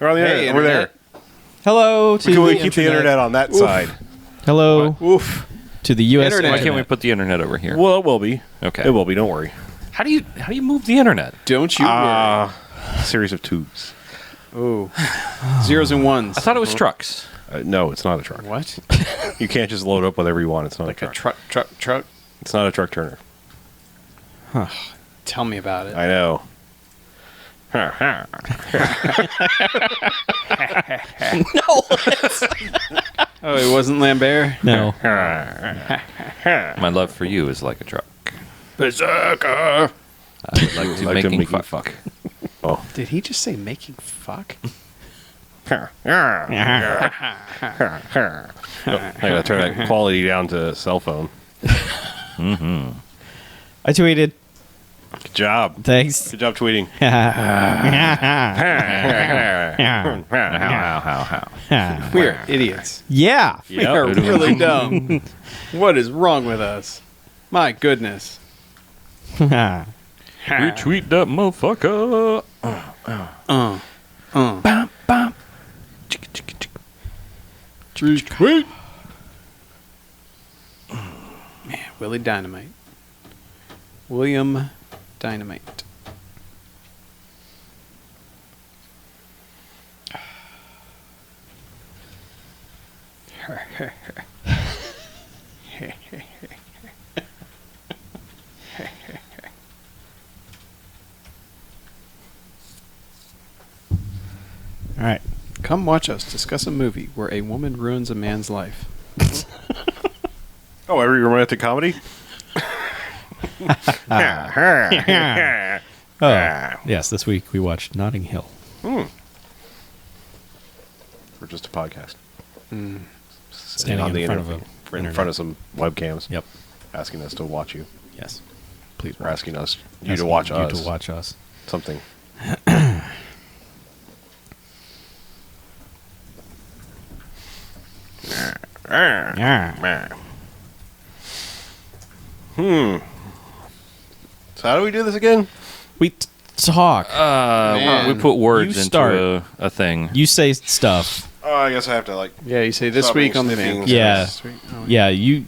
We're on the internet. We're there. Hello to Can we the keep the internet on that side? Hello Oof. to the U.S. Why internet. can't we put the internet over here? Well, it will be. Okay. It will be. Don't worry. How do you move the internet? Don't you worry. Series of tubes. Oh. Zeros and ones. I thought it was trucks. No, it's not a truck. What? You can't just load up whatever you want. It's not Like a a truck. truck? It's not a truck turner. Tell me about it. I know. No. Oh, it wasn't Lambert? No. My love for you is like a truck. Berserker! I would like to Like to making making fuck. Oh. Did he just say making fuck? I gotta turn that quality down to cell phone. I tweeted. Good job. Thanks. Good job tweeting. How. We are idiots. Yeah. We are really dumb. What is wrong with us? My goodness. Retweet that motherfucker. Bam, bam. Retweet. Man, Willie Dynamite. William Dynamite. All right. Come watch us discuss a movie where a woman ruins a man's life. Oh, every romantic comedy? Yes, this week we watched Notting Hill. Or just a podcast. Standing in front of a in front of some webcams. Yep. Asking us to watch you. Yes. Please. Or asking us you to watch us. You to watch us. Something. Yeah. So how do we do this again? We talk. Man. We put words You into start. a thing. You say stuff. Oh, I guess I have to Yeah, you say this Stop week being on the sniffing. van. Yeah. This week- oh, Yeah, you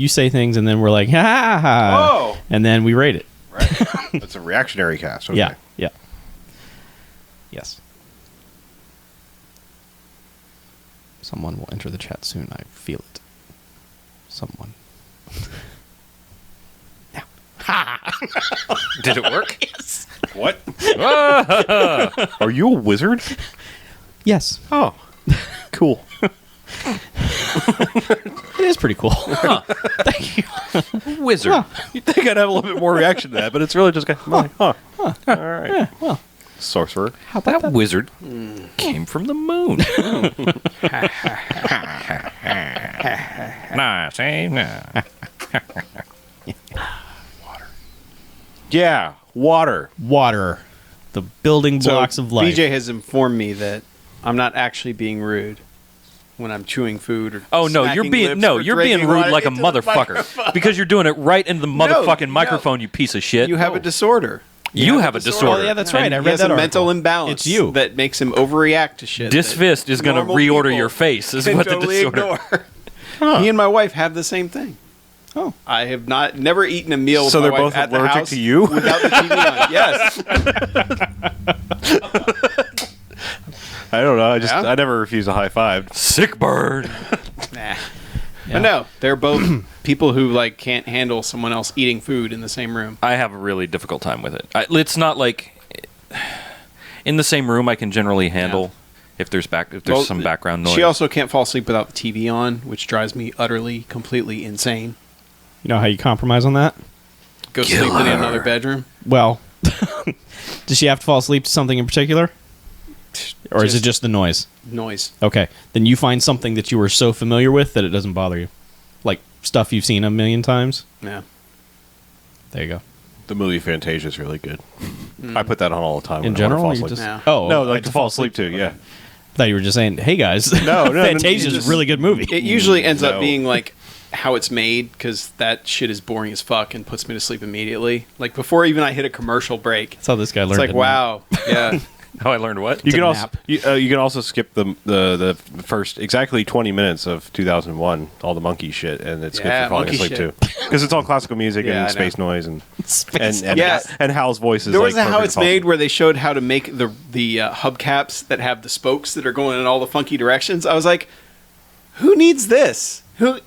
say things and then we're like, ha ha ha. Oh. And then we rate it. Right. It's a reactionary cast. Okay. Yeah. Yeah. Yes. Someone will enter the chat soon. I feel it. Someone. Did it work? Yes. What? Are you a wizard? Yes. Oh. Cool. It is pretty cool. Thank you. Wizard. Huh. You'd think I'd have a little bit more reaction to that, but it's really just kind of like, All right. Yeah, well, Sorcerer. how about That wizard came from the moon. Nice, eh? Nah. Yeah. Water. water? The building So blocks of life. BJ has informed me that I'm not actually being rude when I'm chewing food or Oh no, you're smacking being lips no, or you're being drinking rude water like a into the motherfucker microphone. because you're doing it right into the motherfucking microphone. You piece of shit. You have a disorder. You have a disorder. Oh, yeah, that's right. And I he read has that a mental article. imbalance. It's you. That makes him overreact to shit. This that fist is going to normal reorder people your face. Is can what the totally disorder. ignore. Me and my wife have the same thing. Oh. I have never eaten a meal with So my they're wife both at the allergic house to you? without the TV on. Yes. I don't know. Yeah? I never refuse a high five. Sick bird. Nah. But no, they're both people who like can't handle someone else eating food in the same room. I have a really difficult time with it. It's not like in the same room I can generally handle if there's Well, some background noise. She also can't fall asleep without the TV on, which drives me utterly, completely insane. You know how you compromise on that? Go sleep in another bedroom. Well, does she have to fall asleep to something in particular? Or is it just the noise? Noise. Okay. Then you find something that you are so familiar with that it doesn't bother you. Like stuff you've seen a million times. Yeah. There you go. The movie Fantasia is really good. I put that on all the time. In when I wanna general, fall you asleep. just... Yeah. Oh, No, like to fall asleep to, yeah. I thought you were just saying, hey guys, No, Fantasia's just- a really good movie. It usually ends up No. being like how it's made, because that shit is boring as fuck and puts me to sleep immediately. Like before even I hit a commercial break. That's how this guy learned It's like, to wow, yeah. How I learned what? You To can also nap. you can also skip the first exactly 20 minutes of 2001, all the monkey shit, and it's good Yeah, for falling monkey asleep shit. too, because it's all classical music Yeah, I know. and space noise and Space and, Yeah. and Hal's voice is There was like a How perfect It's false- Made where they showed how to make the hubcaps that have the spokes that are going in all the funky directions. I was like, who needs this? Who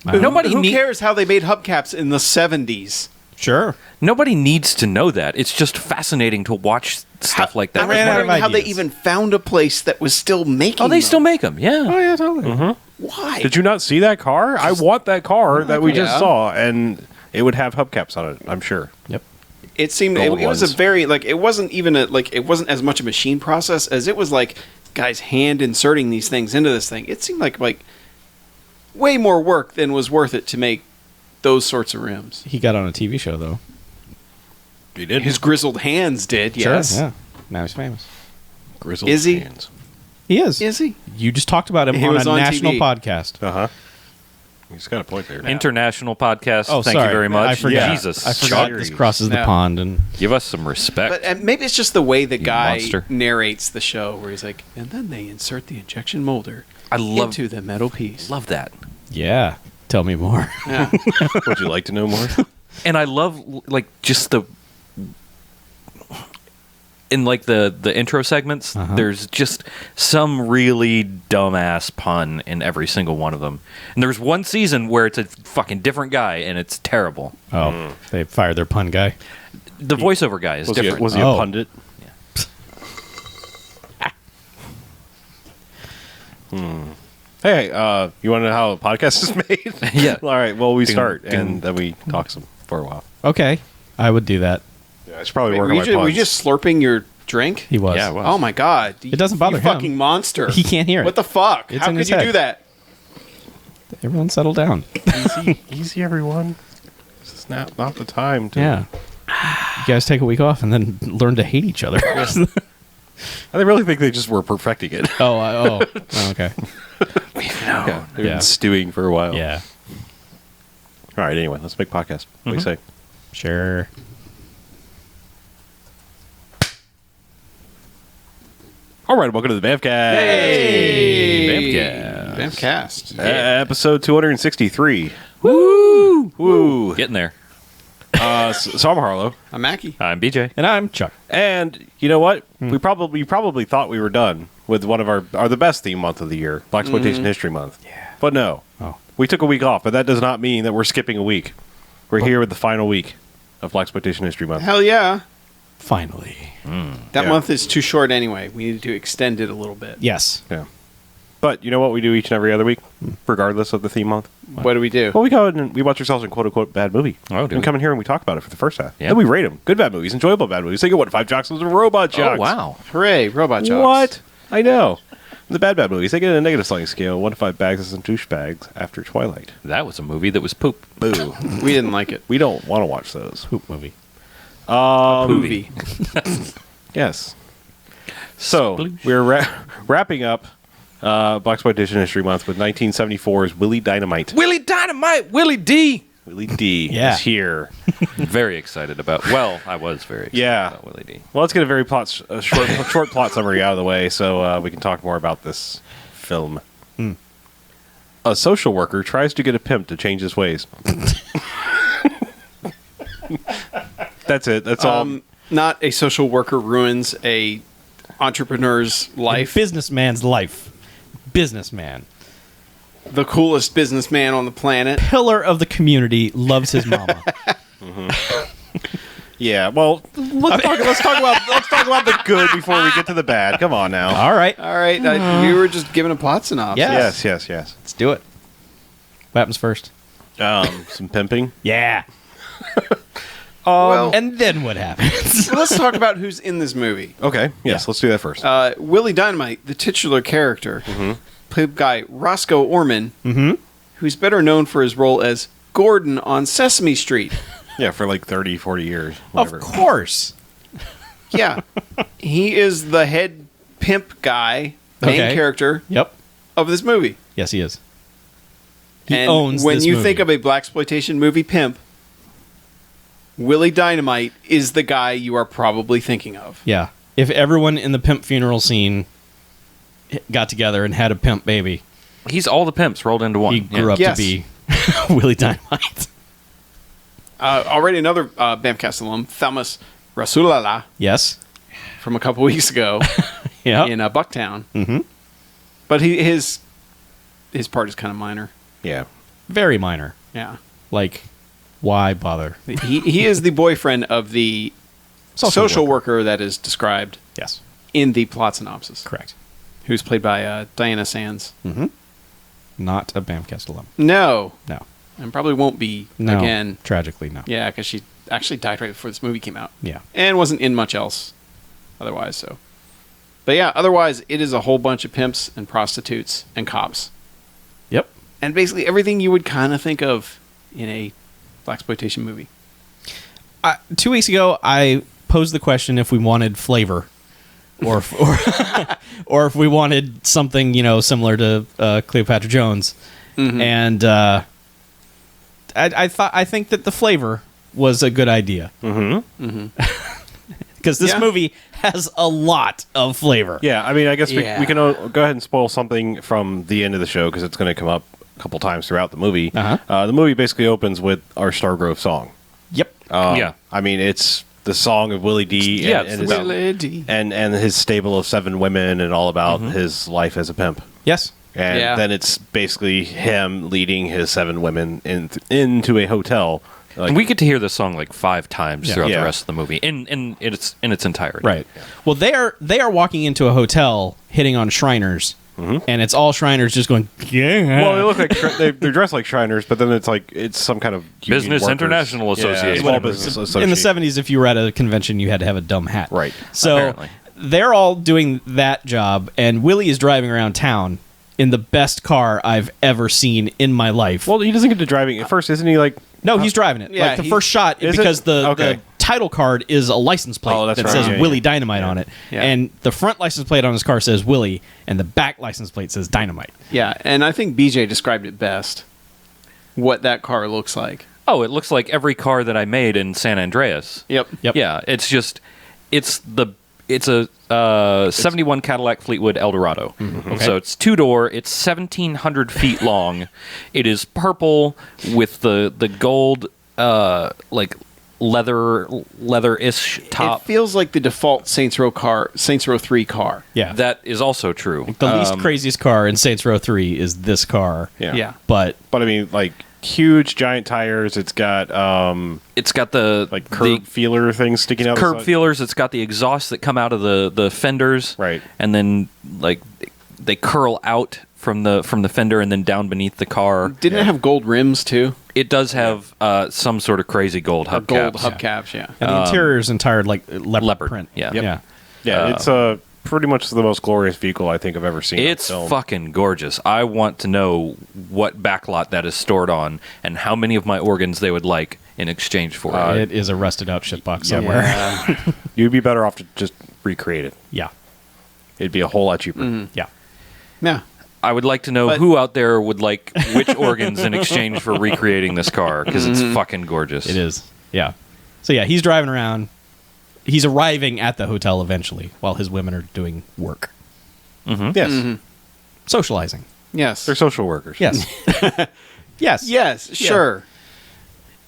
Nobody need- cares how they made hubcaps in the 70s? Sure. Nobody needs to know that. It's just fascinating to watch stuff like that. I was ran out wondering of how they ideas. even found a place that was still making Oh, they them. still make them. Yeah. Oh yeah, totally. Why? Did you not see that car? I want that car that we just Yeah. saw, and it would have hubcaps on it. I'm sure. Yep. It seemed Gold it was a ones. very like it wasn't even a like it wasn't as much a machine process as it was like guys hand inserting these things into this thing. It seemed like way more work than was worth it to make those sorts of rims. He got on a TV show though. You did. His grizzled hands did, yes. Sure. Yeah. Now he's famous. grizzled Is he? hands. He is. Is he? You just talked about him He on was a on national TV. podcast. Uh huh. He's got a point there. International podcast. Oh, Thank sorry. you very much. I forgot. Jesus. I forgot Jeez. this crosses the Yeah. pond and Give us some respect. But maybe it's just the way the guy monster. narrates the show where he's like, and then they insert the injection molder I love into the metal piece. love that. yeah. Tell me more. Yeah. Would you like to know more? And I love like just the in like the intro segments, there's just some really dumbass pun in every single one of them. And there's one season where it's a fucking different guy and it's terrible. Oh, they fired their pun guy. The voiceover guy is different. Was he Oh. a pundit? Hey, you want to know how a podcast is made? Yeah. All right. Well, we Ding, start ding. and then we talk some for a while. Okay. I would do that. Yeah, I should probably Wait, work were, on you my just, were puns. you just slurping your drink? He was. Yeah, well. Oh my god! It doesn't bother you him. fucking monster. He can't hear it. What the fuck? It's How in could his you head. do that? Everyone settle down. Easy, everyone. This is not the time to. Yeah. You guys take a week off and then learn to hate each other. I really think they just were perfecting it. Oh, okay. Yeah, they've Yeah. been stewing for a while. Yeah. All right. Anyway, let's make podcast. What do you say? Sure. All right. Welcome to the BMFcast. BMFcast. BMFcast. Episode 263. Woo! Woo. Getting there. So I'm Harlow. I'm Mackie. I'm BJ. And I'm Chuck. And you know what? We probably thought we were done with one of our the best theme month of the year, Blaxploitation History Month. Yeah. But no. Oh. We took a week off, but that does not mean that we're skipping a week. We're here with the final week of Blaxploitation History Month. Hell yeah! Finally. That Yeah. month is too short anyway. We need to extend it a little bit. Yes. Yeah. But you know what we do each and every other week, regardless of the theme month? What do we do? Well, we go ahead and we watch ourselves in quote-unquote bad movie. Oh, do we we? come in here and we talk about it for the first half. Yeah. Then we rate them. Good bad movies, enjoyable bad movies. They get 5 jocks and robot jocks. Oh, wow. Hooray! Robot jocks. What? I know. The bad movies, they get a negative sliding scale, 1 to 5 bags and douchebags after Twilight. That was a movie that was poop. Boo. We didn't like it. We don't want to watch those. Poop movie. Movie. Yes. So, Sploosh. we're wrapping up Blaxploitation History Month with 1974's Willie Dynamite. Willie Dynamite! Willie D! Willie D Yeah. is here. Very excited about. Well, I was very excited Yeah. about Willie D. Well, let's get a very short plot summary out of the way so we can talk more about this film. A social worker tries to get a pimp to change his ways. That's it. That's all. Not a social worker ruins a entrepreneur's life. Businessman's life. Businessman. The coolest businessman on the planet. Pillar of the community, loves his mama. Yeah. Well, let's talk about the good before we get to the bad. Come on now. All right. All right, we were just giving a plot synopsis. Yeah. Yes. Let's do it. What happens first? Some pimping. Yeah. Well, And then what happens? so let's talk about who's in this movie. Okay. Yes. Yeah. Let's do that first. Willie Dynamite, the titular character, played by Roscoe Orman, who's better known for his role as Gordon on Sesame Street. Yeah, for like 30, 40 years. Whatever. Of course. Yeah. He is the head pimp guy, main Okay. character Yep. of this movie. Yes, he is. He And owns when this you movie. think of a blaxploitation movie pimp, Willie Dynamite is the guy you are probably thinking of. Yeah. if everyone in the pimp funeral scene got together and had a pimp baby, He's all the pimps rolled into one. he grew up Yes. to be Willie Dynamite. Already another BMFcast alum, Thomas Rasulala, Yes. from a couple weeks ago Yeah. in Bucktown. Mm-hmm. But his part is kind of minor. Yeah. Very minor. Yeah. Like, why bother? He is the boyfriend of the social worker that is described Yes. in the plot synopsis, Correct. who's played by Diana Sands. Not a BAMFcast alum. No, No. and probably won't be No. again. Tragically, no. Yeah, because she actually died right before this movie came out. Yeah. And wasn't in much else otherwise, so. But yeah, otherwise, it is a whole bunch of pimps and prostitutes and cops. Yep. And basically everything you would kind of think of in a blaxploitation movie. 2 weeks ago, I posed the question if we wanted flavor, or or if we wanted something similar to Cleopatra Jones, and I think that the flavor was a good idea. Because this Yeah. movie has a lot of flavor. Yeah, I mean, I guess Yeah. we can go ahead and spoil something from the end of the show because it's going to come up a couple times throughout the movie. Uh-huh. The movie basically opens with our Stargrove song. Yep. Yeah. I mean, it's the song of Willie D. Yeah, and, it's and, about- his, and his stable of 7 women and all about his life as a pimp. Yes. And Yeah. then it's basically him leading his 7 women into a hotel. Like, And we get to hear this song like 5 times throughout Yeah. the rest of the movie in its entirety. Right. Well, they are walking into a hotel hitting on Shriners, and it's all Shriners just going, yeah. well, they look like they're dressed like Shriners, but then it's some kind of union Business workers. International Association. small Whatever. business in association. the 70s, if you were at a convention, you had to have a dumb hat. Right. So Apparently. they're all doing that job, and Willie is driving around town in the best car I've ever seen in my life. Well, he doesn't get to driving at first, isn't he? Like, no, he's driving it. yeah, Like the he- first shot, Is it? because the Okay. title card is a license plate Oh, that's that right. says Yeah, Willie yeah. Dynamite on it. Yeah. And the front license plate on his car says Willie, and the back license plate says Dynamite. Yeah, and I think BJ described it best. What that car looks like. Oh, it looks like every car that I made in San Andreas. Yep. Yep. Yeah, it's a 71 Cadillac Fleetwood Eldorado. Okay. So it's 2-door. It's 1,700 feet long. It is purple with the gold like leather-ish top. It feels like the default Saints Row 3 car. Yeah. That is also true. The least craziest car in Saints Row 3 is this car. yeah. Yeah. But But I mean, like huge giant tires. It's got It's got the like curb feeler things sticking out. the curb side. feelers. It's got the exhausts that come out of the fenders, Right. And then like they curl out from the fender and then down beneath the car. Didn't it have gold rims too? It does have some sort of crazy gold Or gold hubcaps. hubcaps, yeah. and the interior is entire like leopard print. yeah. Yep. Yeah. Yeah, it's pretty much the most glorious vehicle I think I've ever seen. It's on film. fucking gorgeous. I want to know what backlot that is stored on and how many of my organs they would like in exchange for it. It is a rusted out shitbox somewhere. Yeah. You'd be better off to just recreate it. Yeah. It'd be a whole lot cheaper. Yeah. yeah. I would like to know But- who out there would like which organs in exchange for recreating this car because it's fucking gorgeous. It is. Yeah. So yeah, he's driving around. He's arriving at the hotel eventually while his women are doing work. Yes, Socializing. Yes. they're social workers. Yes. Yes. Yes, sure.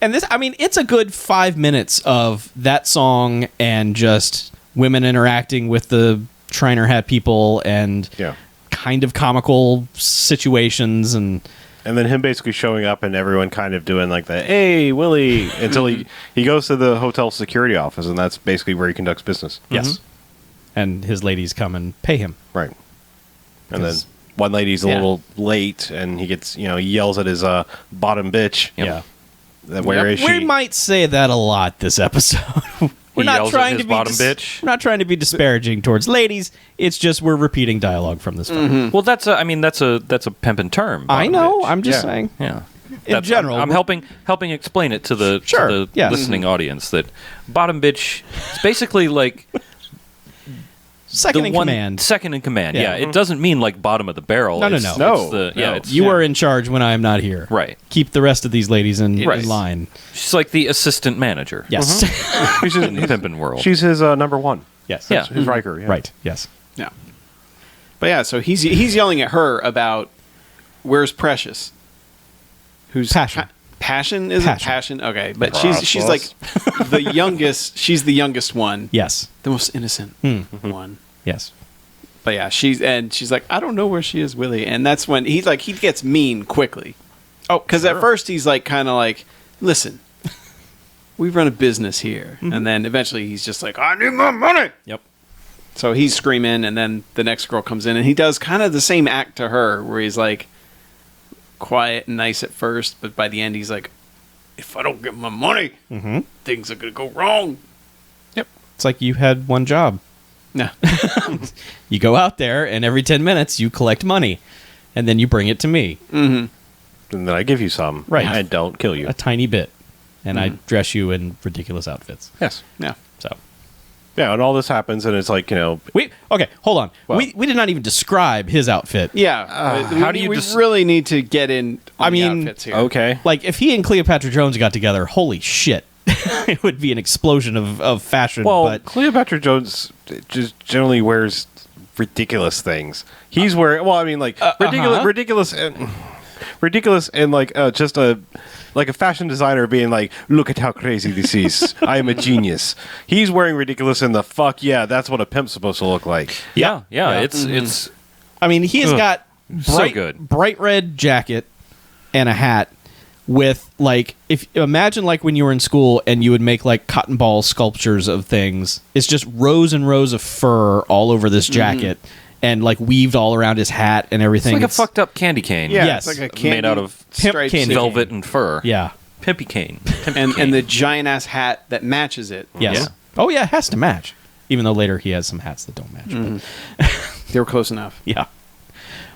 And this, I mean, it's a good 5 minutes of that song and just women interacting with the Shriner hat people and Yeah. kind of comical situations and And then him basically showing up and everyone kind of doing like the "Hey, Willie" until he goes to the hotel security office, and that's basically where he conducts business. yes. And his ladies come and pay him. Right. And then 'Cause- one lady's a Yeah. little late, and he gets he yells at his bottom bitch. Yep. Yeah. That where is We she? might say that a lot this episode. We're He not yells at trying his to be bottom bitch. We're not trying to be disparaging towards ladies. It's just we're repeating dialogue from this film. Well, that's a pimpin' term. I bottom know. bitch. I'm just Yeah. saying. Yeah. In general, I'm helping explain it to the Sure, to the yes. listening audience that bottom bitch is basically like second the in one command. second in command. Yeah. Yeah, it doesn't mean like bottom of the barrel. No, no, It's- no. It's the, yeah, No. it's You are in charge when I am not here. right. Keep the rest of these ladies in line. She's like the assistant manager. Yes. She's his, in the pimpin' world. she's his number one. Yes. Yeah. His Riker. Yeah. Right. Yes. Yeah. But yeah, so he's yelling at her about where's Precious? Who's Passion. Passion? Is it Passion? Okay. But she's like the youngest. She's the youngest one. Yes. The most innocent one. Yes. But yeah, she's like, I don't know where she is, Willie. And that's when he gets mean quickly. Oh, Because at first he's like kind of like, listen, we run a business here. And then eventually he's just like, I need my money. Yep. So he's screaming, and then the next girl comes in, and he does kind of the same act to her, where he's like quiet and nice at first, but by the end he's like, if I don't get my money, things are going to go wrong. Yep. It's like you had one job. Yeah. You go out there, and every 10 minutes you collect money, and then you bring it to me. And then I give you some. Right. And don't kill you. A tiny bit. And I dress you in ridiculous outfits. Yes. Yeah. So. Yeah, and all this happens, and it's like, Okay, hold on. Well- we did not even describe his outfit. Yeah. how do you we dis- really need to get in on the mean, outfits here. okay. Like, if he and Cleopatra Jones got together, holy shit. It would be an explosion of fashion. Well, but Cleopatra Jones just generally wears ridiculous things. He's wearing, well, I mean, like, ridiculous and like just a fashion designer being like, look at how crazy this is. I am a genius. He's wearing ridiculous and the fuck yeah, that's what a pimp's supposed to look like. Yeah. Yeah. It's I mean, he has got so good. bright red jacket and a hat with, like, if imagine like when you were in school and you would make like cotton ball sculptures of things. It's just rows and rows of fur all over this jacket and like weaved all around his hat and everything. like a fucked up candy cane. Yeah, Yes. it's like a candy Made out of striped candy cane. velvet and fur. Yeah. Pimpy cane. and the giant ass hat that matches it. Yes. Yeah. Oh yeah, it has to match. Even though later he has some hats that don't match. But They were close enough. yeah.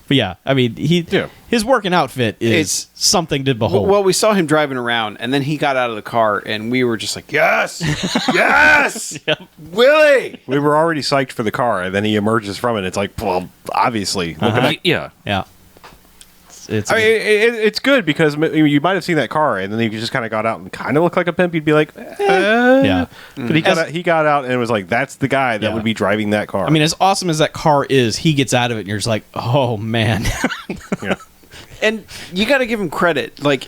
But yeah, I mean, his working outfit is something to behold. Well, we saw him driving around, and then he got out of the car, and we were just like, yes, yes, Willie. We were already psyched for the car, and then he emerges from it. It's like, well, obviously. Look at that. Yeah. Yeah. It's I mean, it's good because you might have seen that car, and then you just kind of got out and kind of looked like a pimp. You'd be like, yeah. But he got out and was like, that's the guy that Yeah. would be driving that car. I mean, as awesome as that car is, he gets out of it and you're just like, oh, man. yeah. And you got to give him credit. Like,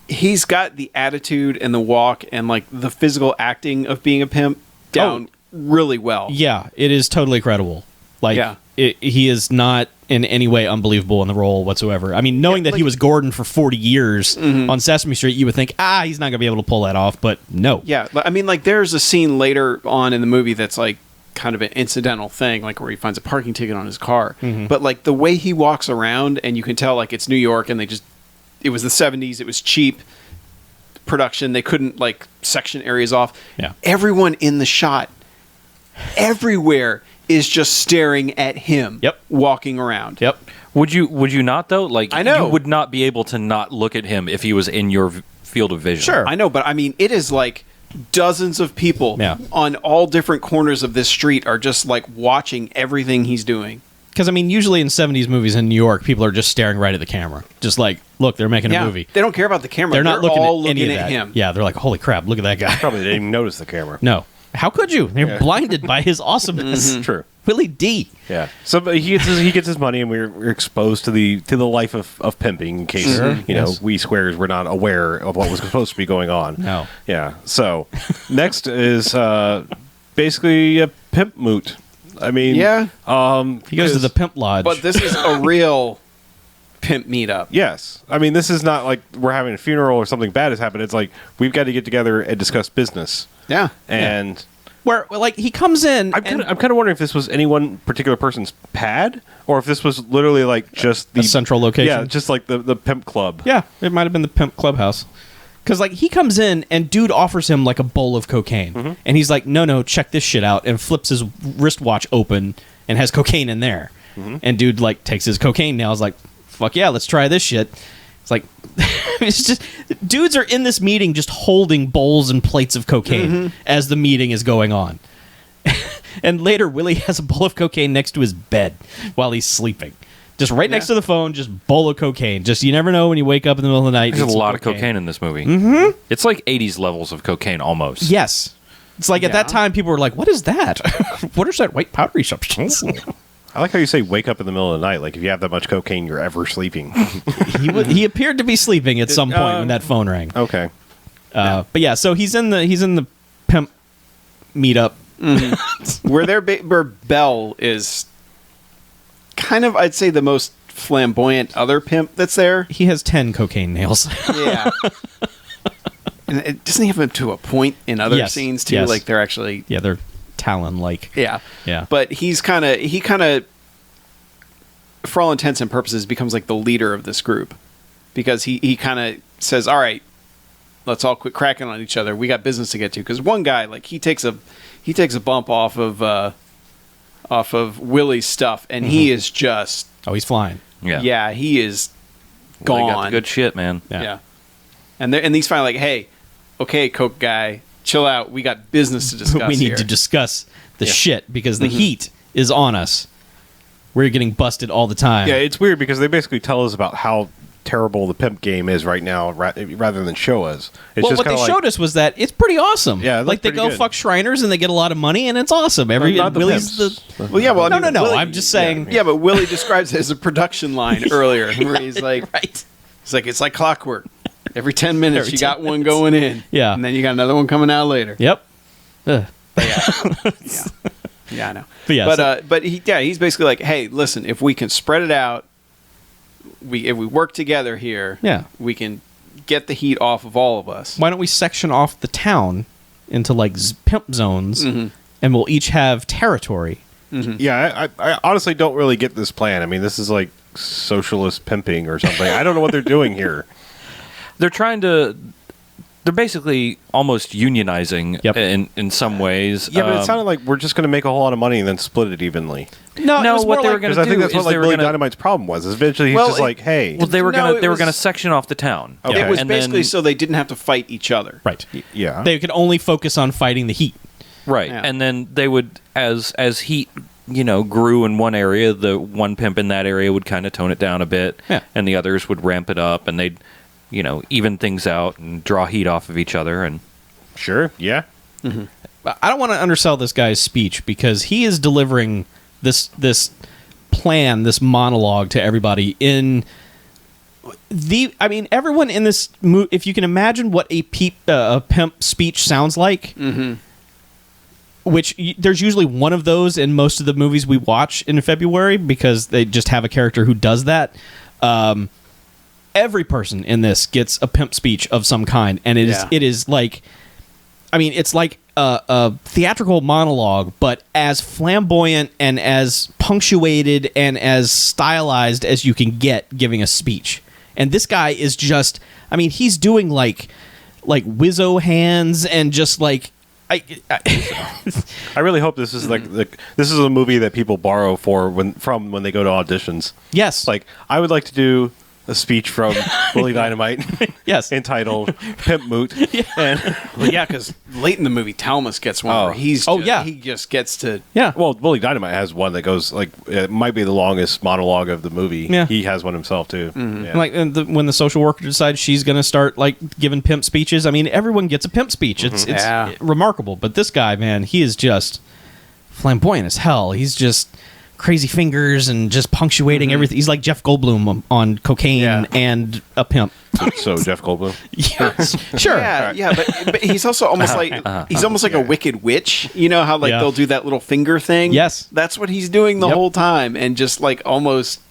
he's got the attitude and the walk and, like, the physical acting of being a pimp down really well. Yeah, it is totally credible. Like, Yeah. He is not in any way unbelievable in the role whatsoever. I mean, knowing that he was Gordon for 40 years on Sesame Street, you would think, he's not going to be able to pull that off, but no. Yeah, I mean, like, there's a scene later on in the movie that's, like, kind of an incidental thing, like, where he finds a parking ticket on his car. But, like, the way he walks around, and you can tell, like, it's New York, and it was the 70s, it was cheap production, they couldn't, like, section areas off. Yeah. Everyone in the shot, everywhere, is just staring at him. Yep. Walking around. Yep. Would you not though? Like, I know. you would not be able to not look at him if he was in your field of vision. Sure. I know, but I mean, it is like dozens of people Yeah. on all different corners of this street are just like watching everything he's doing. Because, I mean, usually in 70s movies in New York, people are just staring right at the camera. Just like, look, they're making a movie. They don't care about the camera. They're not looking all at any looking of at that. him. Yeah, they're like, holy crap, look at that guy. Probably didn't even notice the camera. No. How could you? They're blinded by his awesomeness. True. Willie D. Yeah. So but he gets his money, and we're exposed to the life of pimping. In case Yes. we squares were not aware of what was supposed to be going on. No. Yeah. So next is basically a pimp moot. I mean, Yeah. He goes to the Pimp Lodge. But this is a real pimp meetup. Yes. I mean, this is not like we're having a funeral or something bad has happened. It's like we've got to get together and discuss business. Yeah. And Where, like, he comes in. I'm kind of wondering if this was any one particular person's pad or if this was literally like just the a central location. Yeah, just like the pimp club. Yeah, it might have been the Pimp Clubhouse. Because, like, he comes in and dude offers him, like, a bowl of cocaine. And he's like, no, check this shit out. And flips his wristwatch open and has cocaine in there. And dude, like, takes his cocaine now. Is like, fuck yeah, let's try this shit. It's like, it's just, dudes are in this meeting just holding bowls and plates of cocaine as the meeting is going on. And later, Willie has a bowl of cocaine next to his bed while he's sleeping. Just right next to the phone, just bowl of cocaine. Just, you never know when you wake up in the middle of the night. There's a lot of cocaine in this movie. Mm-hmm. It's like 80s levels of cocaine almost. Yes. It's like at that time, people were like, "What is that? What is that white powdery substance?" I like how you say wake up in the middle of the night. Like if you have that much cocaine, you're ever sleeping. He appeared to be sleeping at some point when that phone rang. Okay. But yeah, so he's in the pimp meetup. where Belle is kind of, I'd say, the most flamboyant other pimp that's there. He has 10 cocaine nails. Yeah. And it doesn't even to a point in other scenes too. Yes. Like they're actually, Yeah, they're Talon-like. yeah. Yeah. But he kind of, for all intents and purposes, becomes like the leader of this group because he kind of says, "All right, let's all quit cracking on each other. We got business to get to." Because one guy, like he takes a bump off of Willie's stuff, and he is just he's flying. Yeah. he is Well, gone. they got the good shit, man. Yeah. And he's finally like, "Hey, okay, coke guy, chill out. We got business to discuss. We need here." to discuss the shit because the heat is on us. We're getting busted all the time. Yeah, it's weird because they basically tell us about how terrible the pimp game is right now rather than show us. It's Well, just what they kinda showed us was that it's pretty awesome. Yeah, it looked like they pretty go good. fuck Shriners and they get a lot of money and it's awesome. Not the Willie's pimps. Well, yeah, well, I mean, no. Willie- I'm just saying. Yeah, but Willie describes it as a production line earlier, where he's like, Right. it's like clockwork. Every 10 minutes, Every you 10 got one going in. Yeah. And then you got another one coming out later. Yep. Ugh. Yeah, I know. But yeah, He's basically like, hey, listen, if we can spread it out, if we work together here, Yeah. we can get the heat off of all of us. Why don't we section off the town into like pimp zones, Mm-hmm. and we'll each have territory. Yeah, I honestly don't really get this plan. I mean, this is like socialist pimping or something. I don't know what they're doing here. They're basically almost unionizing in some ways. Yeah, but it sounded like we're just going to make a whole lot of money and then split it evenly. No, No, it was what more they were like, gonna Because I think do that's what is like they were Billy gonna- Dynamite's problem was. Eventually, he's Well, just like, "Hey, Well, they were No, it gonna was- section off the town. Okay. It was And basically then- so they didn't have to fight each other. right. yeah." They could only focus on fighting the heat. Right. Yeah. And then they would, as heat, grew in one area, the one pimp in that area would kind of tone it down a bit, Yeah. and the others would ramp it up, and they'd, even things out and draw heat off of each other. And Sure, yeah. But I don't want to undersell this guy's speech because he is delivering this plan, this monologue to everybody in everyone in this if you can imagine what a pimp speech sounds like, which there's usually one of those in most of the movies we watch in February because they just have a character who does that. Every person in this gets a pimp speech of some kind, and it is like, it's like a theatrical monologue, but as flamboyant and as punctuated and as stylized as you can get giving a speech. And this guy is just, he's doing like Wizzo hands and just like, I really hope this is like this is a movie that people borrow when they go to auditions. yes, Like, I would like to do a speech from Willie Dynamite, yes, entitled "Pimp Moot." And Well, yeah, because late in the movie, Talmus gets one where he just gets to. yeah. well, Willie Dynamite has one that goes like it might be the longest monologue of the movie. Yeah. He has one himself too. Yeah. Like when the social worker decides she's going to start like giving pimp speeches, everyone gets a pimp speech. It's Yeah. remarkable. But this guy, man, he is just flamboyant as hell. He's just crazy fingers and just punctuating everything. He's like Jeff Goldblum on cocaine and a pimp. So Jeff Goldblum. Yes, sure. Yeah, but he's also almost like a wicked witch. You know how Yeah. they'll do that little finger thing? Yes. That's what he's doing the Yep. whole time, and just like almost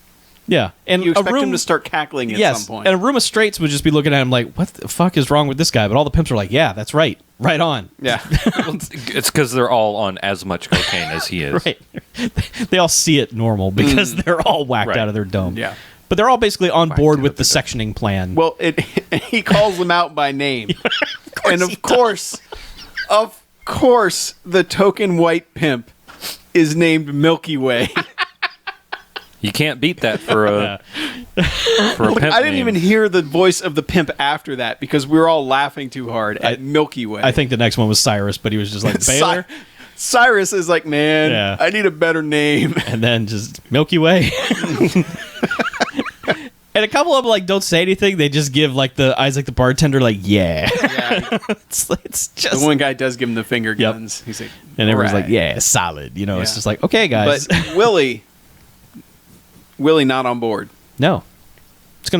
Yeah, and you a expect room him to start cackling at yes, some point. and a room of straights would just be looking at him like, "What the fuck is wrong with this guy?" But all the pimps are like, "Yeah, that's right, right on." Yeah. it's because they're all on as much cocaine as he is. Right. They all see it normal because they're all whacked Right. out of their dome. Yeah. But they're all basically on board to with the the sectioning plan. Well, he calls them out by name. And he of course, the token white pimp is named Milky Way. You can't beat that for a pimp I didn't name. even hear the voice of the pimp after that because we were all laughing too hard at Milky Way. I think the next one was Cyrus, but he was just like Baylor. Cyrus is like, man, Yeah. I need a better name. And then just Milky Way. And a couple of them like don't say anything. They just give like the Isaac the bartender like, yeah. Yeah. Yeah. It's just The one guy does give him the finger guns. He's like, and everyone's "All like, right." yeah, solid. You know, it's Yeah. just like, okay, guys. But Willie not on board. No. It's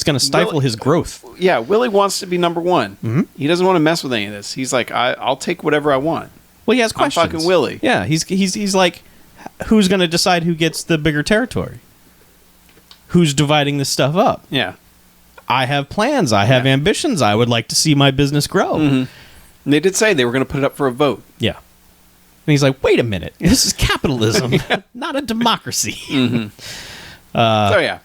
gonna stifle Willie- his growth. Yeah, Willie wants to be number one. Mm-hmm. He doesn't want to mess with any of this. He's like, I'll take whatever I want. Well, he has I'm questions. fucking Willie. Yeah, he's like, who's gonna decide who gets the bigger territory? Who's dividing this stuff up? Yeah. I have plans. I have ambitions. I would like to see my business grow. Mm-hmm. And they did say they were going to put it up for a vote. Yeah. And he's like, wait a minute. This is capitalism, not a democracy. Mm-hmm. So yeah.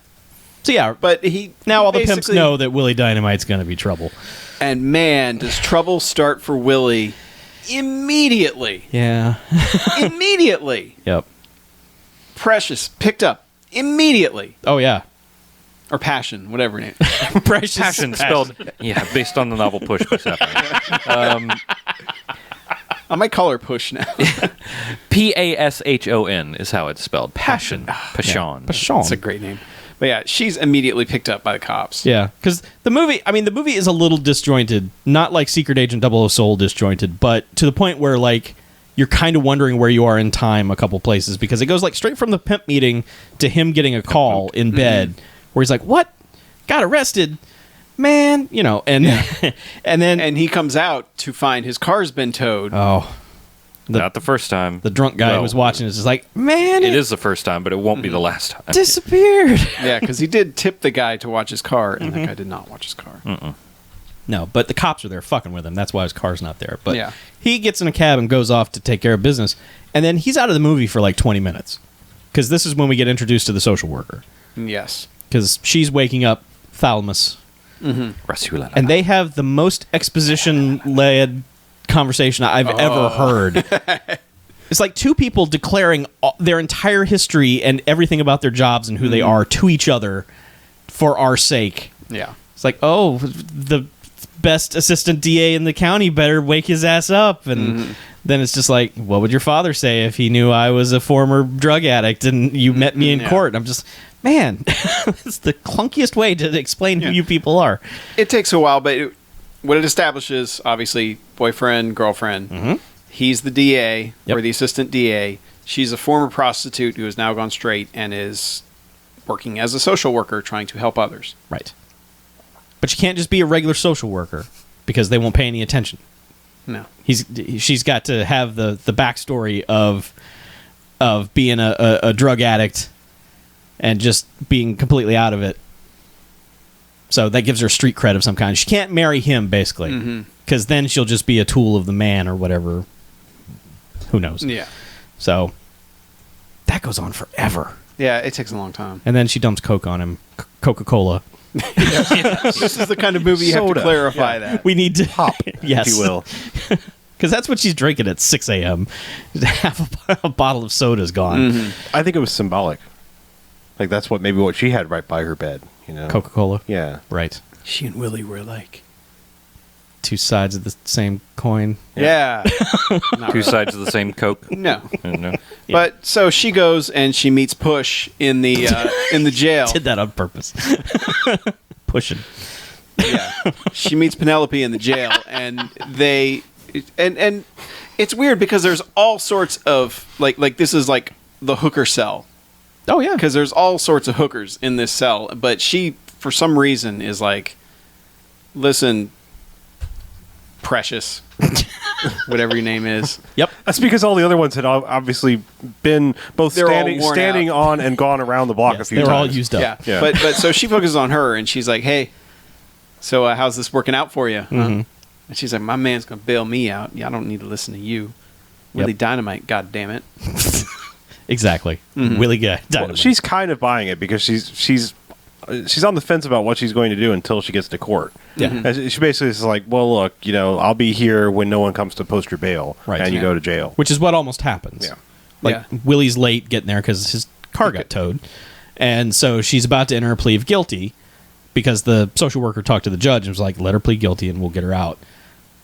So yeah, But he now all the pimps basically- know that Willie Dynamite's going to be trouble. And man, does trouble start for Willie immediately. Yeah. Immediately. Yep. Precious picked up immediately. Oh yeah. Or Passion, whatever name. Precious. Passion spelled, based on the novel Push by Stephanie. I might call her Push now. Pashon is how it's spelled. Passion. Passion. Passion. That's a great name. But yeah, she's immediately picked up by the cops. Yeah, because the movie is a little disjointed, not like Secret Agent 00 Soul disjointed, but to the point where like you're kind of wondering where you are in time a couple places because it goes like straight from the pimp meeting to him getting a call in bed where he's like, "What? Got arrested, man?" You know, and and then And he comes out to find his car's been towed. Not the first time. the drunk guy who Well, was watching is just like, "Man, It is the first time, but it won't be the last time. disappeared." Yeah, because he did tip the guy to watch his car, and that guy did not watch his car. No, but the cops are there fucking with him. That's why his car's not there. But Yeah. he gets in a cab and goes off to take care of business. And then he's out of the movie for like 20 minutes. Because this is when we get introduced to the social worker. Yes. Because she's waking up Thalamus. Rasulullah. And they have the most exposition-led conversation I've ever heard. It's like two people declaring their entire history and everything about their jobs and who they are to each other for our sake. Yeah. It's like, oh, the best assistant DA in the county better wake his ass up. And then it's just like, what would your father say if he knew I was a former drug addict and you met me in court? I'm just, man, it's the clunkiest way to explain who you people are. It takes a while, but what it establishes, obviously, boyfriend, girlfriend. He's the DA or the assistant DA. She's a former prostitute who has now gone straight and is working as a social worker trying to help others. Right. But you can't just be a regular social worker because they won't pay any attention. No. She's got to have the backstory of being a drug addict and just being completely out of it. So that gives her street cred of some kind. She can't marry him, basically, because then she'll just be a tool of the man or whatever. Who knows? Yeah. So that goes on forever. Yeah, it takes a long time. And then she dumps Coke on him. Coca-Cola. This is the kind of movie you have to Soda. clarify that. We need to Pop, yes, if you will. because that's what she's drinking at 6 a.m. Half a bottle of soda's gone. I think it was symbolic. Like that's what she had right by her bed. You know, Coca-Cola. Yeah. Right. She and Willie were like... Two sides of the same coin. Yeah. Not Two really. sides of the same Coke. No. No. But so she goes and she meets Push in the jail. Did that on purpose. Pushing. Yeah. She meets Penelope in the jail, and they and it's weird because there's all sorts of like this is like the hooker cell Oh yeah. because there's all sorts of hookers in this cell, but she for some reason is like, listen, Precious, whatever your name is. Yep. That's because all the other ones had obviously been both They're all worn standing out. on and gone around the block a few They're times. all used up. Yeah. Yeah. But so she focuses on her, and she's like, hey, so how's this working out for you? Huh? And she's like, my man's gonna bail me out. Yeah, I don't need to listen to you. Willie Dynamite, God damn it. Exactly. Willie guy. Well, she's kind of buying it because she's on the fence about what she's going to do until she gets to court. Yeah. And she basically is like, well, look, I'll be here when no one comes to post your bail, Right. and you Yeah. go to jail. Which is what almost happens. Yeah. Like Yeah. Willie's late getting there because his car got towed, and so she's about to enter a plea of guilty because the social worker talked to the judge and was like, "Let her plead guilty and we'll get her out."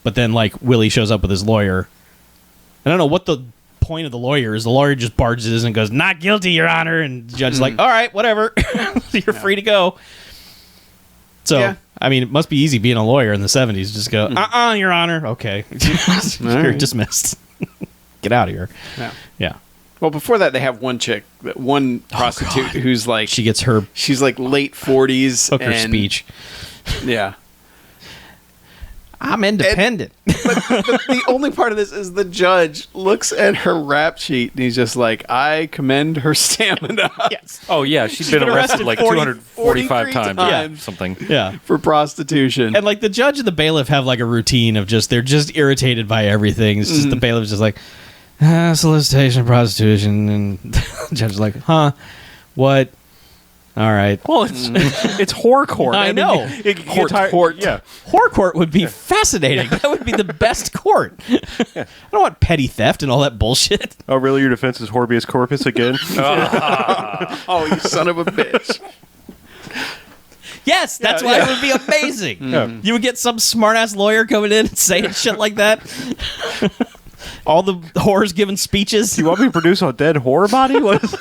But then like Willie shows up with his lawyer. I don't know what the point of the lawyer is. The lawyer just barges in and goes, "Not guilty, Your Honor," and the judge is like, "All right, whatever, you're free to go." So Yeah. I mean, it must be easy being a lawyer in the 70s. Just go, Your Honor. Okay. You're dismissed. Get out of here. Yeah. Yeah. Well, before that, they have one chick, one prostitute who's like... She's like late 40s. Hooker speech. Yeah. I'm independent. But the only part of this is the judge looks at her rap sheet and he's just like, I commend her stamina. Yes. Oh yeah, she's been arrested like 245 times. Yeah. Something. Yeah. For prostitution. And like the judge and the bailiff have like a routine of they're just irritated by everything. It's just the bailiff's just like, solicitation, prostitution, and the judge is like, huh, what? All right. Well, it's whore court. I know. Court. Yeah. Whore court would be fascinating. That would be the best court. I don't want petty theft and all that bullshit. Oh, really? Your defense is habeas corpus again? Oh, you son of a bitch. Yes, that's why it would be amazing. Yeah. You would get some smart-ass lawyer coming in and saying shit like that. All the whores giving speeches. Do you want me to produce a dead whore body? What is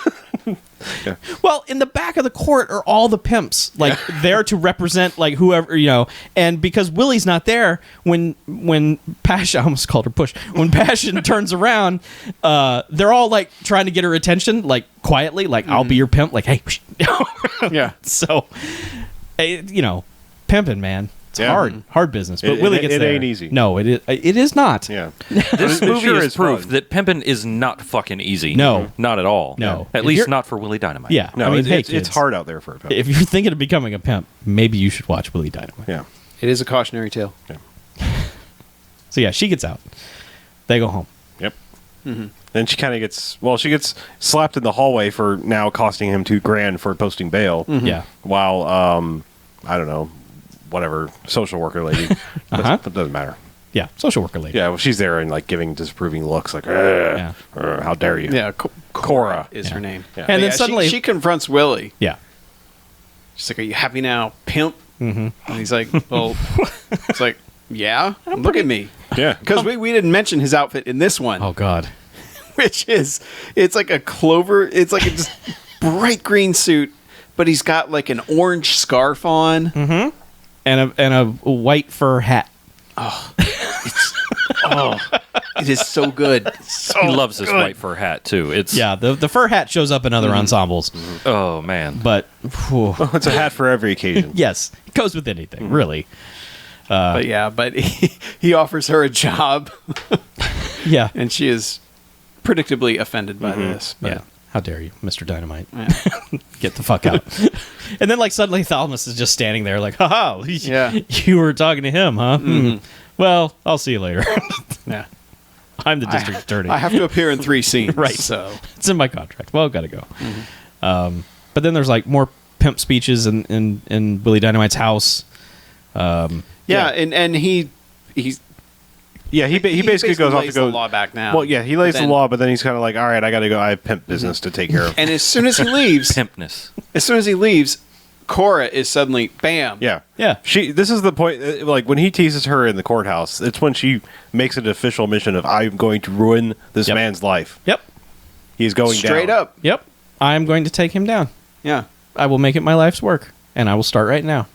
Yeah. Well, in the back of the court are all the pimps, like there to represent like whoever, you know. And because Willie's not there, when Passion, I almost called her Push. When Passion turns around, they're all like trying to get her attention, like quietly, like I'll be your pimp, like hey, Yeah. So, you know, pimping, man. It's hard business. But Willie gets there. It ain't easy. No, it is not. Yeah. This movie sure is is proof fun. that pimping is not fucking easy. No. Not at all. No. At If least you're- not for Willie Dynamite. Yeah. No, I mean, hey, it's kids, hard out there for a pimp. If you're thinking of becoming a pimp, maybe you should watch Willie Dynamite. Yeah. It is a cautionary tale. So yeah, she gets out. They go home. Yep. Then she kind of gets slapped in the hallway for now costing him $2,000 for posting bail. Yeah. While I don't know, whatever social worker lady, but it doesn't matter. Yeah. Social worker lady. Yeah, well, she's there and like giving disapproving looks, like, how dare you? Yeah. Cora is her name. Yeah. And then Yeah, suddenly she confronts Willie. Yeah. She's like, are you happy now, pimp? And he's like, well, it's like, yeah, look at me. Yeah. Because we didn't mention his outfit in this one, Oh God. which is, it's like a clover, it's like a just bright green suit, but he's got like an orange scarf on. And a white fur hat. It is so good. So He loves this good. white fur hat too. It's Yeah. The fur hat shows up in other ensembles, Oh man. but whew, It's a hat for every occasion. yes, it goes with anything, really. But yeah, but he offers her a job, Yeah. and she is predictably offended by this. But Yeah. How dare you, Mr. Dynamite? yeah. Get the fuck out. And then, like, suddenly Thalamus is just standing there, like, haha, Yeah. you were talking to him, huh? Well, I'll see you later. Yeah. I'm the district attorney. I have to appear in 3 scenes. Right. So It's in my contract. Well, gotta go. But then there's, like, more pimp speeches in Willie Dynamite's house. yeah, and he's Yeah, he basically goes off to lays go. the law back now. Well, yeah, he lays But the then- law, but then he's kind of like, all right, I got to go. I have pimp business to take care of. And as soon as he leaves, Pimpness. Cora is suddenly bam. Yeah. Yeah. This is the point, like, when he teases her in the courthouse, it's when she makes an official mission of, I'm going to ruin this Yep. man's life. Yep. He's going Straight down. up. Yep. I'm going to take him down. Yeah. I will make it my life's work, and I will start right now.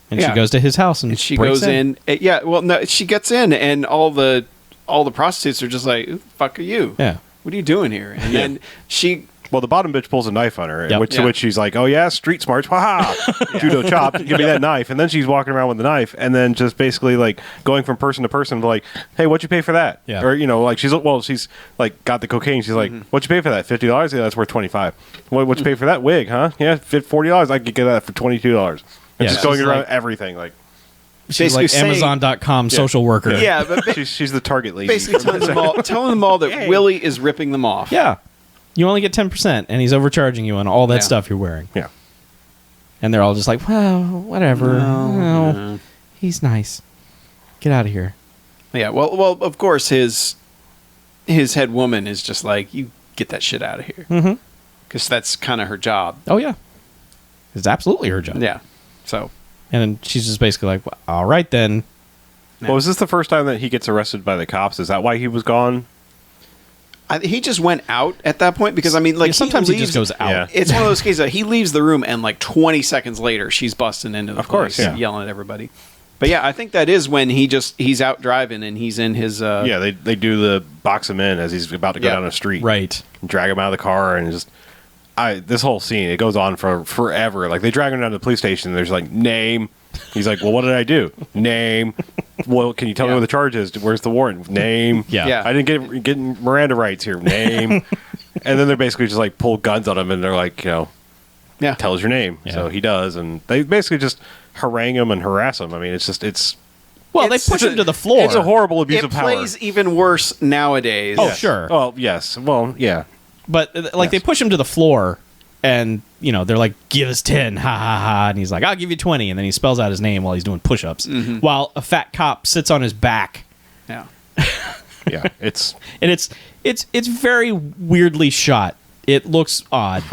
And Yeah. she goes to his house and And she breaks goes in. Yeah. Well, no, she gets in, and all the prostitutes are just like, "Who the fuck are you? Yeah. What are you doing here?" And then she. Well, the bottom bitch pulls a knife on her, Yep. which, Yeah. which she's like, oh, yeah, street smarts, haha, judo chop, give me that knife. And then she's walking around with the knife, and then just basically, like, going from person to person, like, hey, what'd you pay for that? Yeah. Or, you know, like, she's, like, got the cocaine. She's like, what'd you pay for that? $50? Yeah, that's worth $25. What'd you pay for that wig, huh? Yeah, $40. I could get that for $22. And Yeah, just going she's around like- everything, like, She's basically like saying- Amazon.com social worker. Yeah, but she's the target lady. basically telling them all that Willie is ripping them off. Yeah. You only get 10%, and he's overcharging you on all that Yeah. stuff you're wearing. Yeah. And they're all just like, well, whatever. No, he's nice. Get out of here. Yeah. Well, of course his head woman is just like, you get that shit out of here, because that's kind of her job. Oh, yeah. It's absolutely her job. Yeah. So And then she's just basically like, well, all right, then. Well, was this the first time that he gets arrested by the cops? Is that why he was gone? He just went out at that point because I mean, like sometimes he just goes out. Yeah. It's one of those cases that he leaves the room and like 20 seconds later she's busting into the course, place, yeah. yelling at everybody. But yeah, I think that is when he's out driving and he's in his Yeah, they do the box him in as he's about to go down the street, Right. drag him out of the car, and just this whole scene, it goes on for forever. Like they drag him down to the police station. And there's like name. He's like, well, what did I do? Name. Well, can you tell me what the charge is? Where's the warrant? Name. Yeah. I didn't get Miranda rights here. Name. And then they're basically just like pull guns on him, and they're like, yeah. tell us your name. Yeah. So he does, and they basically just harangue him and harass him. I mean, Well, they push him to the floor. It's a horrible abuse It of power. plays even worse nowadays. Oh, sure. Well, yes. Well, yeah. But like they push him to the floor, and they're like, "Give us 10, ha ha ha," and he's like, "I'll give you 20," and then he spells out his name while he's doing push-ups, while a fat cop sits on his back, Yeah. Yeah. It's and it's very weirdly shot. It looks odd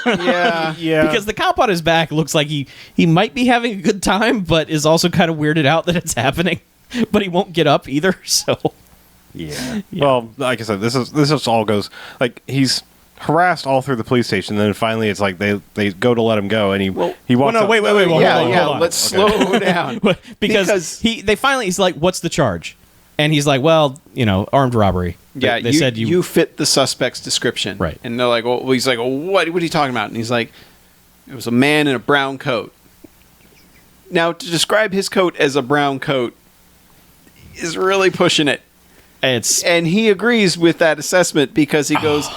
Yeah. yeah because the cop on his back looks like he might be having a good time, but is also kind of weirded out that it's happening. But he won't get up either, so. Yeah. Well, like I said, this is all goes like he's harassed all through the police station. And then finally, it's like they go to let him go, and he walks. no, up- wait, hold on. Let's slow down. because he's like, "What's the charge?" And he's like, "Well, armed robbery." Yeah, they said you fit the suspect's description, Right. And they're like, well, he's like, well, what are you talking about? And he's like, it was a man in a brown coat. Now, to describe his coat as a brown coat is really pushing it. It's And he agrees with that assessment because he goes,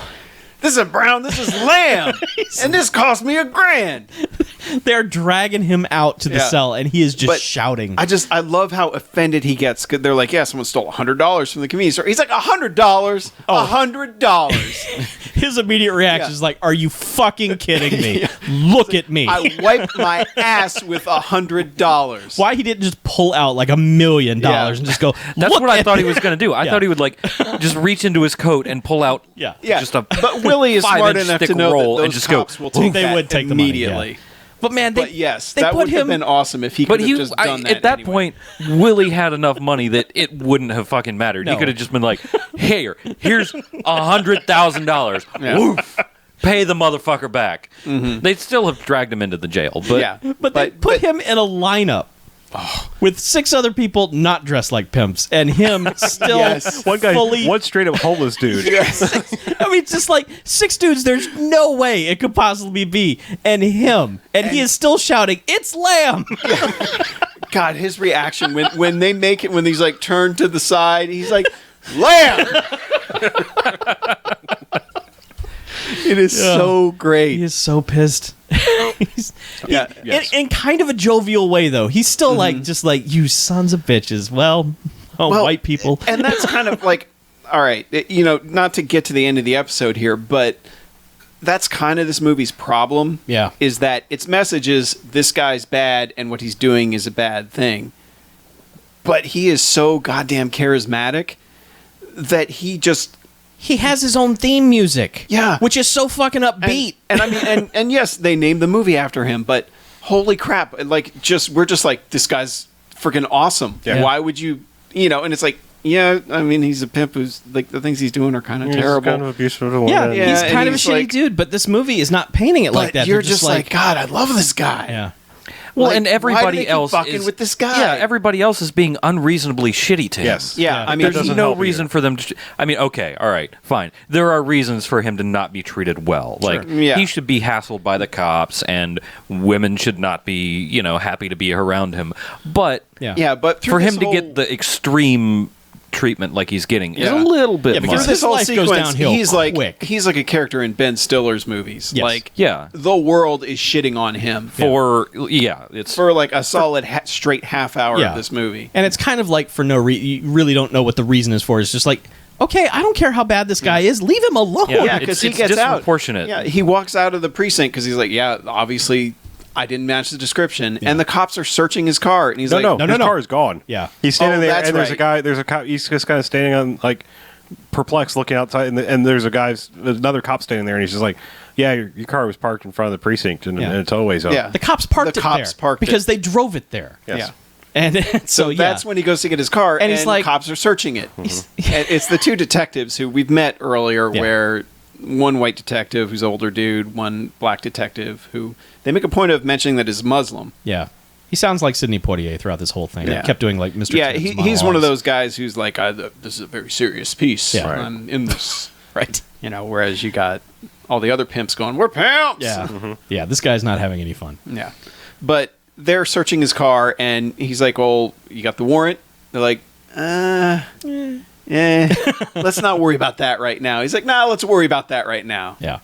this isn't brown, this is lamb, and this cost me $1,000. they're dragging him out to the Yeah. cell, and he is just But shouting. I love how offended he gets. 'Cause they're like, yeah, someone stole $100 from the convenience store. He's like, $100? $100. His immediate reaction Yeah. is like, "Are you fucking kidding me? Look at me." I wiped my ass with $100. Why he didn't just pull out like $1 million Yeah. and just go, That's "Look what I at thought he me." was going to do. I Yeah. thought he would like just reach into his coat and pull out Yeah. Yeah, just a but Willie is smart 5-inch enough to thick know roll that and those just go, cops will take They that would take the money, immediately. yeah. But man, But yes, they that put would have him. been awesome if he But could have just done that. at that anyway. point, Willie had enough money that it wouldn't have fucking mattered. No. He could have just been like, here's $100,000. Yeah. Woof. Pay the motherfucker back. They'd still have dragged him into the jail. But yeah, But they put him in a lineup with 6 other people not dressed like pimps, and him still Yes. one guy, fully. one straight up homeless dude. I mean, just like 6 dudes. There's no way it could possibly be, and him, and he is still shouting, "It's Lamb!" God, his reaction when they make it when he's like turned to the side, he's like, "Lamb." It is so great. He is so pissed. He's, Yeah. Yes. in kind of a jovial way, though. He's still like, just like, "You sons of bitches." Well, white people. And that's kind of like, all right, not to get to the end of the episode here, but that's kind of this movie's problem. Yeah. Is that its message is this guy's bad and what he's doing is a bad thing. But he is so goddamn charismatic that he just... He has his own theme music. Yeah. Which is so fucking upbeat. And I mean, and yes, they named the movie after him, but holy crap, like, we're just like, this guy's freaking awesome. Yeah. Why would you, and it's like, yeah, I mean, he's a pimp who's, like, the things he's doing are kind of terrible. Kind of abusive to the Yeah, woman. Yeah, he's and kind of a he's shitty like- dude, but this movie is not painting it like But that. you're They're just like, God, I love this guy. yeah. well, Like, and why do everybody they keep else fucking is with this guy? Yeah, everybody else is being unreasonably shitty to him. Yes. Yeah, I mean, There's doesn't no help reason either. for them to. I mean, okay, all right, fine. There are reasons for him to not be treated well. Like Yeah. he should be hassled by the cops, and women should not be, happy to be around him. But Yeah, but through for him this to whole- get the extreme treatment like he's getting is a Yeah. little bit Yeah, because much. through this whole life goes sequence, downhill he's like quick. he's like a character in Ben Stiller's movies. Yes. Like, Yeah. the world is shitting on him It's for like a solid straight half hour Yeah. of this movie. And it's kind of like for no reason. You really don't know what the reason is for. It's just like, okay, I don't care how bad this guy is. Leave him alone. Yeah. Yeah, It's- because he it's gets out. disproportionate. Yeah, he walks out of the precinct because he's like, yeah, obviously I didn't match the description, and the cops are searching his car, and he's like, No, no, his no. car is gone. Yeah. He's standing Oh, there, that's and there's right. a cop. He's just kind of standing on, like, perplexed, looking outside, and there's another cop standing there, and he's just like, "Yeah, your car was parked in front of the precinct, and Yeah. it's always up." Yeah. The cops parked The it cops there parked it. because they drove it there. Yes. Yeah. And so that's when he goes to get his car, and he's like, cops are searching it. And it's the two detectives who we've met earlier, where one white detective who's an older dude, one black detective who they make a point of mentioning that is Muslim. Yeah. He sounds like Sidney Poitier throughout this whole thing. Yeah. He kept doing like Mr. Yeah, Tibbs he's monologues. one of those guys who's like, this is a very serious piece. Yeah. I'm in this. Right. Whereas you got all the other pimps going, we're pimps! Yeah. Yeah, this guy's not having any fun. Yeah. But they're searching his car, and he's like, well, you got the warrant? They're like, let's not worry about that right now. He's like, no, let's worry about that right now. Yeah.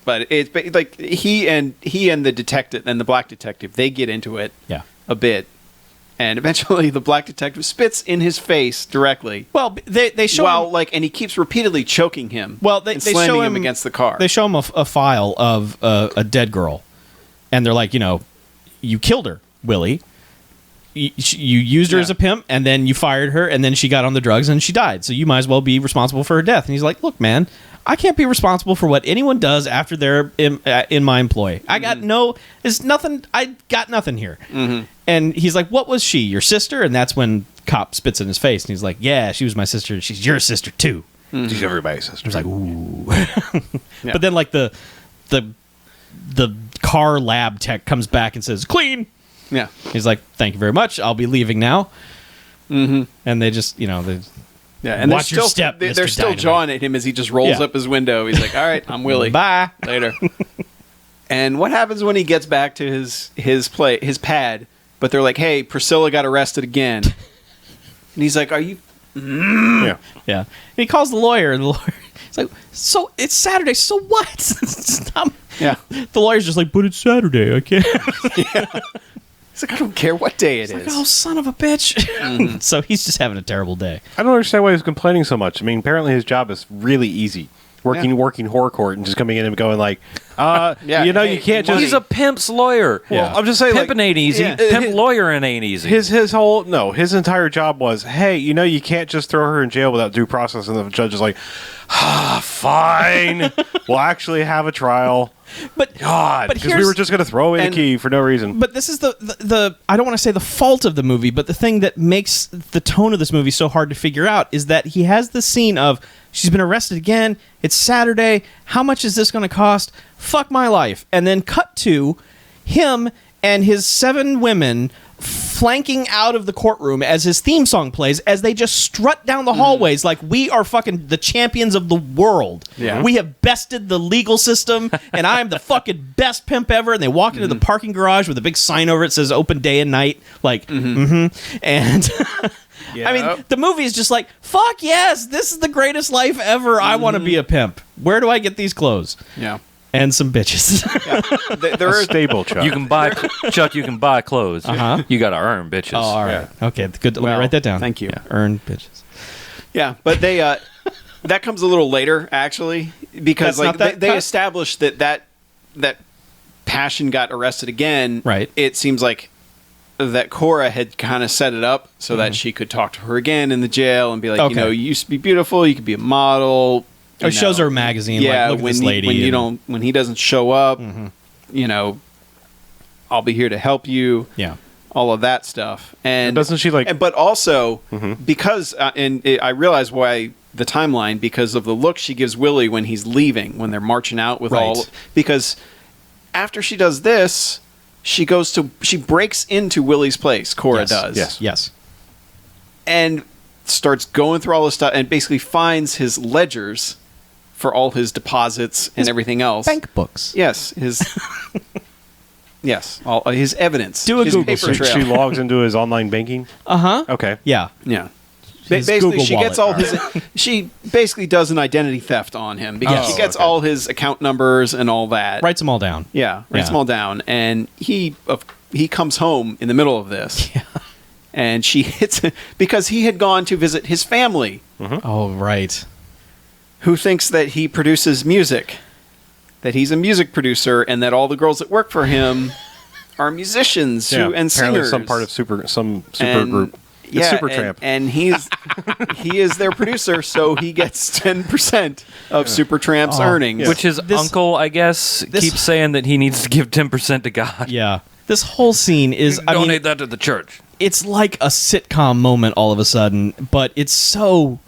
But it's like he and the detective and the black detective, they get into it a bit. And eventually the black detective spits in his face directly. Well, they show him, and he keeps repeatedly choking him. Well, they slamming show him against the car. They show him a file of a dead girl. And they're like, you killed her, Willie. You used her as a pimp, and then you fired her, and then she got on the drugs, and she died. So you might as well be responsible for her death. And he's like, look, man, I can't be responsible for what anyone does after they're in my employ. I got nothing. I got nothing here. Mm-hmm. And he's like, what was she, your sister? And that's when cop spits in his face, and he's like, yeah, she was my sister. She's your sister, too. Mm-hmm. She's everybody's sister. He's like, ooh. Yeah. But then, like, the car lab tech comes back and says, clean. Yeah. He's like, thank you very much. I'll be leaving now. Mm-hmm. And they just, and watch your step. They're Mr. still Dynamite. jawing at him as he just rolls up his window. He's like, all right, I'm Willie. Bye. Later. And what happens when he gets back to his pad? But they're like, hey, Priscilla got arrested again. And he's like, are you... Yeah. And he calls the lawyer, and the lawyer... It's like, so it's Saturday, so what? Stop. Yeah. The lawyer's just like, but it's Saturday, I can't. He's like, I don't care what day it is. Like, oh, son of a bitch. Mm-hmm. So he's just having a terrible day. I don't understand why he's complaining so much. I mean, apparently his job is really easy. Working horror court and just coming in and going like, you can't just... He's a pimp's lawyer. Well, I'm just saying, Pimping ain't easy. Yeah. Pimp lawyering ain't easy. His entire job was, hey, you can't just throw her in jail without due process. And the judge is like, fine, we'll actually have a trial. But because we were just going to throw away the key for no reason. But this is the I don't want to say the fault of the movie, but the thing that makes the tone of this movie so hard to figure out is that he has the scene of, she's been arrested again, it's Saturday, how much is this going to cost? Fuck my life. And then cut to him and his 7 women flanking out of the courtroom as his theme song plays, as they just strut down the hallways like we are fucking the champions of the world. Yeah. We have bested the legal system, and I am the fucking best pimp ever. And they walk into the parking garage with a big sign over it says open day and night. Like, and I mean, the movie is just like, fuck yes, this is the greatest life ever. I want to be a pimp. Where do I get these clothes? Yeah. And some bitches. There are stable, Chuck. You can buy Chuck. You can buy clothes. You got to earn bitches. Oh, all right. Yeah. Okay, good. Let me write that down. Thank you. Yeah. Earn bitches. Yeah, but they that comes a little later actually, because they established that Passion got arrested again. Right. It seems like that Cora had kind of set it up so that she could talk to her again in the jail and be like, you used to be beautiful. You could be a model. It shows her a magazine. Yeah, like, look at this lady. When he doesn't show up, I'll be here to help you. Yeah, all of that stuff. And doesn't she like? But also because, I realize why the timeline, because of the look she gives Willie when he's leaving, when they're marching out with all. Because after she does this, she breaks into Willie's place. Cora does. Yes. And starts going through all this stuff and basically finds his ledgers for all his deposits and everything else. Bank books. Yes, all his evidence. Do a his Google paper search. trail. She logs into his online banking. Okay. Yeah. Basically, Google she gets wallet. all his. She basically does an identity theft on him because she gets all his account numbers and all that. Writes them all down. Writes them all down, and he comes home in the middle of this. Yeah. And she hits it because he had gone to visit his family. Oh, right. Who thinks that he produces music, that he's a music producer, and that all the girls that work for him are musicians and singers. Some part of super group. It's Supertramp. And he is their producer, so he gets 10% of Supertramp's earnings. Which his uncle, I guess, keeps saying that he needs to give 10% to God. Yeah. This whole scene is... Donate that to the church. it's like a sitcom moment all of a sudden, but it's so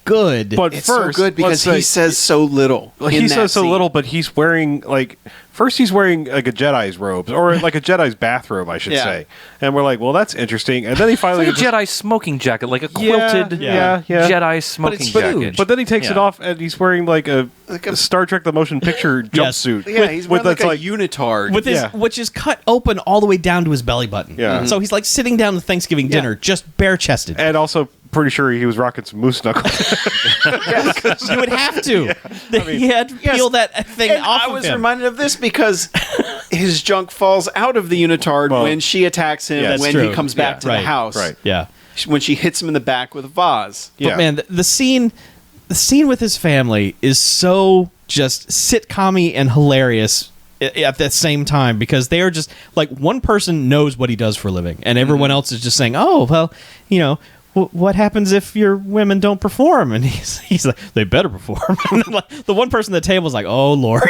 good. But It's first, so good because he says so little. He says so little, but he's wearing like first he's wearing like a Jedi's robes or like a Jedi's bathrobe, I should say. And we're like, well, that's interesting. And then he finally It's like a Jedi smoking jacket, like a quilted Jedi smoking jacket. But then he takes it off and he's wearing like a Star Trek: The Motion Picture jumpsuit. Yeah, he's wearing like a unitard. With his, which is cut open all the way down to his belly button. Yeah. So he's like sitting down to Thanksgiving dinner, just bare chested. And also pretty sure he was rocking some moose knuckles. You would have to. He had to peel that thing and off I of was him. reminded of this because his junk falls out of the unitard when she attacks him that's when true. he comes back to the house. Right. Yeah. When she hits him in the back with a vase. But man, the scene with his family is so just sitcom-y and hilarious at the same time because they are just like one person knows what he does for a living and everyone else is just saying, oh, well, you know, what happens if your women don't perform? And he's like, they better perform. And then, like, the one person at the table is like, oh, Lord.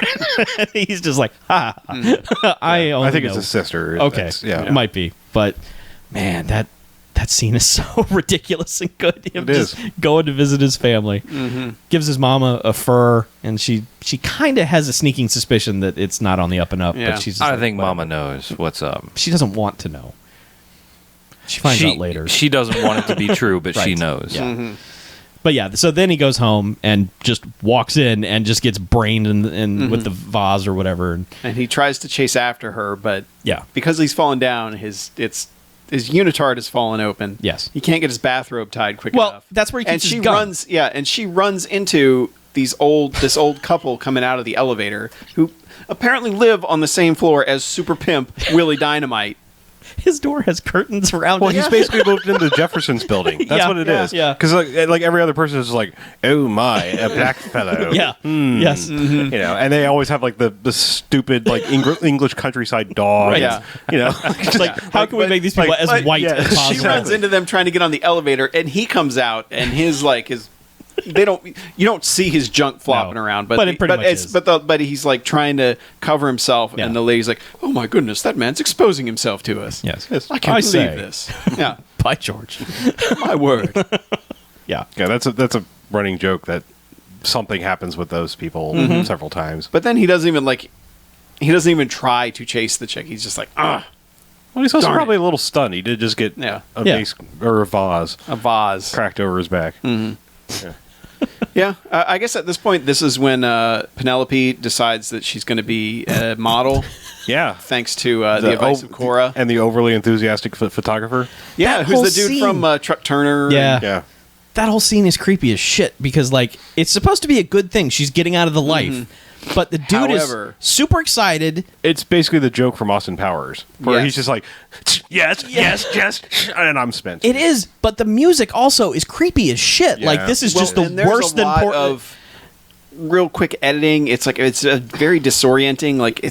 He's just like, I think it's his sister. Okay. It might be. But, man, that scene is so ridiculous and good. Him just going to visit his family. Gives his mama a fur, and she kind of has a sneaking suspicion that it's not on the up and up. Yeah. But she's just I like, think whatever. Mama knows what's up. She doesn't want to know. She finds out later. She doesn't want it to be true, but she knows. Yeah. But yeah, so then he goes home and just walks in and just gets brained in with the vase or whatever. And he tries to chase after her, but Yeah. because he's fallen down, his unitard has fallen open. Yes. He can't get his bathrobe tied quick Well, enough. that's where he keeps and his she gun. runs. Yeah, and she runs into this old couple coming out of the elevator who apparently live on the same floor as super pimp Willie Dynamite. His door has curtains around Well, it. he's basically moved into the Jefferson's building. That's what it is. Yeah. Because like every other person is like, oh my, a black fellow. Yeah. Yes. You know, and they always have like the stupid like English countryside dog. Right. Yeah. You know, It's like, how can we make these people as white as She possible? runs into them trying to get on the elevator, and he comes out, and his you don't see his junk flopping around, but it pretty much is. But he's like trying to cover himself, and the lady's like, "Oh my goodness, that man's exposing himself to us." Yes. I can't believe say. this. Yeah, By George. my word. Yeah. yeah, that's a running joke that something happens with those people several times. But then he doesn't even try to chase the chick. He's just like, ah, Well, he's also Darn probably a little stunned. He did just get a vase or a vase a vase. cracked over his back. Yeah, I guess at this point, this is when Penelope decides that she's going to be a model. Yeah. Thanks to the advice of Cora. And the overly enthusiastic photographer. Yeah, That who's whole the dude scene. from Truck Turner. Yeah. Yeah. That whole scene is creepy as shit because, like, it's supposed to be a good thing. She's getting out of the life. But the dude However- is super excited. It's basically the joke from Austin Powers, where Yes. he's just like, yes, and I'm spent. It is, but the music also is creepy as shit. Yeah. Like, this is just and the there's worse a than lot Portland. of real quick editing. It's like it's very disorienting. Like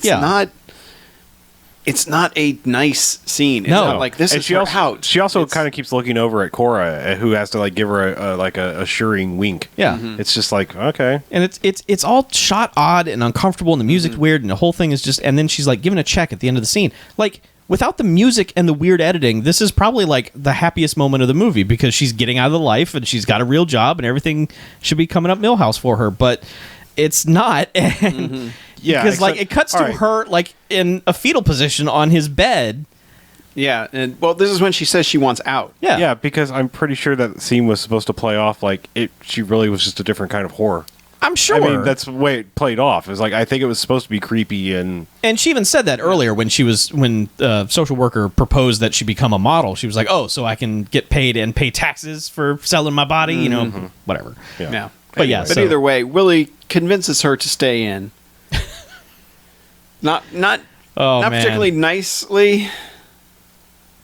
it's not a nice scene. It's No. not like this And is she her also, house. She also It's- kind of keeps looking over at Cora, who has to like give her a assuring wink. Yeah. It's just like, okay. And it's all shot odd and uncomfortable, and the music's weird, and the whole thing is just. And then she's like giving a check at the end of the scene. Like, without the music and the weird editing, this is probably like the happiest moment of the movie because she's getting out of the life and she's got a real job and everything should be coming up Millhouse for her, but it's not. And Yeah, because like except- it cuts to all right. her like in a fetal position on his bed. Yeah, and well, this is when she says she wants out. Yeah. Yeah, because I'm pretty sure that scene was supposed to play off like she really was just a different kind of horror. I'm sure. I mean, that's the way it played off. It's like I think it was supposed to be creepy and And she even said that earlier when social worker proposed that she become a model. She was like, "Oh, so I can get paid and pay taxes for selling my body, you know, whatever." Yeah. But yeah, But so- either way, Willie convinces her to stay in. Not Oh, man. particularly nicely.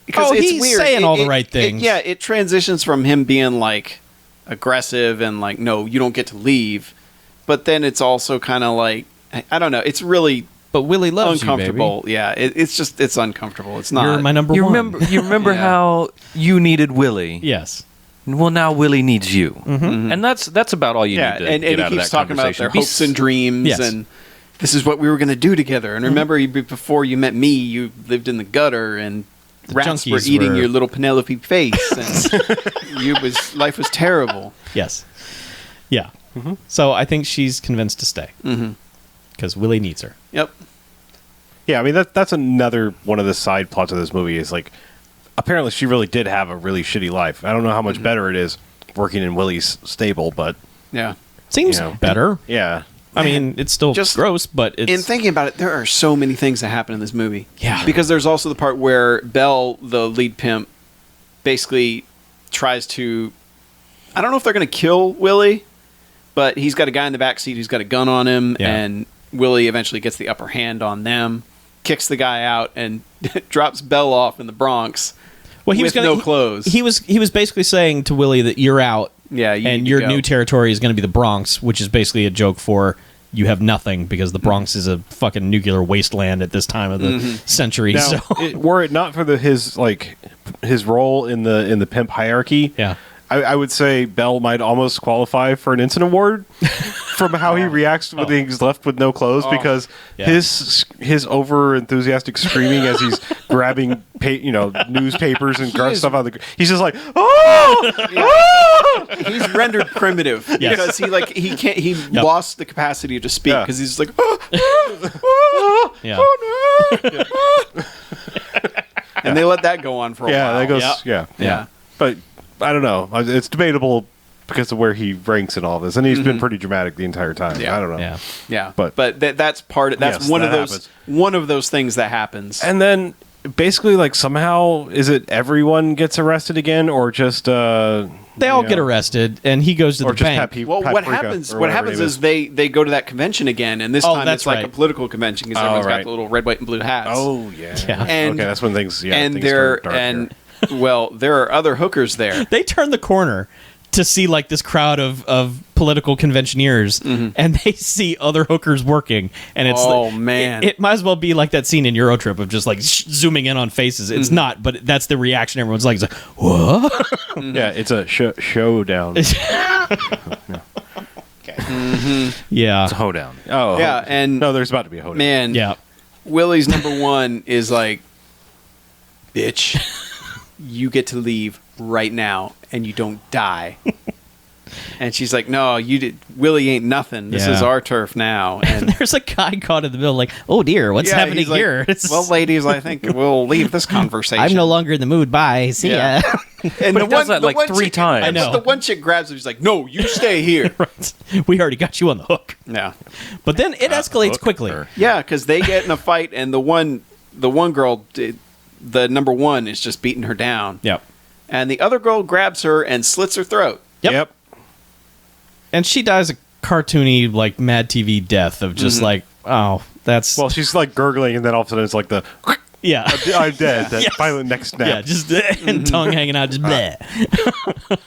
Because Oh, it's he's weird. saying all the right things. It transitions from him being like aggressive and like, no, you don't get to leave. But then it's also kind of like, I don't know. It's really But Willie loves uncomfortable. Yeah, it's uncomfortable. It's not. You're my number You one. remember Yeah. how you needed Willie? Yes. Well, now Willie needs you, and that's about all you Yeah, need to and get he out of keeps that talking about conversation. their hopes and dreams, Yes. and this is what we were going to do together. And remember, before you met me, you lived in the gutter, and rats were junkies eating were- your little Penelope face, and life was terrible. Yes. Yeah. So I think she's convinced to stay. Because Willie needs her. Yep. Yeah, I mean that's another one of the side plots of this movie is like apparently she really did have a really shitty life. I don't know how much better it is working in Willie's stable, but Yeah. Seems You know. better. yeah. I mean, it's still Just gross, but it's... In thinking about it, there are so many things that happen in this movie. Yeah. Because there's also the part where Belle, the lead pimp, basically tries to... I don't know if they're going to kill Willie, but he's got a guy in the back seat who's got a gun on him, Yeah. and Willie eventually gets the upper hand on them, kicks the guy out, and drops Belle off in the Bronx well, he with was gonna, no clothes. He was basically saying to Willie that you're out, Yeah, you need and to your go. new territory is going to be the Bronx, which is basically a joke for you have nothing because the Bronx is a fucking nuclear wasteland at this time of the century. Now, So were it not for his role in the pimp hierarchy, yeah. I would say Bell might almost qualify for an Ensign Award from how he reacts when he's left with no clothes because Yeah. his over enthusiastic screaming as he's grabbing newspapers and stuff out of the he's just like oh He's rendered primitive because he lost the capacity to speak Yeah. because he's just like Yeah. and they let that go on for a yeah while. that goes Yeah. but I don't know it's debatable because of where he ranks in all this and he's been pretty dramatic the entire time. Yeah. I don't know. Yeah. Yeah, But- that's part. That's Yes, one that of those. happens. One of those things that happens. And then basically like somehow is it everyone gets arrested again or just They all get arrested, and he goes to or the just bank. Well, what happens? What happens is they go to that convention again, and this Oh, time that's it's like right. a political convention because Oh, everyone's right. got the little red, white, and blue hats. Oh yeah. Yeah. And- okay, that's when things and things there turn dark and here. well, there are other hookers there. They turn the corner to see like this crowd of political conventioneers, and they see other hookers working, and it's Oh, like, man. it might as well be like that scene in Eurotrip of just like zooming in on faces. It's not, but that's the reaction everyone's like, it's like what? Yeah, it's a showdown. Yeah, It's a hoedown. Oh Yeah, and no, there's about to be a hoedown. man, yeah. Willie's number one is like, bitch, you get to leave right now, and you don't die. And she's like, no, Willie ain't nothing. This Yeah. is our turf now. And There's a guy caught in the middle, like, oh dear, what's happening he's like, here? It's- well, ladies, I think we'll leave this conversation. I'm no longer in the mood. Bye. See Yeah. ya. And But he does that, like, 3 chick, times. I know. The one chick grabs him. She's like, no, you stay here. Right. We already got you on the hook. Yeah. But then it escalates quickly. Hooker. Yeah, because they get in a fight, and the one girl, the number one, is just beating her down. Yep. And the other girl grabs her and slits her throat. Yep. And she dies a cartoony, like, Mad TV death of just like, oh, that's... Well, she's like gurgling, and then all of a sudden it's like the yeah. I'm dead. That Yes. violent neck snap. Yeah, just and tongue hanging out, just bleh.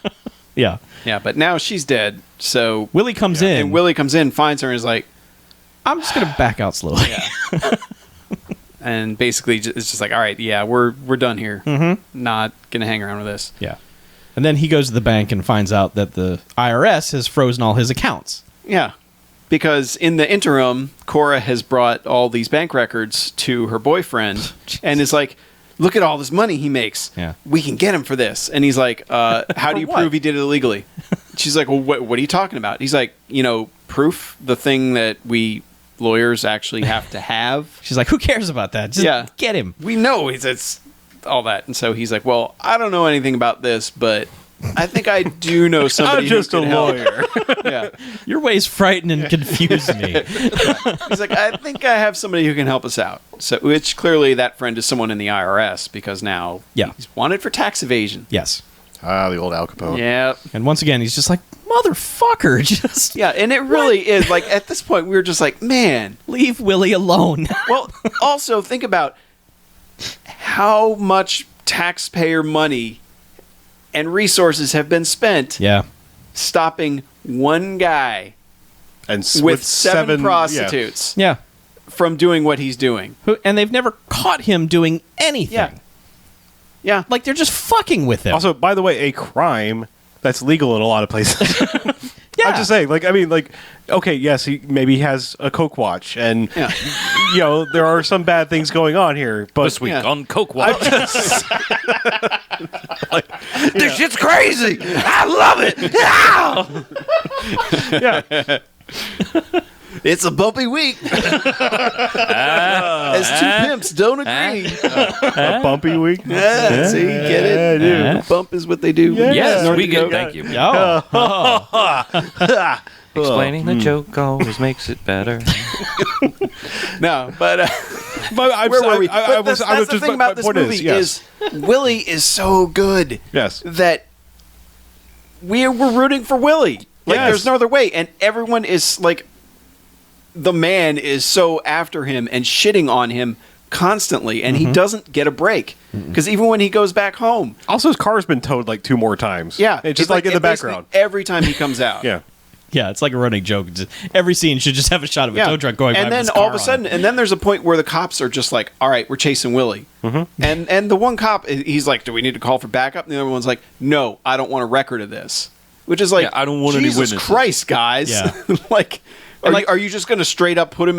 Yeah. Yeah, but now she's dead. So Willie comes in. and Willie comes in, finds her, and is like, I'm just going to back out slowly. and basically it's just like, all right, yeah, we're done here. Not gonna hang around with this. Yeah. And then he goes to the bank and finds out that the IRS has frozen all his accounts. Yeah. Because in the interim, Cora has brought all these bank records to her boyfriend and is like, look at all this money he makes. Yeah. We can get him for this. And he's like, how do you what? prove he did it illegally? She's like, well, what are you talking about? He's like, proof, the thing that we lawyers actually have to have. She's like, who cares about that? Just get him. We know it's all that. And so he's like, well, I don't know anything about this, but I think I do know somebody I'm just who a can help." lawyer. Yeah. Your ways frighten and confuse me. He's like, I think I have somebody who can help us out. So, which clearly that friend is someone in the IRS because now he's wanted for tax evasion. Yes. The old Al Capone. Yeah. And once again, he's just like, motherfucker, just Yeah, and it really is like at this point we were just like, man. leave Willie alone. Well, also think about how much taxpayer money and resources have been spent Yeah. stopping one guy And with seven prostitutes Yeah. from doing what he's doing. And they've never caught him doing anything. Yeah. Yeah. Like, they're just fucking with him. Also, by the way, a crime that's legal in a lot of places. Yeah. I'm just saying, like, I mean, like, okay, yes, he maybe has a Coke watch, and you know there are some bad things going on here. But This week on Coke Watch. This shit's crazy. I love it. yeah, It's a bumpy week. As two pimps don't agree. a bumpy week. Yeah, see, get it? Yeah, I do. Bump is what they do. Yes, North we get. Dakota. Thank you. Oh. Explaining the joke always makes it better. No, but But I'm, where were we? I But was that's the just- thing my about this point movie yes. is Willie is so good Yes. that we're rooting for Willie. Like, Yes. there's no other way. And everyone is like, the man is so after him and shitting on him constantly, and he doesn't get a break. Because even when he goes back home, Also, his car's been towed like 2 more times. yeah, it's just like in the basically background. every time he comes out. Yeah. Yeah, it's like a running joke. Every scene should just have a shot of a Yeah. tow truck going by. And with then his all car of a on sudden, it. and then there's a point where the cops are just like, "All right, we're chasing Willie," and the one cop, he's like, "Do we need to call for backup?" And the other one's like, "No, I don't want a record of this," which is like, Yeah, I don't want any Jesus witnesses. Christ, guys! Yeah. like, are you just going to straight up put him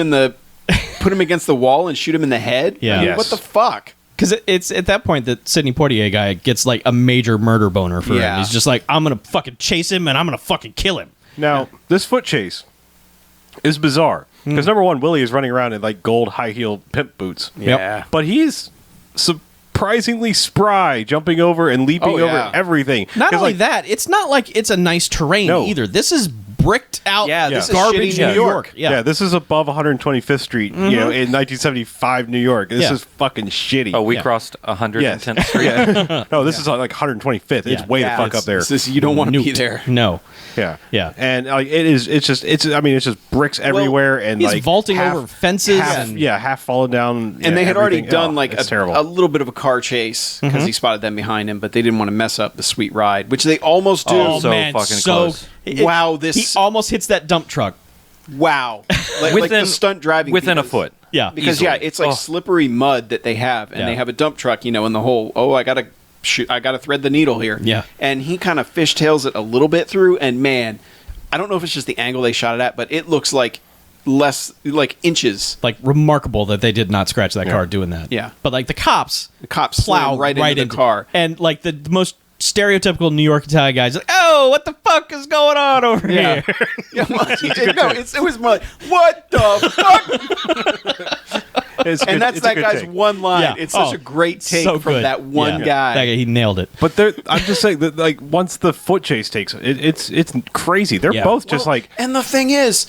against the wall and shoot him in the head? Yeah. I mean, Yes. what the fuck? Because it's at that point that Sidney Poitier guy gets like a major murder boner for him. Yeah. He's just like, I'm going to fucking chase him and I'm going to fucking kill him. Now, this foot chase is bizarre. Because number one, Willie is running around in like gold high heel pimp boots. Yep. But he's surprisingly spry, jumping over and leaping Oh, yeah. over everything. Not 'Cause, only like, that, it's not like it's a nice terrain No. either. This is bricked out Yeah, this is garbage shitty New York. Yeah. this is above 125th Street, you know, in 1975 New York. This Yeah. is fucking shitty. Oh, we Yeah. crossed 110th yes. Street. Yeah. No, this is like 125th. It's Yeah. way Yeah, the fuck up there. You don't want to be Nuked. there. No. Yeah. Yeah. And like it's just bricks everywhere and He's like vaulting half- over fences. half, and half falling down. And they had already everything. done Oh, like it's terrible. a little bit of a car chase because he spotted them behind him, but they didn't want to mess up the sweet ride, which they almost do. Oh, so man, fucking so close. Wow, this- he almost hits that dump truck. Wow, like the stunt driving within a because- foot. Yeah, Because Easily. yeah, it's like Oh. slippery mud that they have, and Yeah. they have a dump truck, you know, in the whole. Oh, I gotta thread the needle here. Yeah. and he kind of fishtails it a little bit through, and man, I don't know if it's just the angle they shot it at, but it looks like less like inches. like remarkable that they did not scratch that car doing that. Yeah. but like the cops The cops plow slam right into the car. and like the most stereotypical New York Italian guys, like, oh, what the fuck is going on over Yeah. here? Yeah, well, it was more like, what the fuck? It's good- And that's it's a that good guy's take. one line. Yeah. It's such Oh, a great take so from good. that one Yeah. guy. That guy, he nailed it. But I'm just saying that like once the foot chase takes it's crazy. They're Yeah. both just Well, like and the thing is,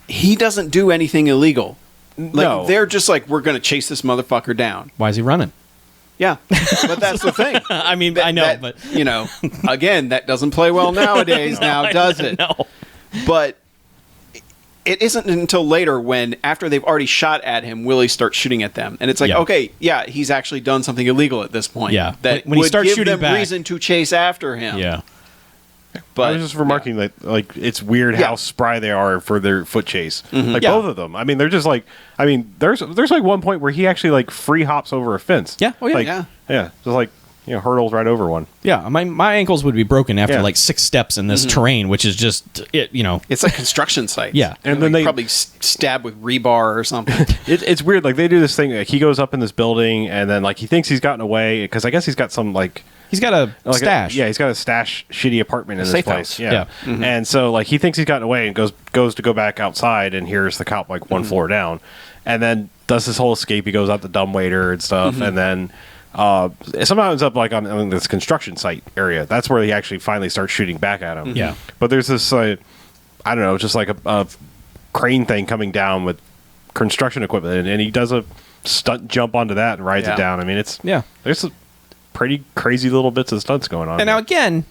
he doesn't do anything illegal. Like No. they're just like, we're gonna chase this motherfucker down. Why is he running? Yeah, but that's the thing. I mean, I know, That- but you know, again, that doesn't play well nowadays. Now, does it? No. But it isn't until later when, after they've already shot at him, Willie starts shooting at them, and it's like, Yeah. okay, yeah, he's actually done something illegal at this point. Yeah. that When he would starts give shooting them back. reason to chase after him. Yeah. but I was just remarking that like it's weird Yeah. how spry they are for their foot chase. Like Yeah. both of them. I mean, they're just like there's like one point where he actually like free hops over a fence. Yeah. Oh, yeah. Like, Yeah. yeah, just like hurdles right over one. Yeah, my ankles would be broken after Yeah. like 6 steps in this terrain, which is just it. It's like construction sites. Yeah. And And then then they- probably stab with rebar or something. It's weird. Like they do this thing. Like, he goes up in this building and then like he thinks he's gotten away because I guess he's got some like. He's got a Like stash. yeah, he's got a stash shitty apartment in this safe place. house. Yeah. And so like he thinks he's gotten away and goes to go back outside and hears the cop like one floor down. And then does this whole escape. He goes out the dumbwaiter and stuff and then somehow ends up like on this construction site area. That's where he actually finally starts shooting back at him. Yeah. But there's this I don't know, just like a crane thing coming down with construction equipment and he does a stunt jump onto that and rides Yeah. it down. I mean Yeah. there's some pretty crazy little bits of stunts going on. And now here. again,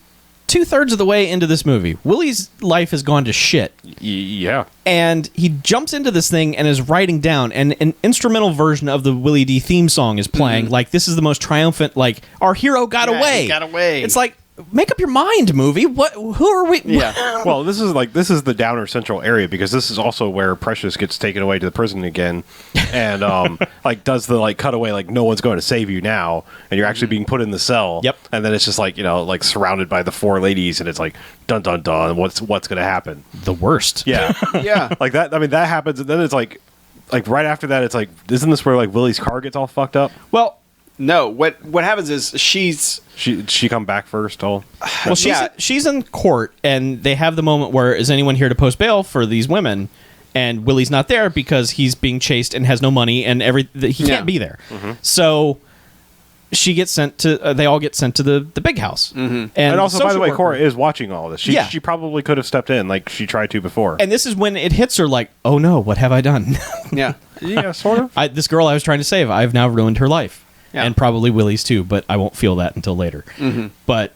2/3 of the way into this movie, Willie's life has gone to shit. Yeah. And he jumps into this thing and is writing down, and an instrumental version of the Willie D theme song is playing. Like, this is the most triumphant, like, our hero got Yeah, away. he got away. It's like, make up your mind, movie. Who are we? Yeah. Well, this is the Downer Central area because this is also where Precious gets taken away to the prison again, and does the cutaway no one's going to save you now, and you're actually being put in the cell. Yep. And then it's just surrounded by the four ladies, and it's dun dun dun. What's going to happen? The worst. Yeah. Yeah. Like that. I mean, that happens, and then it's right after that. It's isn't this where Willie's car gets all fucked up? Well, No, what happens is She come back first. she's in court, and they have the moment where is anyone here to post bail for these women, and Willie's not there because he's being chased and has no money and he can't be there. Mm-hmm. So she gets sent to. They all get sent to the big house. Mm-hmm. And also, by the way, social Cora worker- is watching all this. She probably could have stepped in like she tried to before. And this is when it hits her oh no, what have I done? yeah. Yeah, sort of. This girl I was trying to save, I've now ruined her life. Yeah. And probably Willie's too, but I won't feel that until later. Mm-hmm. But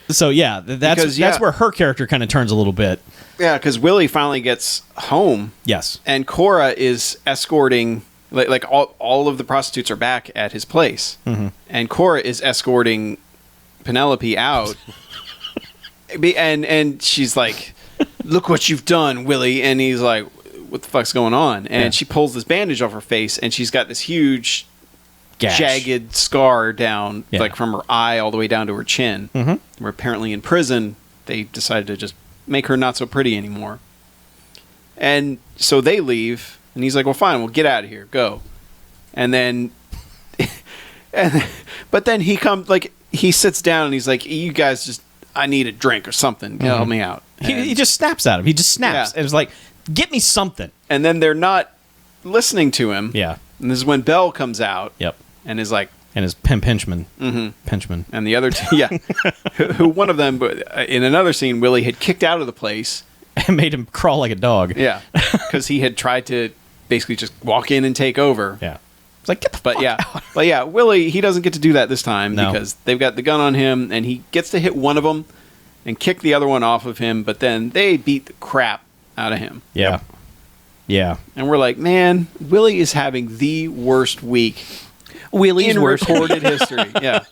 so that's where her character kind of turns a little bit. Yeah, because Willie finally gets home, Yes. and Cora is escorting. All of the prostitutes are back at his place, and Cora is escorting Penelope out, and she's like, "Look what you've done, Willie," and he's like, "What the fuck's going on?" And she pulls this bandage off her face, and she's got this huge Gash. jagged scar down, Yeah. from her eye all the way down to her chin. Mm-hmm. Where apparently in prison they decided to just make her not so pretty anymore. And so they leave, and he's like, "Well, fine, we'll get out of here, go." And then, but then he comes, he sits down, and he's like, "You guys just, I need a drink or something. Help me out." He just snaps at him. He just snaps. Yeah. And it's like, get me something. And then they're not listening to him. Yeah. And this is when Belle comes out. Yep. And is like, And his pinchman. Mm-hmm. Pinchman. and the other two, who one of them, in another scene, Willie had kicked out of the place. And made him crawl like a dog. Yeah. Because he had tried to basically just walk in and take over. Yeah. It's like, get the fuck out. But yeah, Willie, he doesn't get to do that this time No. because they've got the gun on him, and he gets to hit one of them and kick the other one off of him, but then they beat the crap out of him. Yeah. Yeah. And we're like, man, Willie is having the worst week Willie's in worst. recorded history. Yeah.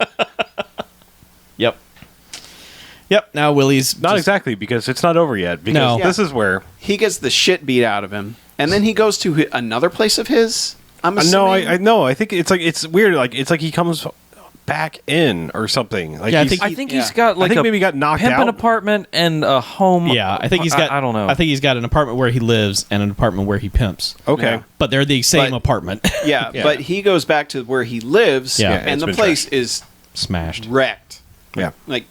Yep. Yep. Now Willie's Not exactly, because it's not over yet. Because No. this is where. He gets the shit beat out of him, and then he goes to another place of his. I'm assuming. No, I know. I think it's weird. It's like he comes back in or something. Yeah, I he's- think He's got I think maybe he got knocked pimpin' out. apartment and a home. Yeah, I think he's got. I don't know. I think he's got an apartment where he lives and an apartment where he pimps. Okay. Yeah. But they're the same But- apartment. Yeah, Yeah. but he goes back to where he lives, Yeah. and it's the been place trashed. is Smashed. wrecked, Yeah. like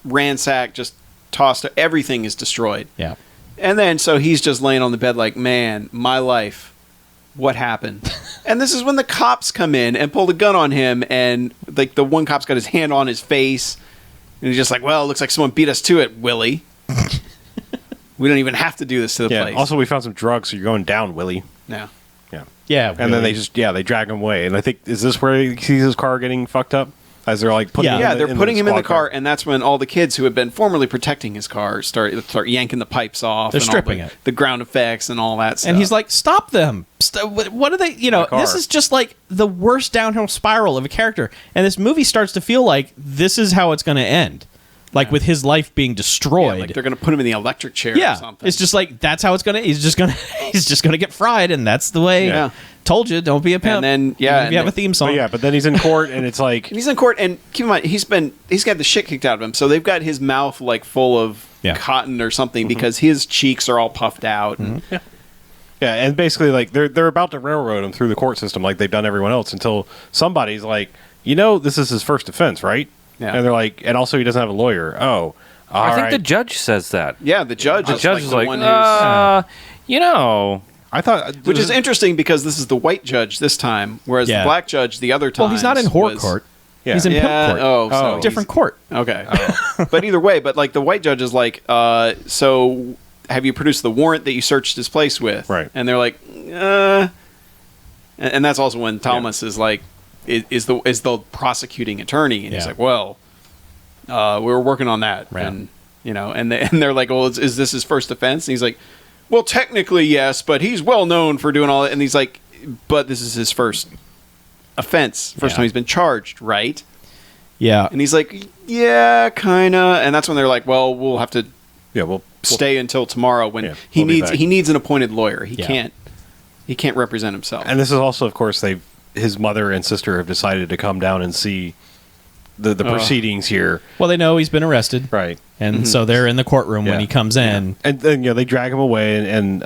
ransacked, just tossed. Everything is destroyed. Yeah. And then so he's just laying on the bed like, man, my life. What happened? And this is when the cops come in and pull the gun on him, and the one cop's got his hand on his face, and he's just like, well, it looks like someone beat us to it, Willie. We don't even have to do this to the Yeah. place. Also, we found some drugs, so you're going down, Willie. yeah. Yeah. Yeah. And then they drag him away. And I think, is this where he sees his car getting fucked up? As they're putting Yeah. him Yeah, in they're putting him in the squad car, and that's when all the kids who had been formerly protecting his car start yanking the pipes off. They're and all stripping the, it. the ground effects and all that stuff. And he's like, stop them. What are they? The car. This is just like the worst downhill spiral of a character. And this movie starts to feel like this is how it's going to end. Like with his life being yeah, destroyed. like they're going to put him in the electric chair or something. It's just like that's how it's gonna. He's just gonna get fried, and that's the way. Yeah. Told you, don't be a pimp. And then, yeah, Even if you have a theme song. But then he's in court, and it's like, And he's in court, and keep in mind, he's got the shit kicked out of him. So they've got his mouth full of Yeah. cotton or something because his cheeks are all puffed out. And yeah, and basically they're about to railroad him through the court system like they've done everyone else until somebody's like, this is his first offense, right? Yeah. And they're like, and also he doesn't have a lawyer. Oh, I think right. the judge says that. yeah, the judge The is judge is the like, one who's... I thought, Which is interesting because this is the white judge this time, whereas Yeah. the black judge the other time. Well, he's not in whore court. Yeah. He's in Yeah. pimp court. Oh, so he's- different court. Okay. But either way, the white judge is like, so have you produced the warrant that you searched his place with? Right. And they're like, and that's also when Thomas is like, is the prosecuting attorney, and he's Yeah. like, well, we were working on that, Right. and they're like, well, is this his first offense? And he's like, well, technically yes, but he's well known for doing all that, and he's like, but this is his first offense, first Yeah. time he's been charged, right? Yeah. And he's like, yeah, kind of. And that's when they're like, well, we'll have to we'll stay until tomorrow when Yeah, he we'll be needs back. he needs an appointed lawyer. He Yeah. can't represent himself. And this is also, of course, his mother and sister have decided to come down and see the proceedings here. Well, they know he's been arrested. Right. And so they're in the courtroom when Yeah. he comes in. And then, they drag him away and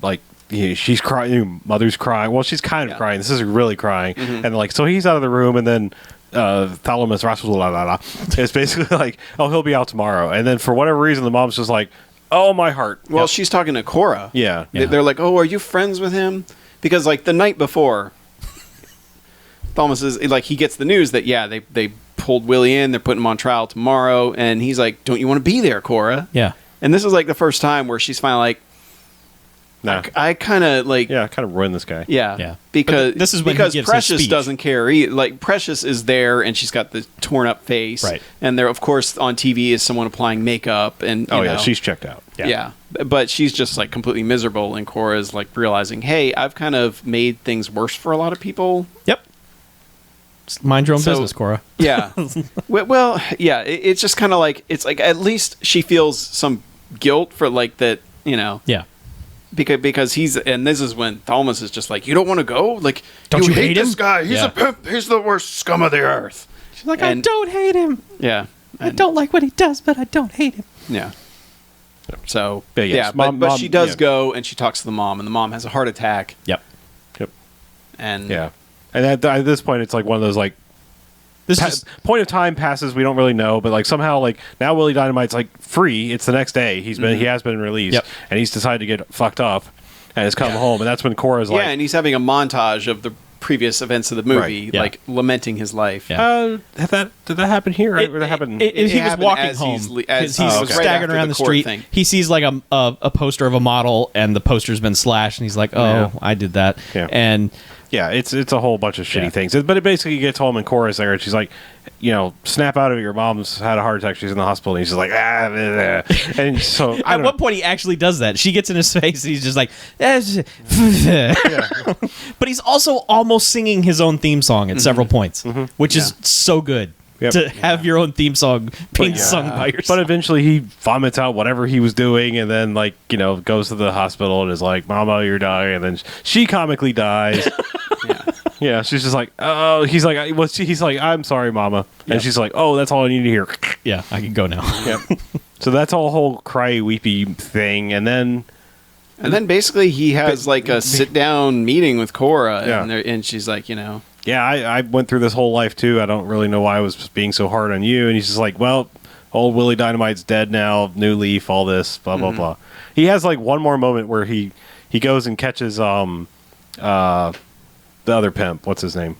like, she's crying, mother's crying. Well, she's kind of crying. This is really crying. And like, so he's out of the room, and then Thalamus Rasulullah is basically like, oh, he'll be out tomorrow. And then for whatever reason, the mom's just like, oh, my heart. Well, she's talking to Cora. Yeah. They're like, oh, are you friends with him? Because like the night before, Thomas is like, he gets the news that they pulled Willie in. They're putting him on trial tomorrow, and he's like, don't you want to be there, Cora? Yeah. And this is like the first time where she's finally like, Nah. I kind of like, Yeah, kind of ruined this guy. yeah, Yeah. because But this is when he because gives his Precious speech. doesn't care. Like Precious is there, and she's got the torn up face, Right. And there, of course, on TV is someone applying makeup, and you know, she's checked out. yeah. But she's just like completely miserable, and Cora's like realizing, hey, I've kind of made things worse for a lot of people. Yep. Just mind your own So- business, Cora. Yeah. well, yeah. It's just kind of like, it's like at least she feels some guilt for like that, you know. Yeah. Because he's, and this is when Thomas is just like, you don't want to go? Like, Don't you hate this him? guy? He's Yeah. a pimp. He's the worst scum of the earth. She's like, And- I don't hate him. Yeah. I don't like what he does, but I don't hate him. Yeah. So, But yes, yeah, mom- but she does yeah. go and she talks to the mom, and the mom has a heart attack. Yep. Yep. And Yeah. And at this point, it's like one of those like, This is point of time passes, we don't really know, but like somehow like now Willie Dynamite's like free. It's the next day. He has been released, Yep. and he's decided to get fucked up and has come home, and that's when Cora's yeah, like, and he's having a montage of the previous events of the movie, Right, yeah. like lamenting his life. Yeah. did that happen here? Or did that happen? He was happened walking as home he's le- because as- he's oh, okay. right staggering after around the the court street. thing. He sees like a poster of a model, and the poster's been slashed, and he's like, "Oh, Yeah. I did that." Yeah. And Yeah, it's a whole bunch of shitty Yeah. things. But it basically gets home, and Cora's there, and she's like, snap out of it. Your mom's had a heart attack. She's in the hospital, and he's just like, blah, blah. And so I at don't one point, he actually does that. She gets in his face, and he's just like, but he's also almost singing his own theme song at several points, which is so good. Yep. To have your own theme song being yeah. sung by yourself. But eventually he vomits out whatever he was doing, and then goes to the hospital and is like, "Mama, you're dying." And then she comically dies. Yeah, she's just like, "Oh," he's like, he's like, "I'm sorry, Mama," and she's like, "Oh, that's all I need to hear." Yeah, I can go now. Yep. So that's all a whole cry weepy thing, and then basically he has like a sit down meeting with Cora, Yeah. and she's like, yeah, I went through this whole life too. I don't really know why I was being so hard on you. And he's just like, well, old Willie Dynamite's dead now, new leaf, all this, blah blah blah. He has like one more moment where he goes and catches the other pimp. What's his name?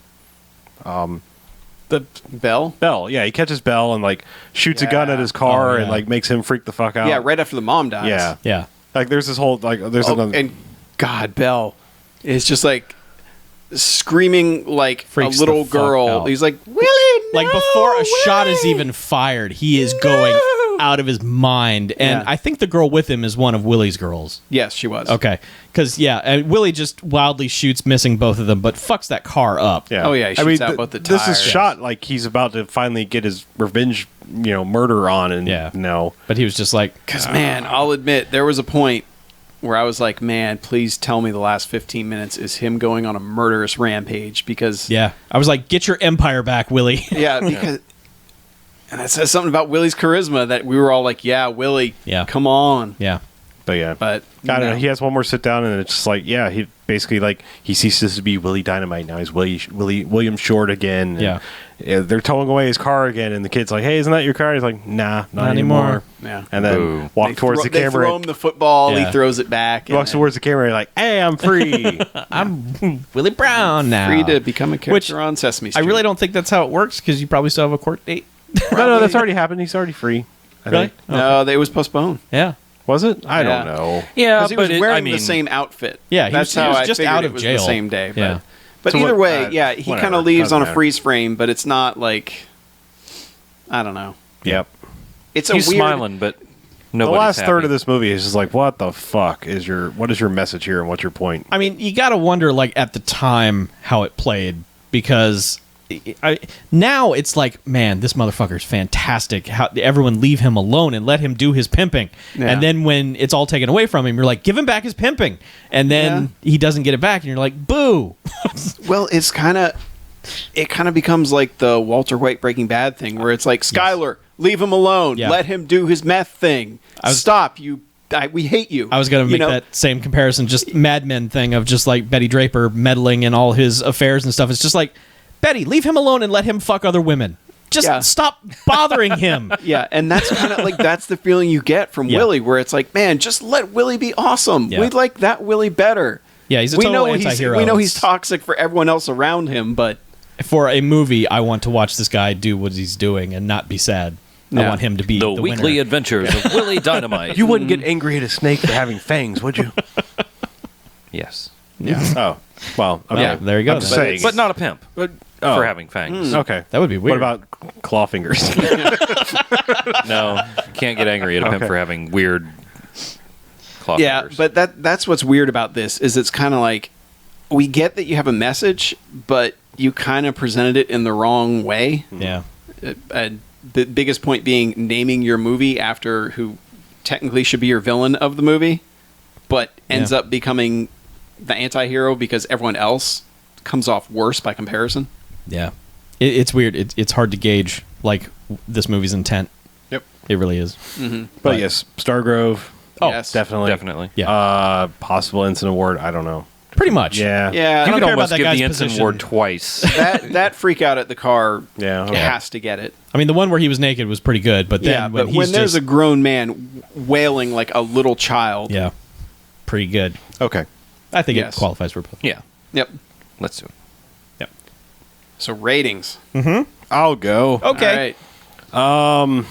The Bell. Bell. Yeah, he catches Bell and like shoots a gun at his car Oh, yeah. and like makes him freak the fuck out. Yeah, right after the mom dies. Yeah. Yeah. Like there's this whole there's another. And God, Bell is just like screaming like Freaks a little the fuck girl. out. He's like, Willie, no, Like before a shot is Willie!" even fired, he is going out of his mind. And Yeah. I think the girl with him is one of Willie's girls. Yes, she was. Okay. Because, and Willie just wildly shoots, missing both of them, but fucks that car up. Yeah. Oh, yeah, he shoots out both the This is tires. shot like he's about to finally get his revenge, murder on, and Yeah. no. But he was just like, Because, man, I'll admit, there was a point where I was like, man, please tell me the last 15 minutes is him going on a murderous rampage. Because, yeah. I was like, get your empire back, Willie. yeah, because, and that says something about Willie's charisma that we were all like, yeah, Willie, Yeah. come on. Yeah. But yeah, But, I don't no. know. He has one more sit down, and it's just like, yeah, he basically he ceases to be Willie Dynamite now. He's William Short again. And, they're towing away his car again, and the kid's like, "Hey, isn't that your car?" He's like, "Nah, not anymore." Yeah. And then Boo. walk towards the They camera. throw him the football. Yeah. He throws it back. Walks towards the camera, like, "Hey, I'm free." I'm Willie Brown now. free to become a character Which on Sesame I Street. really don't think that's how it works because you probably still have a court date. no, that's already happened. He's already free. I Really? think. No, it was postponed. Yeah. Was it? I Yeah. don't know. Yeah, Because he was but wearing the same outfit. Yeah, he that's was- he how was I just figured out it of was jail. the same day. Yeah. But So either what- way, yeah, he whatever. kind of leaves Doesn't on a matter. freeze frame, but it's not like, I don't know. Yep. It's He's a weird. smiling, but The nobody's last happy. third of this movie is just like, what the fuck what is your message here, and what's your point? I mean, you got to wonder, like, at the time how it played because now it's like, man, this motherfucker's fantastic. How everyone leave him alone and let him do his pimping. Yeah. And then when it's all taken away from him, you're like, give him back his pimping. And then he doesn't get it back, and you're like, boo. Well, it kind of becomes like the Walter White Breaking Bad thing, where it's like, Skyler, leave him alone. Yeah. Let him do his meth thing. Stop. We hate you. I was going to make that same comparison, just Mad Men thing of just like Betty Draper meddling in all his affairs and stuff. It's just like, Betty, leave him alone and let him fuck other women. Just stop bothering him. Yeah, and that's kind of like, that's the feeling you get from Willie, where it's like, man, just let Willie be awesome. Yeah. We like that Willie better. Yeah, he's a total anti-hero. We know he's toxic for everyone else around him, but for a movie, I want to watch this guy do what he's doing and not be sad. I want him to be the weekly winner. adventures of Willie Dynamite. You wouldn't get angry at a snake for having fangs, would you? Yes. Yeah. Oh, well, okay. Yeah, there you go. I'm just then. saying. But not a pimp But, for having fangs. Okay. That would be weird. What about claw fingers? No, you can't get angry at a pimp Okay. for having weird claw yeah, fingers. but that's what's weird about this, is it's kind of like, we get that you have a message, but you kind of presented it in the wrong way. Yeah. The biggest point being naming your movie after who technically should be your villain of the movie, but ends up becoming the anti-hero because everyone else comes off worse by comparison. Yeah. It's weird. It's hard to gauge, like, this movie's intent. Yep. It really is. But yes, Stargrove. Oh, Yes. Definitely. Yeah. Possible Ensign Award. I don't know. Pretty much. Yeah. Yeah, You don't could care about almost that give guy's the Ensign position. Award twice. that freak out at the car Yeah. Okay. has to get it. I mean, the one where he was naked was pretty good, but then Yeah, when but he's when there's just, a grown man wailing like a little child. yeah, pretty good. Okay. I think Yes. it qualifies for both. Yeah, Yep. let's do it. Yep. So ratings. I'll go. Okay. All right.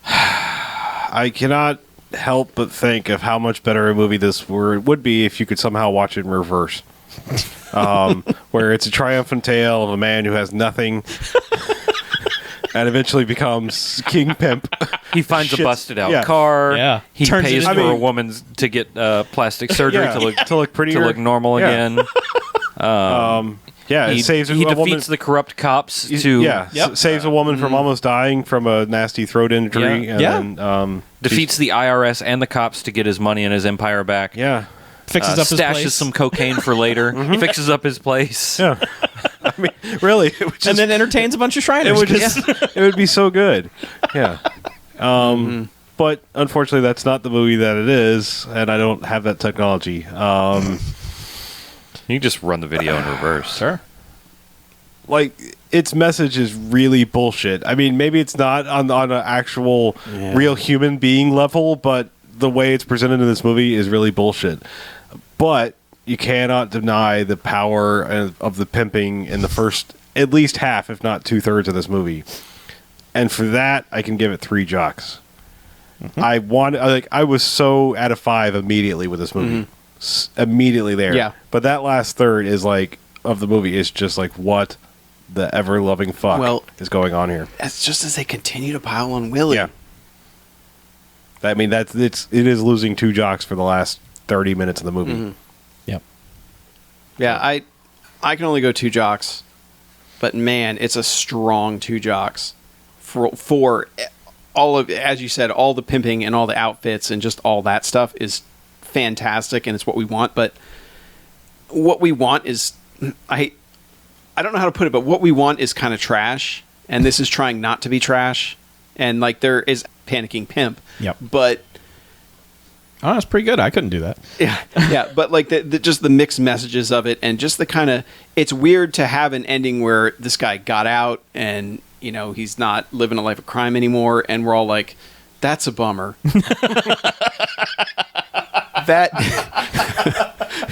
I cannot help but think of how much better a movie this would be if you could somehow watch it in reverse. Where it's a triumphant tale of a man who has nothing and eventually becomes King Pimp. He finds a Shit. busted out Yeah. car. Yeah. He Turns it pays into- for I a mean- woman to get plastic surgery Yeah. to look prettier. to look normal Yeah. again. Yeah, it He, saves he a woman. defeats the corrupt cops to Yeah, saves a woman from almost dying from a nasty throat injury. Yeah. And Yeah. then, defeats the IRS and the cops to get his money and his empire back. yeah. Fixes up his stashes place. some cocaine for later. Fixes up his place. Yeah. I mean, really, it would just, and then entertains a bunch of it Shriners. would just, it would be so good. Yeah. But unfortunately, that's not the movie that it is, and I don't have that technology. You can just run the video in reverse. Sure. Like, its message is really bullshit. I mean, maybe it's not on an actual real human being level, but the way it's presented in this movie is really bullshit. But you cannot deny the power of the pimping in the first, at least half, if not 2/3 of this movie. And for that, I can give it 3 jocks. I was so out of 5 immediately with this movie. Immediately there. Yeah. But that last third is like, of the movie, is just like, what the ever-loving fuck is going on here? That's just as they continue to pile on Willie. Yeah. I mean, it is losing 2 jocks for the last 30 minutes of the movie. Yep. Yeah, I can only go 2 jocks, but man, it's a strong 2 jocks for all of, as you said, all the pimping and all the outfits and just all that stuff is fantastic, and it's what we want. But what we want is, I don't know how to put it, but what we want is kind of trash, and this is trying not to be trash, and like there is panicking pimp. Yep. But Oh, that's pretty good. I couldn't do that. yeah, but like just the mixed messages of it, and just the kind of, it's weird to have an ending where this guy got out and, you know, he's not living a life of crime anymore, and we're all like, that's a bummer. That,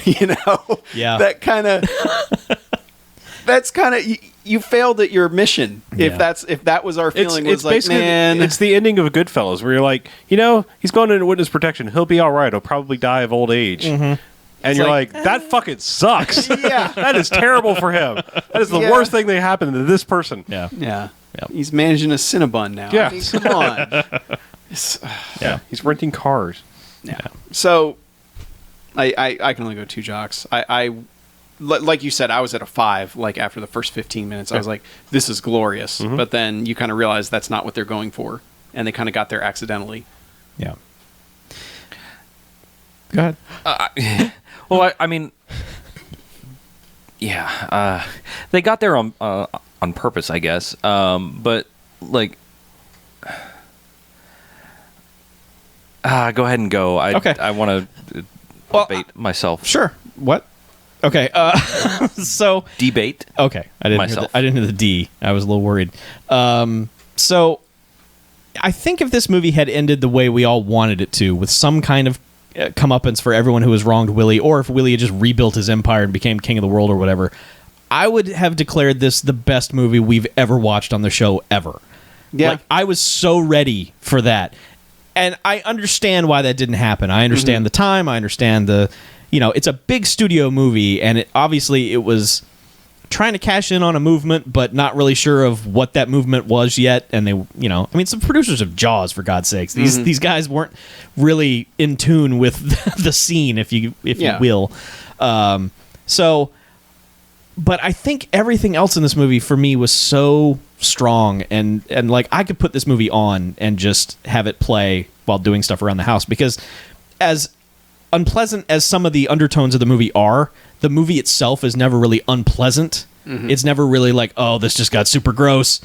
you know, Yeah. that kind of, that's kind of, you failed at your mission. Yeah. If that was our feeling, was like, basically, man, it's the ending of Goodfellas, where you're like, you know, he's going into witness protection. He'll be all right. He'll probably die of old age. And you're like, like, that fucking sucks. Yeah. That is terrible for him. That is the Yeah. worst thing that happened to this person. Yeah. yeah, Yep. he's managing a Cinnabon now. Yeah. I mean, come on. It's- Yeah. He's renting cars. Yeah. So, I can only go 2 jocks. like you said, I was at a 5. Like after the first 15 minutes, I was like, "This is glorious." But then you kind of realize that's not what they're going for, and they kind of got there accidentally. Yeah. Go ahead. Well, I mean, yeah, they got there on purpose, I guess. But like, go ahead and go. Okay. I want to debate myself. Sure. What? Okay. So Debate. okay, I didn't Myself. I didn't hear the D. I was a little worried. So I think if this movie had ended the way we all wanted it to, with some kind of comeuppance for everyone who has wronged Willie, or if Willie had just rebuilt his empire and became king of the world or whatever, I would have declared this the best movie we've ever watched on the show ever. Yeah. Like, I was so ready for that. And I understand why that didn't happen. I understand the time. I understand it's a big studio movie, and obviously it was trying to cash in on a movement, but not really sure of what that movement was yet. And they, some producers of Jaws, for God's sakes. These guys weren't really in tune with the scene, if you will. But I think everything else in this movie for me was so strong, and like I could put this movie on and just have it play while doing stuff around the house, because as unpleasant as some of the undertones of the movie are, the movie itself is never really unpleasant. It's never really like, oh, this just got super gross.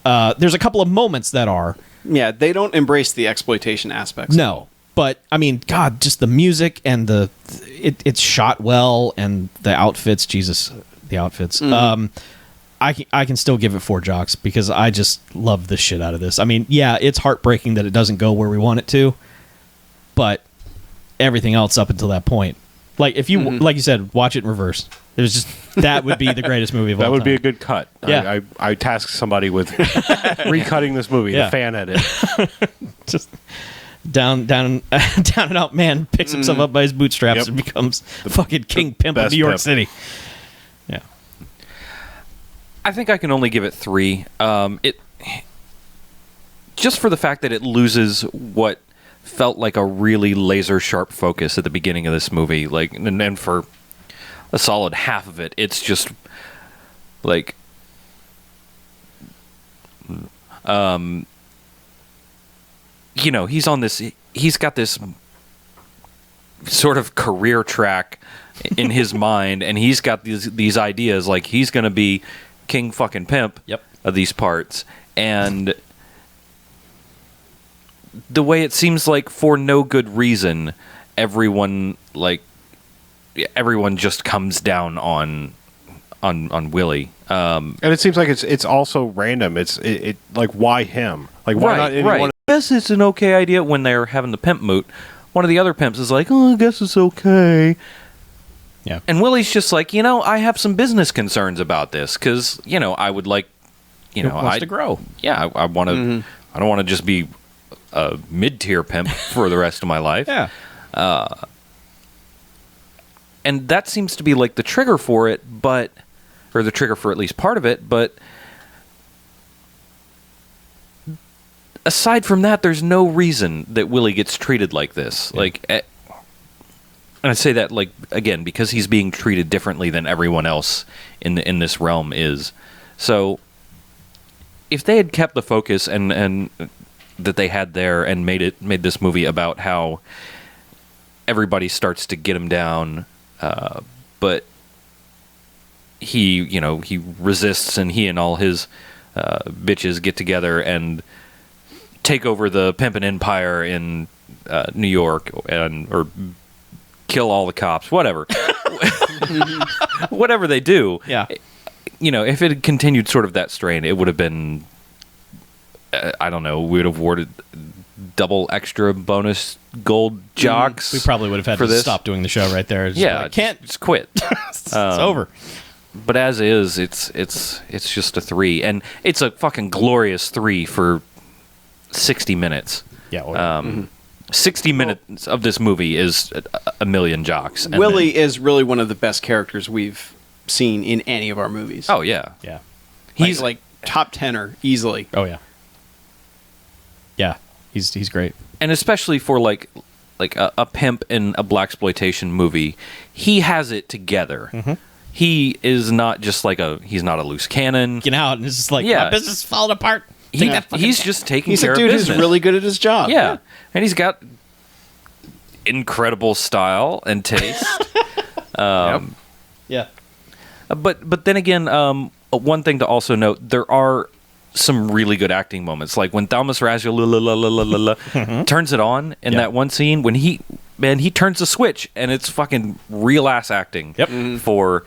There's a couple of moments that are. Yeah, they don't embrace the exploitation aspects. No, but I mean, God, just the music and it's shot well, and the outfits, Jesus, the outfits. I can still give it 4 jocks, because I just love the shit out of this. I mean, yeah, it's heartbreaking that it doesn't go where we want it to, but everything else up until that point, like if you like you said, watch it in reverse. It was just, that would be the greatest movie of all time. That would be a good cut. Yeah. I tasked somebody with recutting this movie. Yeah. The fan edit. Just down and out man picks himself up by his bootstraps and becomes fucking king pimp of New York City. Yeah. I think I can only give it 3. It just for the fact that it loses what felt like a really laser sharp focus at the beginning of this movie, like, and then for a solid half of it, it's just like, he's got this sort of career track in his mind, and he's got these ideas, like he's going to be king fucking pimp of these parts, and the way it seems like for no good reason, everyone just comes down on Willie, and it seems like it's also random. It like, why him? Like, why not anyone? Right. I guess it's an okay idea when they're having the pimp moot. One of the other pimps is like, oh, I guess it's okay. Yeah. And Willie's just like, I have some business concerns about this, because I would like, It wants to grow. Yeah, I want to. I don't want to just be a mid-tier pimp for the rest of my life. Yeah. And that seems to be like the trigger for it, or the trigger for at least part of it, but aside from that, there's no reason that Willie gets treated like this. Yeah. And I say that, like, again, because he's being treated differently than everyone else in this realm is. So if they had kept the focus and that they had there and made this movie about how everybody starts to get him down, but he resists, and he and all his bitches get together and take over the pimpin' empire in New York, or kill all the cops, whatever. Whatever they do. Yeah. If it had continued sort of that strain, it would have been, I don't know, we would have awarded double extra bonus gold jocks. We probably would have had for to this. Stop doing the show right there. Can't just quit. It's over. But as is, it's just a 3, and it's a fucking glorious 3 for 60 minutes. Yeah. 60 minutes of this movie is a million jocks. And Willie is really one of the best characters we've seen in any of our movies. Oh yeah, Yeah. He's like top 10er easily. Oh yeah. Yeah. He's great. and especially for like a pimp in a blaxploitation movie, he has it together. he is not just like he's not a loose cannon. Get out, and it's just like, Yeah. my business is falling apart. Take that fucking He's just taking He's care a dude of who's business. really good at his job. Yeah, and he's got incredible style and taste. Yeah. But then again, one thing to also note, there are some really good acting moments. Like when Thomas Razio turns it on in that one scene, when he turns the switch, and it's fucking real ass acting for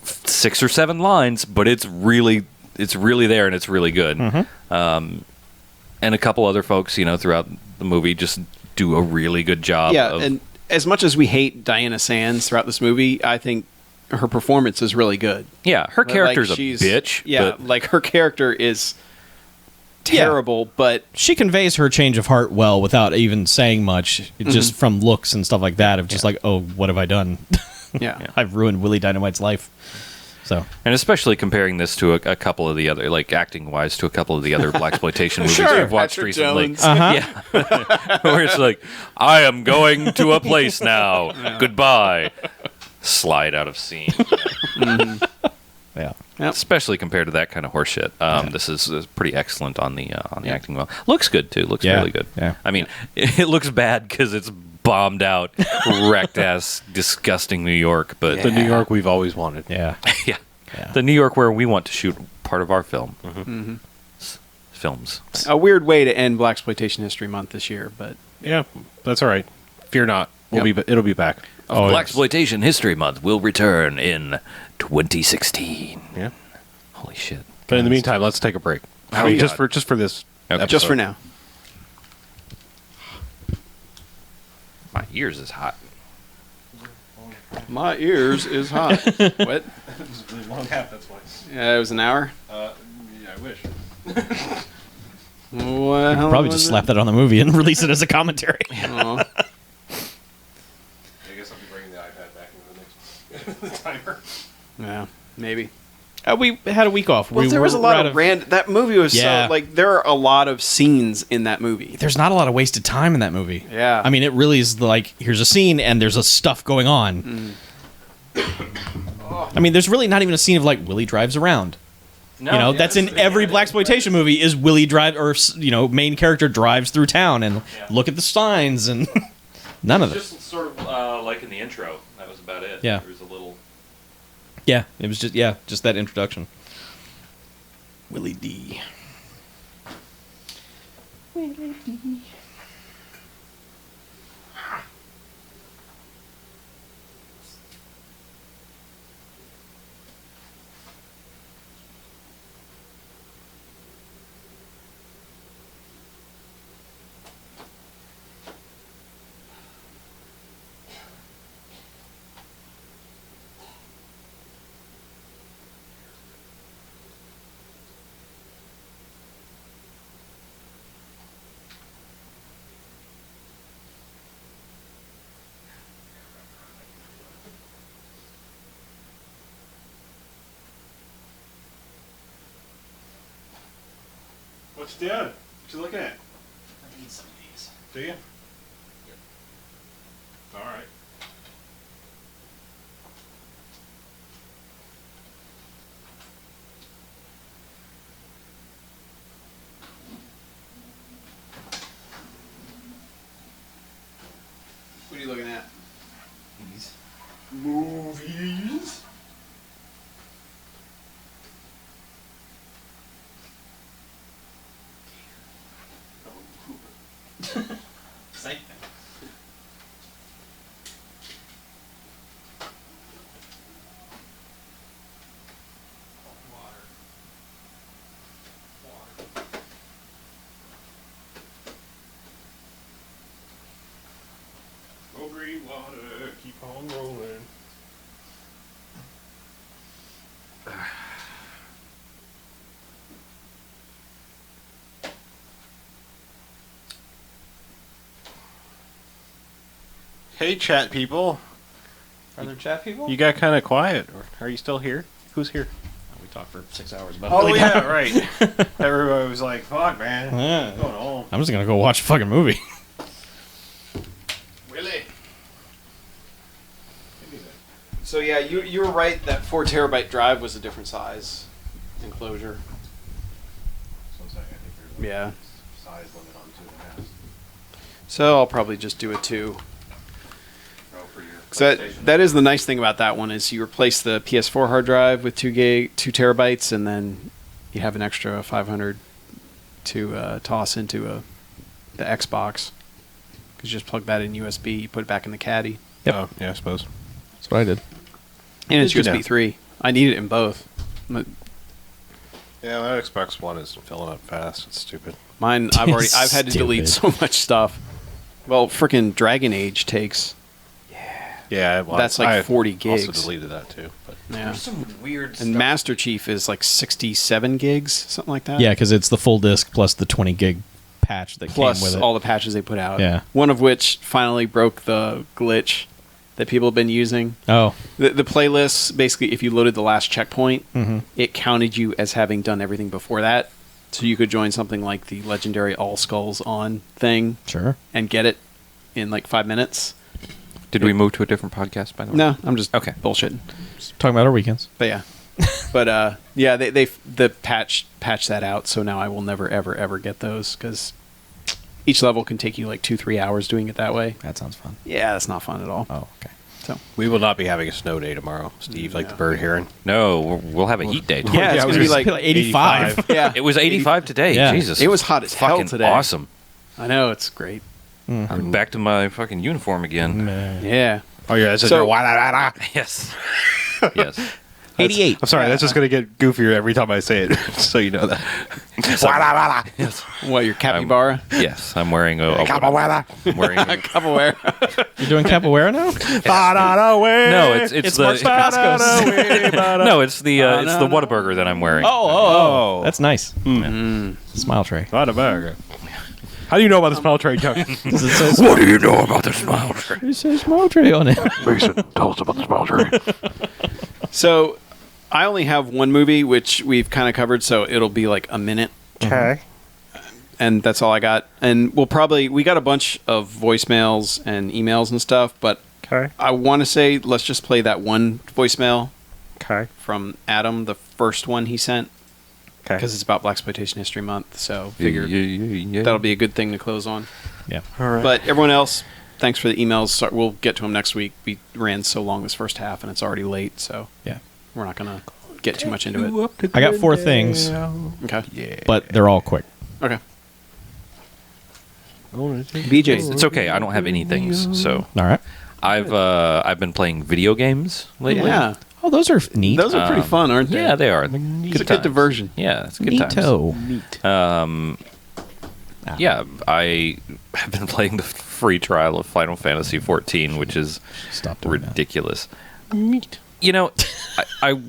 6 or 7 lines, but it's really there, and it's really good. And a couple other folks, throughout the movie just do a really good job. Yeah, and as much as we hate Diana Sands throughout this movie, I think her performance is really good. Yeah, her character's Like, a bitch. Yeah, but like her character is terrible, but She conveys her change of heart well without even saying much, just from looks and stuff like that, of just like, oh, what have I done? yeah. I've ruined Willie Dynamite's life. So and especially comparing this to a couple of the other, like acting wise, to a couple of the other blaxploitation movies Sure, we've watched Patrick recently. Jones. Yeah, where it's like, I am going to a place now. Goodbye. Slide out of scene. yeah. Yep. Especially compared to that kind of horseshit. This is pretty excellent on the acting. Well, looks good too. Looks really good. Yeah. I mean, it looks bad because it's bombed out, wrecked ass, disgusting New York. But The New York we've always wanted. Yeah. yeah, Yeah. the New York where we want to shoot part of our film. Films. A weird way to end Blaxploitation History Month this year, but Yeah, that's all right. Fear not. Yep. It'll be back. Blaxploitation History Month will return in 2016. Yeah. Holy shit! But in the meantime, let's take a break. I mean, just for this. Okay. just for episode. now. My ears is hot. My ears is hot. What? Long half. That's why. Yeah, it was an hour. Yeah, I wish. Well, Probably just slap that on the movie and release it as a commentary. Oh. I guess I'll be bringing the iPad back into the next timer. Yeah, maybe. We had a week off. Well, there was a lot of that movie was Yeah. so like there are a lot of scenes in that movie. There's not a lot of wasted time in that movie. Yeah. I mean, it really is like, here's a scene and there's a stuff going on. I mean, there's really not even a scene of like Willie drives around. No, That's in every blaxploitation movie is Willie drive, or main character drives through town and look at the signs and none of it. Just sort of like in the intro. That was about it. Yeah. There was a little. Yeah, it was just that introduction. Willie D. What's doing? What you looking at? I need some of these. Do you? All right. What are you looking at? These. Movies. Same thing. Go green water, keep on rolling. Hey, chat people. Are there chat people? You got kind of quiet. Are you still here? Who's here? We talked for 6 hours about Oh, Willie yeah, right. Everybody was like, fuck, man. Yeah. What's going on? I'm just gonna go watch a fucking movie. Willie. So yeah, you were right that 4 terabyte drive was a different size enclosure. Yeah. Size limit on 2.5. So I'll probably just do a 2. So that is the nice thing about that one is you replace the PS4 hard drive with 2 terabytes, and then you have an extra 500 to toss into the Xbox. Because you just plug that in USB, you put it back in the caddy. Yep. Oh, yeah, I suppose. That's what I did. And it's Did you USB know? 3. I need it in both. Yeah, that Xbox One is filling up fast. It's stupid. Mine, I've had to delete so much stuff. Well, freaking Dragon Age takes. Yeah, well, That's like I 40 gigs. Also deleted that too. But Yeah. There's some weird And stuff. Master Chief is like 67 gigs, something like that. Yeah, because it's the full disc plus the 20 gig patch that came with Plus it. all the patches they put out. Yeah. One of which finally broke the glitch that people have been using. Oh, The playlist, basically, if you loaded the last checkpoint, mm-hmm. it counted you as having done everything before that. So you could join something like the legendary All Skulls On thing sure. and get it in like 5 minutes. Did we move to a different podcast, by the way? No, I'm just Okay. bullshitting. Talking about our weekends. But yeah. But yeah, they the patch that out, so now I will never ever get those because each level can take you like 2-3 hours doing it that way. That sounds fun. Yeah, that's not fun at all. Oh, okay. So we will not be having a snow day tomorrow, Steve, like the bird hearing. No, we'll have a heat day. yeah, it's I was gonna be gonna like 85. Yeah, It was 85 today. Yeah. Jesus. It was hot as hell fucking today. Awesome. I know it's great. I'm back to my fucking uniform again. Yeah. Oh yeah, that's So- Yes. Yes. 88. I'm sorry, that's just gonna get goofier every time I say it, so you know that. Yes. What, your capybara? Yes. I'm wearing a I'm wearing a, Capoeira. You're doing capoeira now? no, it's the Mark's Pascos. no, it's the Whataburger that I'm wearing. Oh. That's nice. Smile tray. Whataburger. How do you know about the smell tray, Chuck? What do you know about the smile tray? It says smile tray on it. Mason, tell us about the smell tray. So, I only have one movie, which we've kind of covered, so it'll be like a minute. Okay. And that's all I got. And we got a bunch of voicemails and emails and stuff, but Okay. I want to say, let's just play that one voicemail Okay. from Adam, the first one he sent, Okay. because it's about Blaxploitation History Month, so figured that'll be a good thing to close on. Yeah. All right. But everyone else, thanks for the emails. So we'll get to them next week. We ran so long this first half, and it's already late, so Yeah. we're not going to get too much into it. I got 4 things, Okay. Yeah. but they're all quick. Okay. BJ. BJ. It's okay. I don't have any things. So All right. I've been playing video games lately. Yeah. Oh, those are neat. Those are pretty fun, aren't they? Yeah, they are. It's a good times. diversion. Yeah, it's good times. Neato. Neat. Yeah, I have been playing the free trial of Final Fantasy XIV, which is Stop doing that. ridiculous. You know, I Are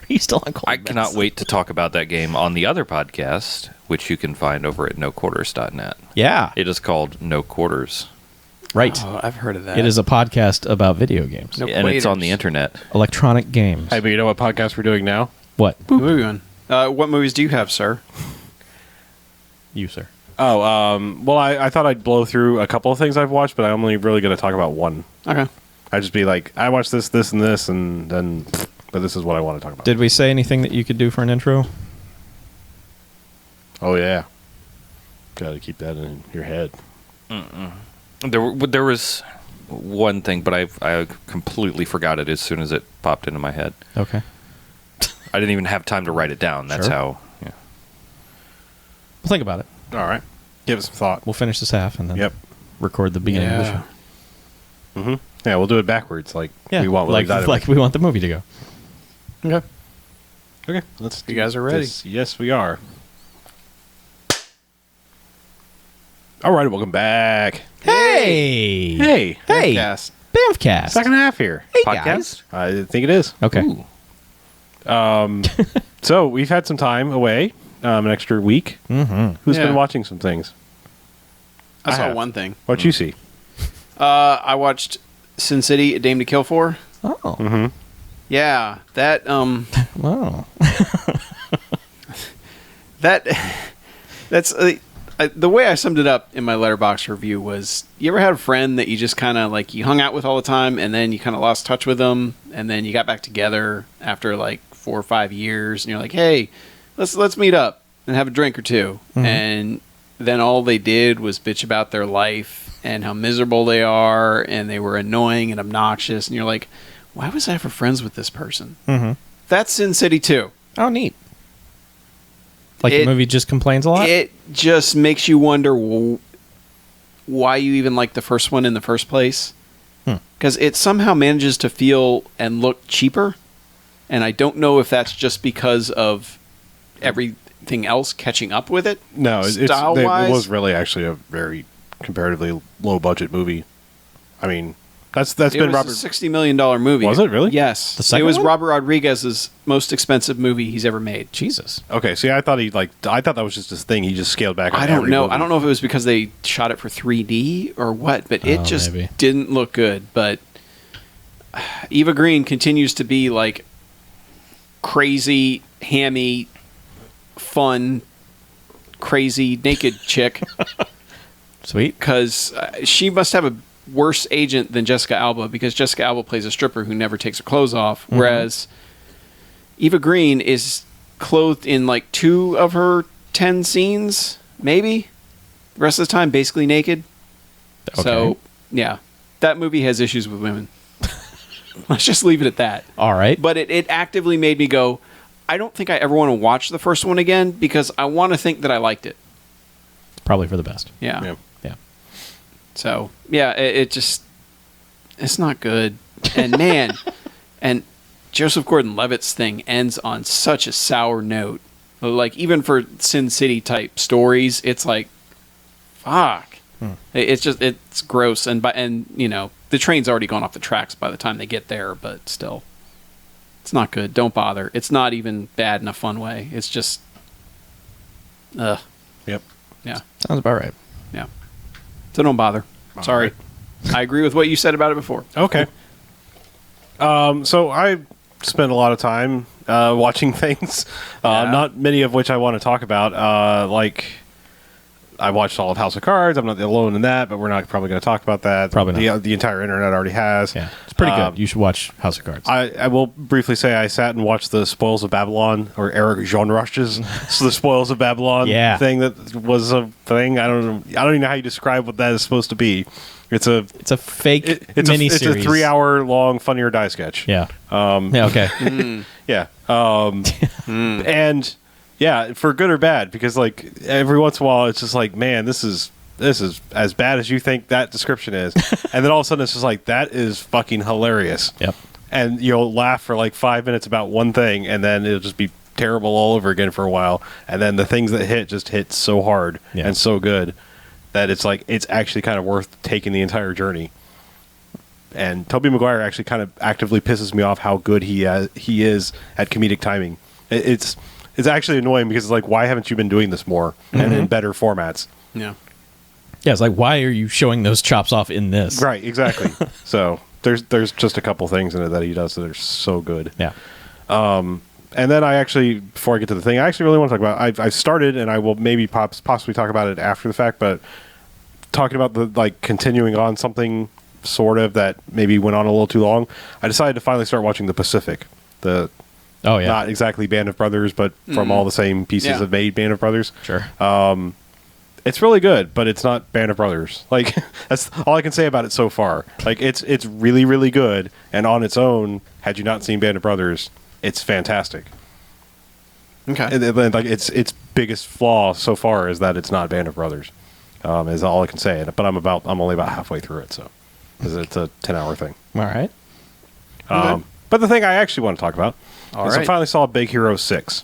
you still on cold I cannot wait to talk about that game on the other podcast, which you can find over at noquarters.net. Yeah. It is called No Quarters, Right. Oh, I've heard of that. It is a podcast about video games. No and it's on the quaters. internet. Electronic games. Hey, but you know what podcast we're doing now? What? Movie one. What movies do you have, sir? You, sir. Oh, well, I thought I'd blow through a couple of things I've watched, but I'm only really going to talk about one. Okay. I'd just be like, I watched this, and this, and then, but this is what I want to talk about. Did we say anything that you could do for an intro? Oh, yeah. Got to keep that in your head. There was one thing, but I completely forgot it as soon as it popped into my head. Okay. I didn't even have time to write it down. That's Sure. how. Yeah. We'll think about it. All right. Give it some thought. We'll finish this half and then Yep. record the beginning of the Yeah. show. Mm-hmm. Yeah, we'll do it backwards, like Yeah. we want. like we want the movie to go. Okay. Okay, let's. You guys are ready? Yes, we are. All right, welcome back. Hey. Hey, Hey. Cast. BMFcast. second half here. Hey, Podcast? guys. I think it is. Okay. Ooh. So we've had some time away, an extra week. Mm-hmm. Who's Yeah. been watching some things? I saw have. one thing. What you see? I watched Sin City: A Dame to Kill For. Oh. Mm-hmm. Yeah, that Wow. that's the way I summed it up in my Letterboxd review was, you ever had a friend that you just kind of like, you hung out with all the time, and then you kind of lost touch with them, and then you got back together after like 4 or 5 years, and you're like, hey, let's meet up and have a drink or two. And then all they did was bitch about their life and how miserable they are, and they were annoying and obnoxious, and you're like, why was I ever friends with this person? That's Sin City 2. Oh, neat. Like the movie just complains a lot? It just makes you wonder why you even like the first one in the first place. Because it somehow manages to feel and look cheaper. And I don't know if that's just because of everything else catching up with it. No, it was really actually a very comparatively low budget movie. I mean, that's been Robert. It was a $60 million movie. Was it really? Yes. The second it was one? Robert Rodriguez's most expensive movie he's ever made. Jesus. Okay, see, I thought that was just his thing. He just scaled back on I don't every know. movie. I don't know if it was because they shot it for 3D or what, but it just maybe. didn't look good. But Eva Green continues to be like crazy, hammy, fun, crazy, naked chick. Sweet. Because she must have a worse agent than Jessica Alba, because Jessica Alba plays a stripper who never takes her clothes off, whereas Eva Green is clothed in like 2 of her 10 scenes, maybe. The rest of the time, basically naked. Okay. So, yeah, that movie has issues with women. Let's just leave it at that. All right. But it actively made me go, I don't think I ever want to watch the first one again, because I want to think that I liked it. Probably for the best. Yeah. Yeah. So, yeah, it's not good. And man, and Joseph Gordon-Levitt's thing ends on such a sour note. Like, even for Sin City type stories, it's like, fuck. It's gross. And you know, the train's already gone off the tracks by the time they get there, but still, it's not good. Don't bother. It's not even bad in a fun way. It's just, Yep. yeah. Sounds about right. Yeah. So don't bother. Sorry. I agree with what you said about it before. Okay. So I spend a lot of time watching things, not many of which I want to talk about. Like, I watched all of House of Cards. I'm not alone in that, but we're not probably going to talk about that. Probably not. The entire internet already has. Yeah. It's pretty good. You should watch House of Cards. I will briefly say I sat and watched the Spoils of Babylon, or Eric Jean Rush's so the Spoils of Babylon thing that was a thing. I don't even know how you describe what that is supposed to be. It's a fake it's mini It's a series. 3-hour long Funny or Die sketch. Yeah. Yeah. Okay. Yeah. And yeah, for good or bad, because like every once in a while it's just like, man, this is as bad as you think that description is. And then all of a sudden it's just like, that is fucking hilarious. Yep. And you'll laugh for like 5 minutes about one thing, and then it'll just be terrible all over again for a while. And then the things that just hit so hard and so good that it's like, it's actually kind of worth taking the entire journey. And Tobey Maguire actually kind of actively pisses me off how good he is at comedic timing. It's actually annoying, because it's like, why haven't you been doing this more and in better formats? Yeah. Yeah, it's like, why are you showing those chops off in this? Right, exactly. So there's just a couple things in it that he does that are so good. Yeah. And then I actually, before I get to the thing, I actually really want to talk about, I've started, and I will maybe possibly talk about it after the fact, but talking about the, like, continuing on something sort of that maybe went on a little too long, I decided to finally start watching The Pacific. Not exactly Band of Brothers, but from all the same pieces that made Band of Brothers. Sure. It's really good, but it's not Band of Brothers. Like, that's all I can say about it so far. Like, it's really, really good, and on its own, had you not seen Band of Brothers, it's fantastic. Okay. And like, its biggest flaw so far is that it's not Band of Brothers. Is all I can say. But I'm only about halfway through it, so because it's a 10-hour thing. All right. But the thing I actually want to talk about is I right. finally saw Big Hero 6.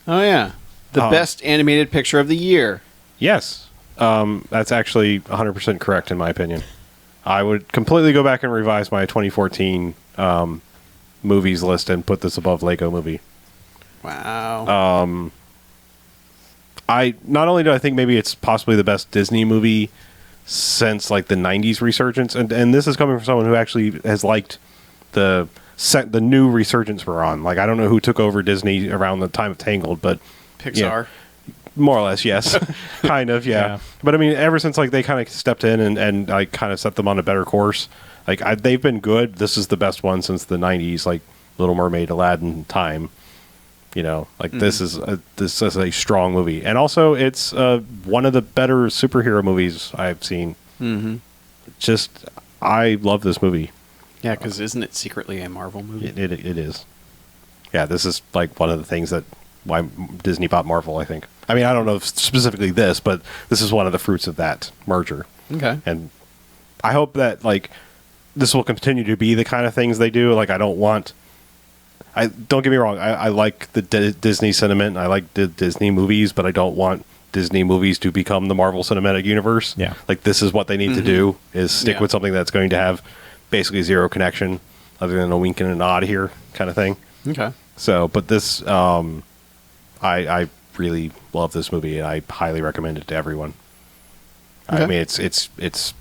Oh, yeah. The best animated picture of the year. Yes. That's actually 100% correct in my opinion. I would completely go back and revise my 2014 movies list and put this above Lego Movie. Wow. I not only do I think maybe it's possibly the best Disney movie since like the 90s resurgence, and this is coming from someone who actually has liked the new resurgence we're on. Like, I don't know who took over Disney around the time of Tangled, but Pixar. More or less, yes. Kind of, yeah. Yeah. But I mean, ever since like they kind of stepped in and like kind of set them on a better course, like they've been good. This is the best one since the 90s, like Little Mermaid, Aladdin time. You know, like this is a strong movie. And also it's one of the better superhero movies I've seen. Mm-hmm. Just, I love this movie. Yeah, because isn't it secretly a Marvel movie? It is. Yeah, this is like one of the things that why Disney bought Marvel, I think. I mean, I don't know if specifically this, but this is one of the fruits of that merger. Okay. And I hope that like this will continue to be the kind of things they do. Like don't get me wrong. I like the Disney sentiment. I like the Disney movies, but I don't want Disney movies to become the Marvel Cinematic Universe. Yeah. Like this is what they need to do is stick with something that's going to have basically zero connection other than a wink and a nod here kind of thing. Okay. So, but this, I really love this movie, and I highly recommend it to everyone. Okay. I mean, it's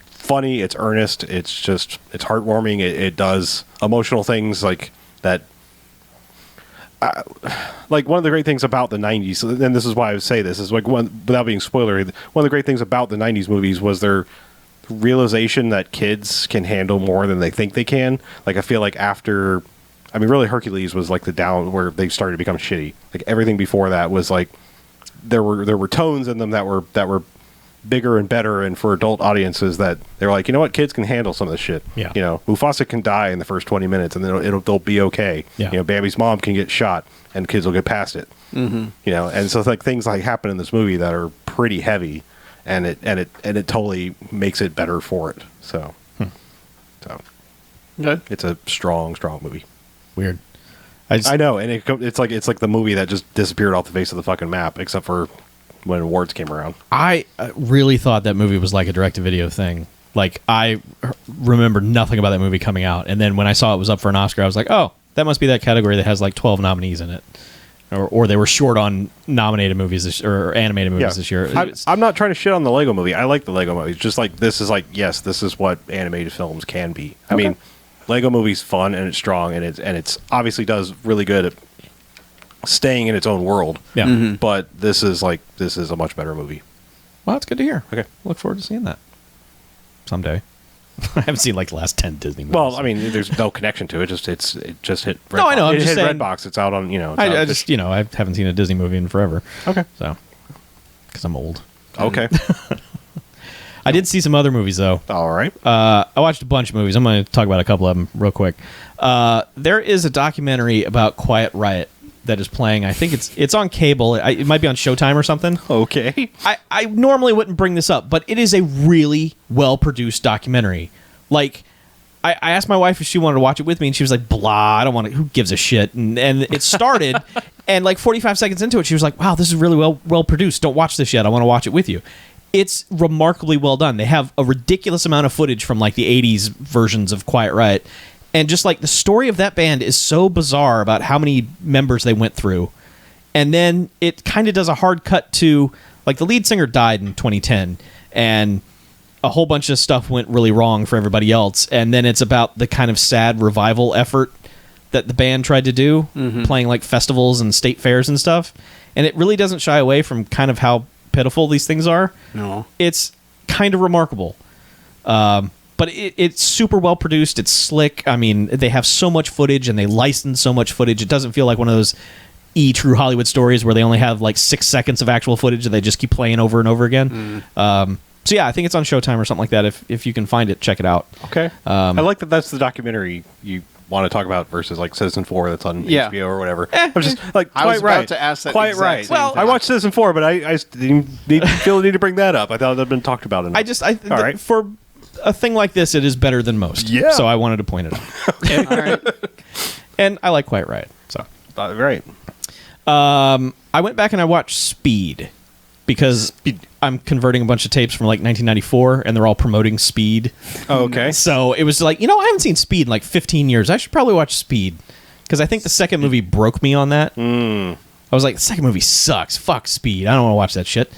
funny, it's earnest, it's heartwarming. It does emotional things like that. Like one of the great things about the 90s, and this is why I would say this, is like without being spoilery, one of the great things about the 90s movies was their realization that kids can handle more than they think they can. Like I feel like after, I mean, really Hercules was like the down where they started to become shitty. Like everything before that was like there were tones in them that were bigger and better, and for adult audiences that they're like, you know what, kids can handle some of this shit. Yeah. You know, Mufasa can die in the first 20 minutes, and then they'll be okay. Yeah. You know, Bambi's mom can get shot, and kids will get past it. Mm-hmm. You know, and so like things like happen in this movie that are pretty heavy, and it totally makes it better for it. So, so Okay. it's a strong movie. Weird. I know, and it's like the movie that just disappeared off the face of the fucking map, except for when awards came around. I really thought that movie was like a direct-to-video thing. Like, I remember nothing about that movie coming out, and then when I saw it was up for an Oscar, I was like, oh, that must be that category that has like 12 nominees in it. Or they were short on nominated movies or animated movies this year. I'm not trying to shit on the Lego movie. I like the Lego movie. It's just like, this is like, yes, this is what animated films can be. I mean, Lego movie's fun and it's strong and it's obviously does really good at staying in its own world. Yeah. Mm-hmm. But this is a much better movie. Well, that's good to hear. Okay. Look forward to seeing that someday. I haven't seen like the last 10 Disney movies. Well, I mean, there's no connection to it. It just hit Redbox. No, I know. I'm it just hit saying, Redbox. It's out on, I just, I haven't seen a Disney movie in forever. Okay. So, because I'm old. Okay. I did see some other movies, though. All right. I watched a bunch of movies. I'm going to talk about a couple of them real quick. There is a documentary about Quiet Riot that is playing. I think it's on cable. It might be on Showtime or something. Okay. I normally wouldn't bring this up, but it is a really well-produced documentary. Like, I asked my wife if she wanted to watch it with me, and she was like, blah, I don't want to, who gives a shit? And it started, and like 45 seconds into it, she was like, wow, this is really well produced. Don't watch this yet. I want to watch it with you. It's remarkably well done. They have a ridiculous amount of footage from like the 80s versions of Quiet Riot. And just like the story of that band is so bizarre about how many members they went through. And then it kind of does a hard cut to, like, the lead singer died in 2010, and a whole bunch of stuff went really wrong for everybody else. And then it's about the kind of sad revival effort that the band tried to do, playing like festivals and state fairs and stuff. And it really doesn't shy away from kind of how pitiful these things are. No. It's kind of remarkable. But it's super well produced. It's slick. I mean, they have so much footage and they license so much footage. It doesn't feel like one of those true Hollywood stories where they only have like 6 seconds of actual footage that they just keep playing over and over again. So yeah, I think it's on Showtime or something like that. If you can find it, check it out. Okay. I like that that's the documentary you want to talk about versus like Citizen 4 that's on HBO or whatever. I'm just like, I was Quite about right. to ask that Quite exact right. same Well, thing. I watched Citizen 4, but I didn't feel the need to bring that up. I thought it had been talked about enough. All right. For a thing like this, it is better than most. Yeah. So I wanted to point it out. All right. And I like Quiet Riot. So Right. I went back and I watched Speed because I'm converting a bunch of tapes from like 1994 and they're all promoting Speed. Oh, okay. So it was like, I haven't seen Speed in like 15 years. I should probably watch Speed because I think the second movie broke me on that. I was like, the second movie sucks. Fuck Speed. I don't want to watch that shit.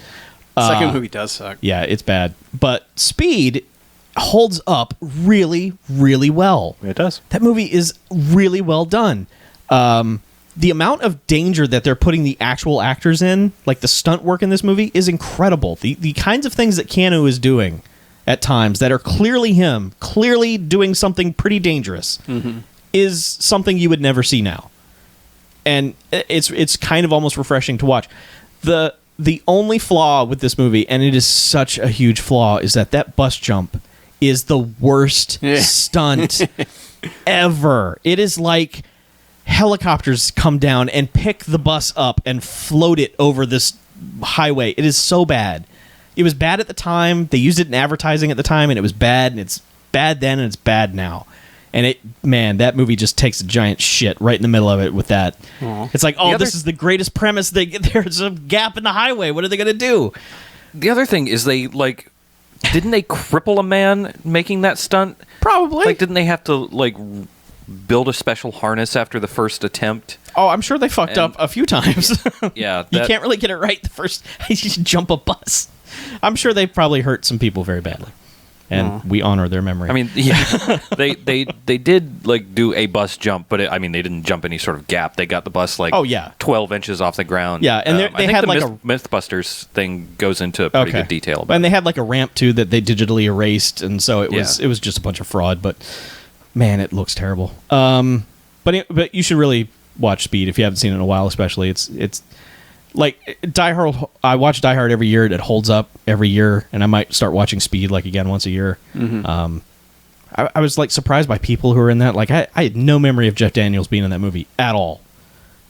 Second movie does suck. Yeah, it's bad. But Speed holds up really, really well. It does. That movie is really well done. the amount of danger that they're putting the actual actors in, like the stunt work in this movie, is incredible. The kinds of things that Keanu is doing at times that are clearly him, clearly doing something pretty dangerous, is something you would never see now. And it's kind of almost refreshing to watch. The only flaw with this movie, and it is such a huge flaw, is that bus jump is the worst stunt ever. It is like helicopters come down and pick the bus up and float it over this highway. It is so bad. It was bad at the time. They used it in advertising at the time, and it was bad, and it's bad then, and it's bad now. And that movie just takes a giant shit right in the middle of it with that. Aww. It's like, this is the greatest premise. There's a gap in the highway. What are they going to do? The other thing is didn't they cripple a man making that stunt? Probably. Like, didn't they have to, build a special harness after the first attempt? Oh, I'm sure they fucked up a few times. Yeah. You can't really get it right the first. You just jump a bus. I'm sure they probably hurt some people very badly. And we honor their memory. I mean, yeah, they did do a bus jump, but they didn't jump any sort of gap. They got the bus 12 inches off the ground. Yeah, and they had the MythBusters thing goes into pretty good detail. And they had a ramp too that they digitally erased, and so it was just a bunch of fraud. But man, it looks terrible. But you should really watch Speed if you haven't seen it in a while. Especially it's. Like Die Hard, I watch Die Hard every year. It holds up every year, and I might start watching Speed again once a year. I was surprised by people who were in that. I had no memory of Jeff Daniels being in that movie at all.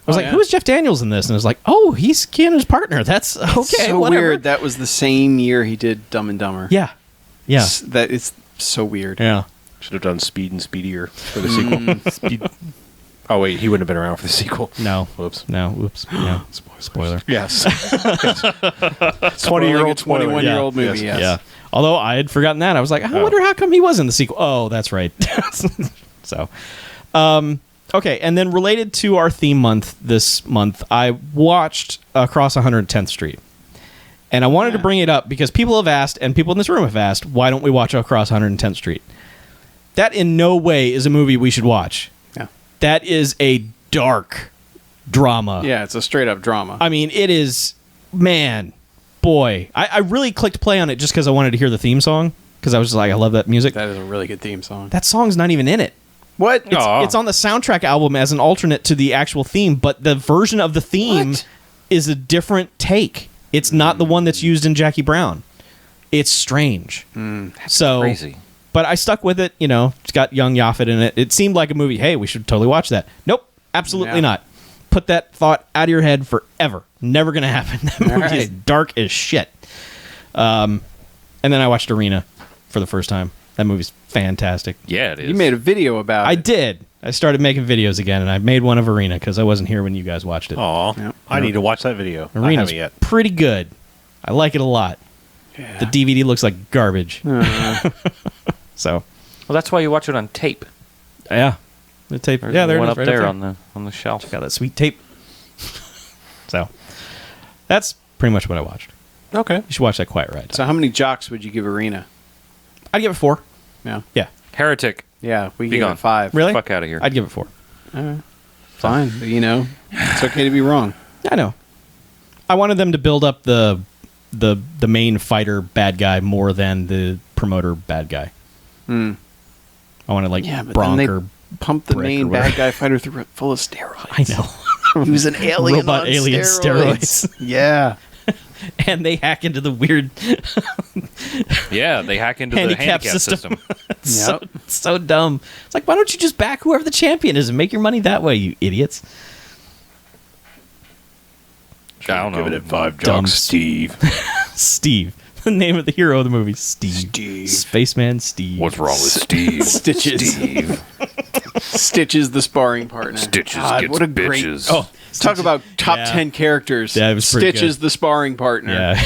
I was who is Jeff Daniels in this? And I was like, oh, he's Keanu's partner. That's okay. It's so whatever. weird. That was the same year he did Dumb and Dumber. Yeah. That is so weird. Yeah. Should have done Speed and Speedier for the sequel. Speed. Oh wait, he wouldn't have been around for the sequel. No. Whoops. No. Whoops. Yeah. Spoiler. Yes. 20-year-old 21-year-old movie. Yes. Yeah. Although I had forgotten that, I was like, I wonder how come he was in the sequel. Oh, that's right. So, okay, and then related to our theme month this month, I watched Across 110th Street, and I wanted to bring it up because people have asked, and people in this room have asked, why don't we watch Across 110th Street? That in no way is a movie we should watch. That is a dark drama. Yeah, it's a straight-up drama. I mean, it is, man, boy. I really clicked play on it just because I wanted to hear the theme song, because I was just like, I love that music. That is a really good theme song. That song's not even in it. What? It's on the soundtrack album as an alternate to the actual theme, but the version of the theme is a different take. It's not the one that's used in Jackie Brown. It's strange. That's so crazy. But I stuck with it, it's got young Yaphet in it. It seemed like a movie, hey, we should totally watch that. Nope, absolutely not. Put that thought out of your head forever. Never going to happen. That movie is dark as shit. And then I watched Arena for the first time. That movie's fantastic. Yeah, it is. You made a video about it. I did. I started making videos again, and I made one of Arena because I wasn't here when you guys watched it. Aw, Yep. I need to watch that video. Arena's I haven't yet. pretty good. I like it a lot. Yeah. The DVD looks like garbage. So, Well, that's why you watch it on tape. yeah. The tape. There's Yeah, there it one is, up right there on the shelf. Got that sweet tape. So, that's pretty much what I watched. Okay. You should watch that Quiet Ride. So how many jocks would you give Arena? I'd give it 4. Yeah. Yeah. Heretic. Yeah, we Be give gone. it 5. Really? Fuck out of here. I'd give it 4. Fine. It's okay to be wrong. I know. I wanted them to build up the main fighter bad guy more than the promoter bad guy. I wanted But Bronk then or they pumped the Brick or main whatever. bad guy fighter through full of steroids. I know. He was an alien Robot on alien steroids. Yeah. And they hack into the weird Yeah, they hack into the handicap system. so dumb. It's like, why don't you just back whoever the champion is and make your money that way, you idiots? I don't know. Give it 5 Dumb jocks, Steve. Steve. The name of the hero of the movie, Steve. Spaceman Steve. What's wrong with Steve? Stitches. Steve. Stitches, the sparring partner. Stitches God, gets what a bitches. Great, talk about top Yeah. 10 characters. Yeah, it was pretty Stitches, good. the sparring partner. Yeah.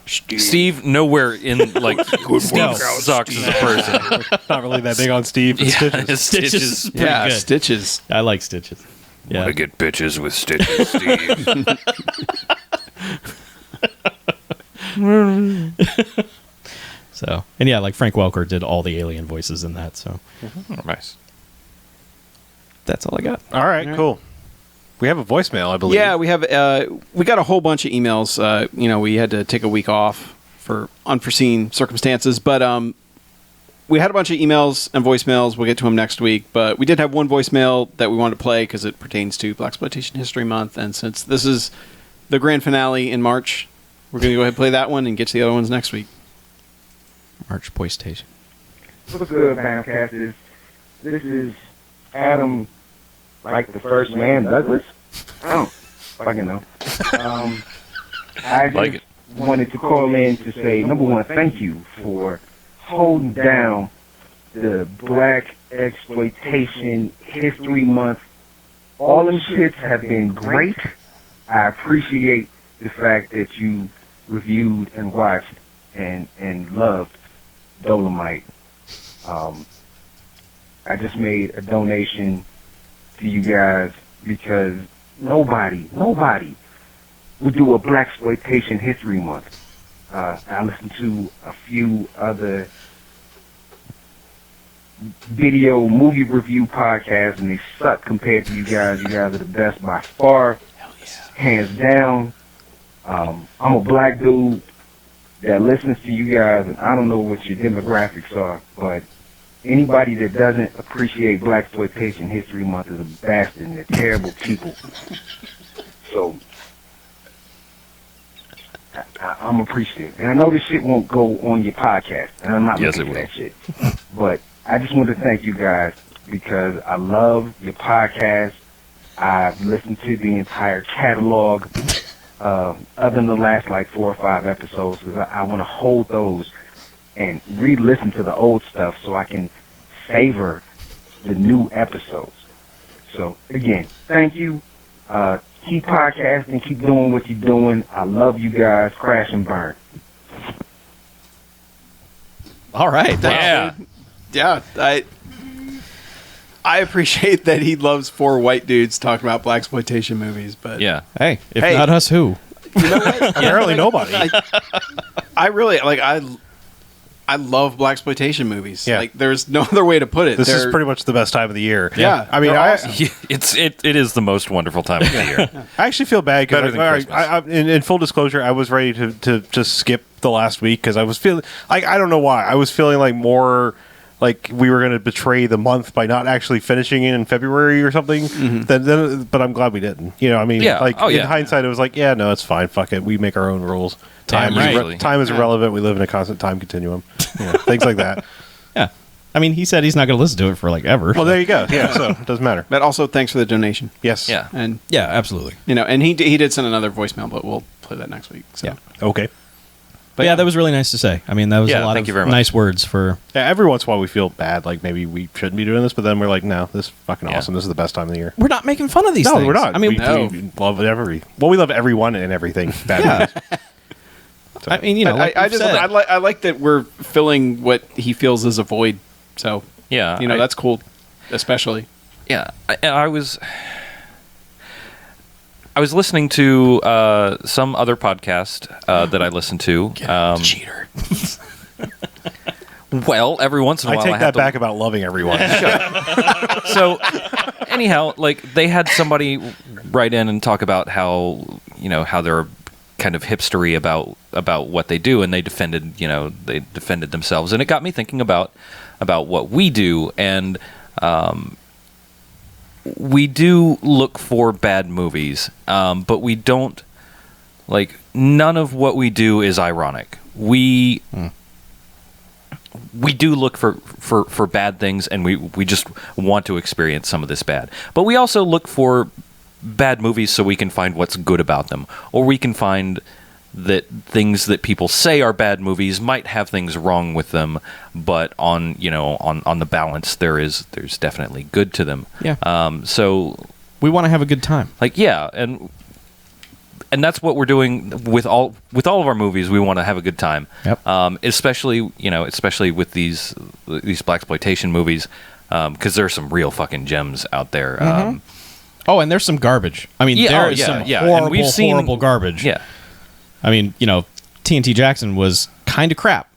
Steve nowhere in Steve sucks as a person. Not really that big on Steve. But Stitches. Stitches. Pretty Yeah, good. Stitches. I like Stitches. Yeah. Wanna get bitches with Stitches, Steve. So, and yeah, Frank Welker did all the alien voices in that. So Nice. that's all I got. All right, cool. We have a voicemail, I believe. Yeah, we have. We got a whole bunch of emails. We had to take a week off for unforeseen circumstances, but we had a bunch of emails and voicemails. We'll get to them next week, but we did have one voicemail that we wanted to play because it pertains to Blaxploitation History Month, and since this is the grand finale in March, we're going to go ahead and play that one and get to the other ones next week. March Poistation. What's good, BMFcasters? This is Adam, like the first man, Douglas. I don't fucking know. I just wanted to call in to say, number one, thank you for holding down the Black Exploitation History Month. All them shits have been great. I appreciate the fact that you reviewed and watched and loved Dynamite. I just made a donation to you guys because nobody would do a Blaxploitation History Month. I listened to a few other video movie review podcasts and they suck compared to you guys. You guys are the best by far, hands down. I'm a black dude that listens to you guys, and I don't know what your demographics are, but anybody that doesn't appreciate Blaxploitation History Month is a bastard, and they're terrible people. So, I'm appreciative. And I know this shit won't go on your podcast, and I'm not looking for that shit. But I just want to thank you guys because I love your podcast. I've listened to the entire catalog, other than the last like 4 or 5 episodes, because I want to hold those and re-listen to the old stuff so I can savor the new episodes. So, again, thank you. Keep podcasting, keep doing what you're doing. I love you guys. Crash and burn. All right. Yeah, I appreciate that he loves 4 white dudes talking about Blaxploitation movies, but Yeah. Hey, if not us, who? you know what? Apparently nobody. I really I love Blaxploitation movies. Yeah. Like, there's no other way to put it. This is pretty much the best time of the year. Yeah. I mean, They're I awesome. It is the most wonderful time of the year. I actually feel bad Better because than in full disclosure, I was ready to just skip the last week because I was feeling like, I don't know why, I was feeling like more like we were going to betray the month by not actually finishing it in February or something. Then, but I'm glad we didn't. You know, I mean, Yeah. like Oh, in yeah. hindsight, it was like, yeah, no, it's fine. Fuck it. We make our own rules. Time Damn is right. time is irrelevant. We live in a constant time continuum. You know, things like that. Yeah. I mean, he said he's not going to listen to it for like ever. Well, there you go. Yeah, so it doesn't matter. But also, thanks for the donation. Yes. Yeah. And yeah, absolutely. and he did send another voicemail, but we'll play that next week. So. Yeah. Okay. But yeah, that was really nice to say. I mean, that was Yeah, a lot thank of you very much. nice words for. Yeah, every once in a while we feel bad, like maybe we shouldn't be doing this, but then we're like, no, this is fucking Yeah. awesome. This is the best time of the year. We're not making fun of these No, things. we're not. I mean, we love we love everyone and everything. Bad yeah. movies. I mean, you know, like I we've just said. I like that we're filling what he feels is a void. So Yeah. that's cool, especially. Yeah, I was listening to some other podcast that I listened to. Cheater. Well, every once in a I while, take have that to- back about loving everyone. So, anyhow, like they had somebody write in and talk about how how they're kind of hipstery about what they do, and they defended themselves, and it got me thinking about what we do, and we do look for bad movies, but we don't none of what we do is ironic. We do look for bad things, and we just want to experience some of this bad. But we also look for bad movies so we can find what's good about them, or we can find that things that people say are bad movies might have things wrong with them, but on the balance there's definitely good to them. Yeah. So we want to have a good time. And that's what we're doing with all of our movies. We want to have a good time. Yep. Especially with these blaxploitation movies, because there's some real fucking gems out there. Oh, and there's some garbage. I mean, there is some And horrible, we've seen horrible garbage. Yeah. I mean, TNT Jackson was kind of crap.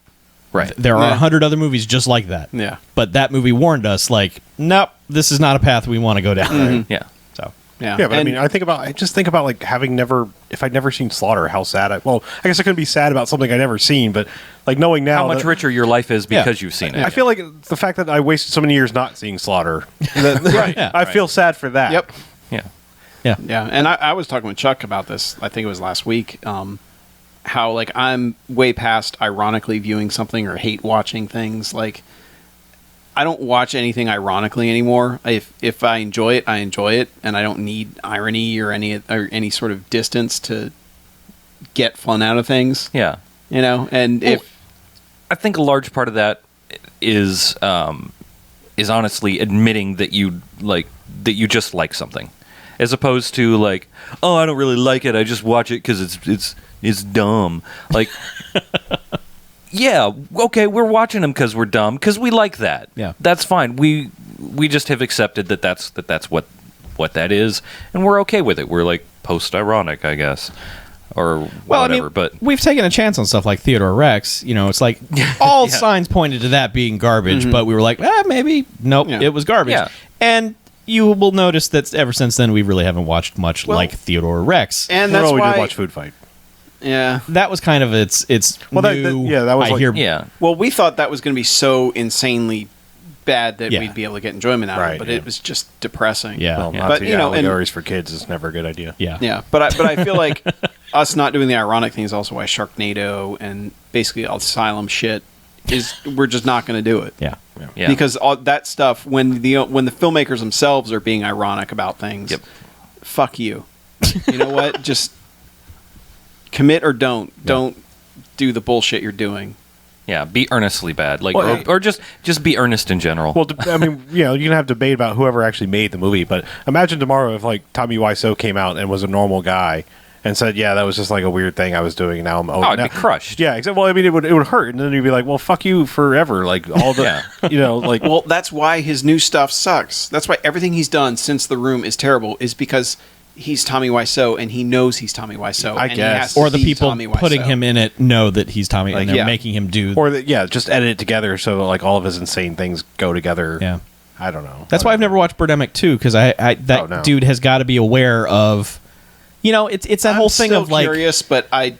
Right. There are Yeah. 100 other movies just like that. Yeah. But that movie warned us, nope, this is not a path we want to go down. Yeah. So Yeah. Yeah, but I just think about like if I'd never seen Slaughter, how sad I guess I couldn't be sad about something I never seen, but like knowing now How much richer your life is because you've seen it. I feel like the fact that I wasted so many years not seeing Slaughter, I feel sad for that. Yep. Yeah. Yeah, and I was talking with Chuck about this. I think it was last week. How like I'm way past ironically viewing something or hate watching things. Like I don't watch anything ironically anymore. If I enjoy it, I enjoy it, and I don't need irony or any sort of distance to get fun out of things. Yeah. You know, and I think a large part of that is honestly admitting that you just like something, as opposed to like, oh, I don't really like it. I just watch it because it's dumb. Like, yeah, okay, we're watching them because we're dumb because we like that. Yeah, that's fine. We just have accepted that's what that is, and we're okay with it. We're like post-ironic, I guess. Or whatever, but we've taken a chance on stuff like Theodore Rex. You know, it's like all signs pointed to that being garbage, but we were like, maybe nope, it was garbage. Yeah. And you will notice that ever since then, we really haven't watched much like Theodore Rex. And that's we why did watch Food Fight. Yeah, that was kind of its new. That was I like, hear. Well, we thought that was going to be so insanely bad that we'd be able to get enjoyment out of it, but it was just depressing. Yeah, well, but allegories for kids is never a good idea. Yeah. But I feel like us not doing the ironic thing is also why Sharknado and basically Asylum shit we're just not going to do it. Yeah. Because all that stuff when the filmmakers themselves are being ironic about things, fuck you. You know what? Just commit or don't do the bullshit you're doing. Yeah, be earnestly bad, like, or just be earnest in general. Well, I mean, you can have debate about whoever actually made the movie, but imagine tomorrow if like Tommy Wiseau came out and was a normal guy and said, "Yeah, that was just like a weird thing I was doing." And now I'm I'd be crushed. Yeah, exactly. Well, I mean, it would hurt, and then you'd be like, "Well, fuck you forever." Like all the, like. Well, that's why his new stuff sucks. That's why everything he's done since The Room is terrible. Is because he's Tommy Wiseau, and he knows he's Tommy Wiseau. I and guess. he has to Or the be people Tommy putting Wiseau. him in it know that he's Tommy, and they're making him do. Or just edit it together so like all of his insane things go together. Yeah. I don't know. That's why I've never watched Birdemic 2, because that dude has got to be aware of, it's that whole thing of like. I'm curious, but I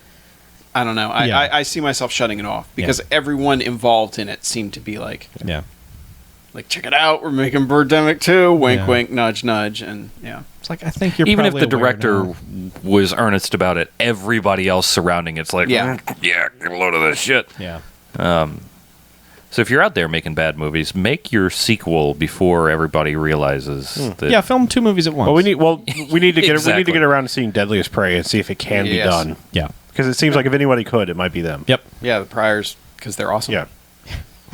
don't know. I see myself shutting it off because everyone involved in it seemed to be like, check it out, we're making Birdemic 2, wink, wink, nudge, nudge, and It's like, I think you're even if probably the aware director now. was earnest about it, everybody else surrounding it's like, get a load of this shit. Yeah. So if you're out there making bad movies, make your sequel before everybody realizes that. Yeah, film 2 movies at once. Well, we need to get Exactly. get around to seeing Deadliest Prey and see if it can be done. Yeah. Because it seems like if anybody could, it might be them. Yep. the Priors, because they're awesome. Yeah.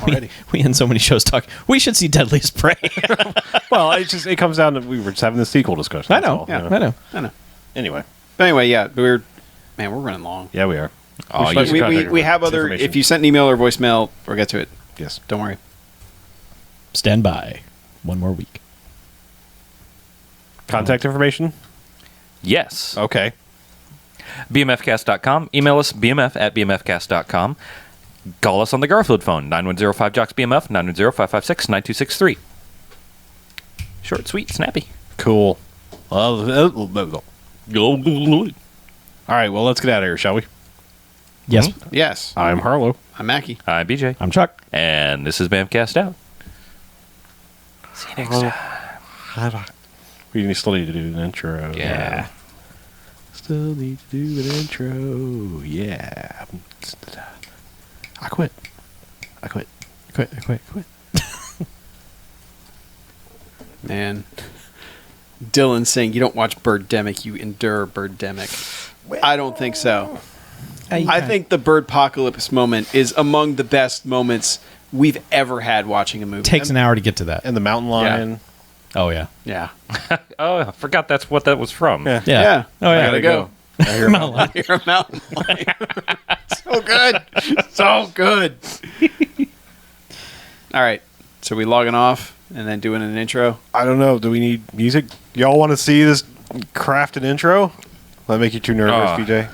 Already. We end so many shows talking. We should see Deadliest Prey. Well, it comes down to we were just having the sequel discussion. I that's know. all, Yeah, you know. I know. Anyway. But anyway, we're running long. Yeah, we are. Oh, But We have other. information. If you sent an email or voicemail, we'll get to it. Yes. Don't worry. Stand by. One more week. Contact information? Yes. Okay. BMFcast.com. Email us, bmf@bmfcast.com. Call us on the Garfield phone, 910-5JOCKS-BMF, 910-556-9263. Short, sweet, snappy. Cool. All right, well, let's get out of here, shall we? Yes. Yes. I'm Harlow. I'm Mackie. I'm BJ. I'm Chuck. And this is BMFcast out. See you next time. We still need to do an intro. Yeah. Still need to do an intro. Yeah. I quit. Quit. Man. Dylan saying you don't watch Birdemic, you endure Birdemic. I don't think so. I think the Birdpocalypse moment is among the best moments we've ever had watching a movie. Takes an hour to get to that. And the mountain lion. Oh, yeah. Yeah. Oh, I forgot that's what that was from. Yeah. Yeah. Oh, yeah. I gotta go. I hear Mountain Lion. You're a mountain lion. So good. So good. All right. So we logging off and then doing an intro? I don't know. Do we need music? Y'all want to see this crafted intro? That make you too nervous, BJ?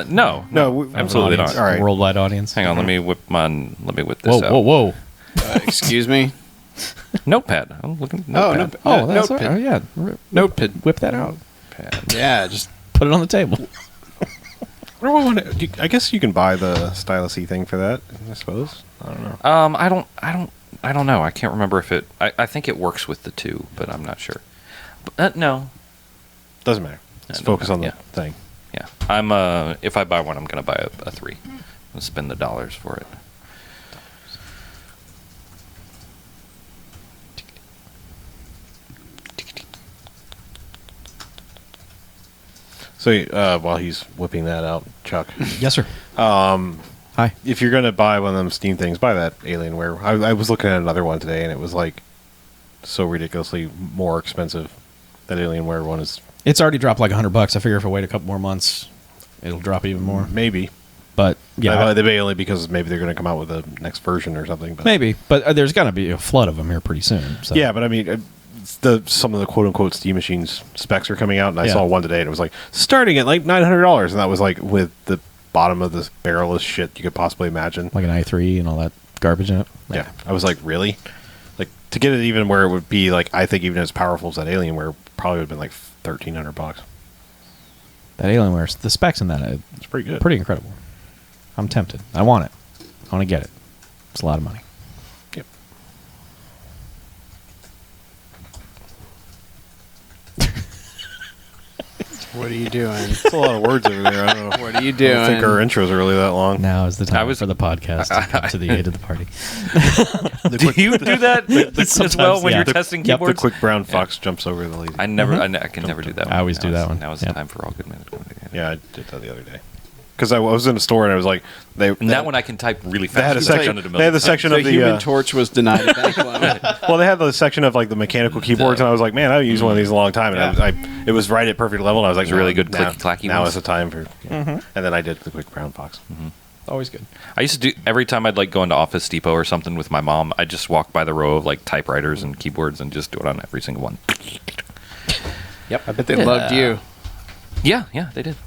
No. Absolutely not. All right. Worldwide audience. Hang on, let me whip this Whoa, out. whoa, whoa. Excuse me? Notepad. I'm looking. Oh, Notepad. Oh, that's Notepad. all right. Yeah. Notepad. Whip that out. Yeah, just Put it on the table. I guess you can buy the stylus-y thing for that. I suppose. I don't know. I don't know. I can't remember if it. I think it works with the 2, but I'm not sure. But, no. Doesn't matter. Let's focus on the thing. Yeah. I'm. If I buy one, I'm gonna buy a 3. And spend the dollars for it. So while he's whipping that out, Chuck, Yes, sir. Hi. if you're gonna buy one of them Steam things, buy that Alienware. I was looking at another one today, and it was like so ridiculously more expensive. That Alienware one is It's already dropped like $100. I figure if I wait a couple more months, it'll drop even more. maybe. But yeah, They may only because maybe they're going to come out with a next version or something. But. maybe. But there's going to be a flood of them here pretty soon. So. Yeah, but I mean, some of the quote unquote Steam machines specs are coming out, and I saw one today, and it was like starting at like $900, and that was like with the bottom of the barrel of shit you could possibly imagine, like an i3 and all that garbage in it. Yeah, I was like, really? Like to get it even where it would be like, I think even as powerful as that Alienware probably would have been like $1,300. That Alienware, the specs in that, It's pretty good. pretty incredible. I'm tempted. I want it. I want to get it. It's a lot of money. Yep. what are you doing? It's a lot of words over there. I don't know. What are you I doing? don't think our intros are really that long. Now is the time I was- for the podcast to come to the aid of the party. Do you do that as well Sometimes, when yeah. you're testing Yep. The keyboards? quick brown fox jumps over the lady. I never. I can never do that. I always do that one. Now is Yeah. the time for all good men. Yeah, I did that the other day. Because I was in a store and I was like, And that one I can type really fast. They had a I've section. done it a They had the million section The of the. Human Torch was denied a bank loan. Well, they had the section of like the mechanical keyboards, and I was like, man, I haven't used one of these in a long time, and it was right at perfect level, and I was like, Those are really good now, clicky-clacky Now ones. is the time for. And then I did the quick brown fox. Always good. I used to do every time I'd like go into Office Depot or something with my mom. I'd just walk by the row of like typewriters and keyboards and just do it on every single one. Yep. I bet they loved you. Yeah, they did.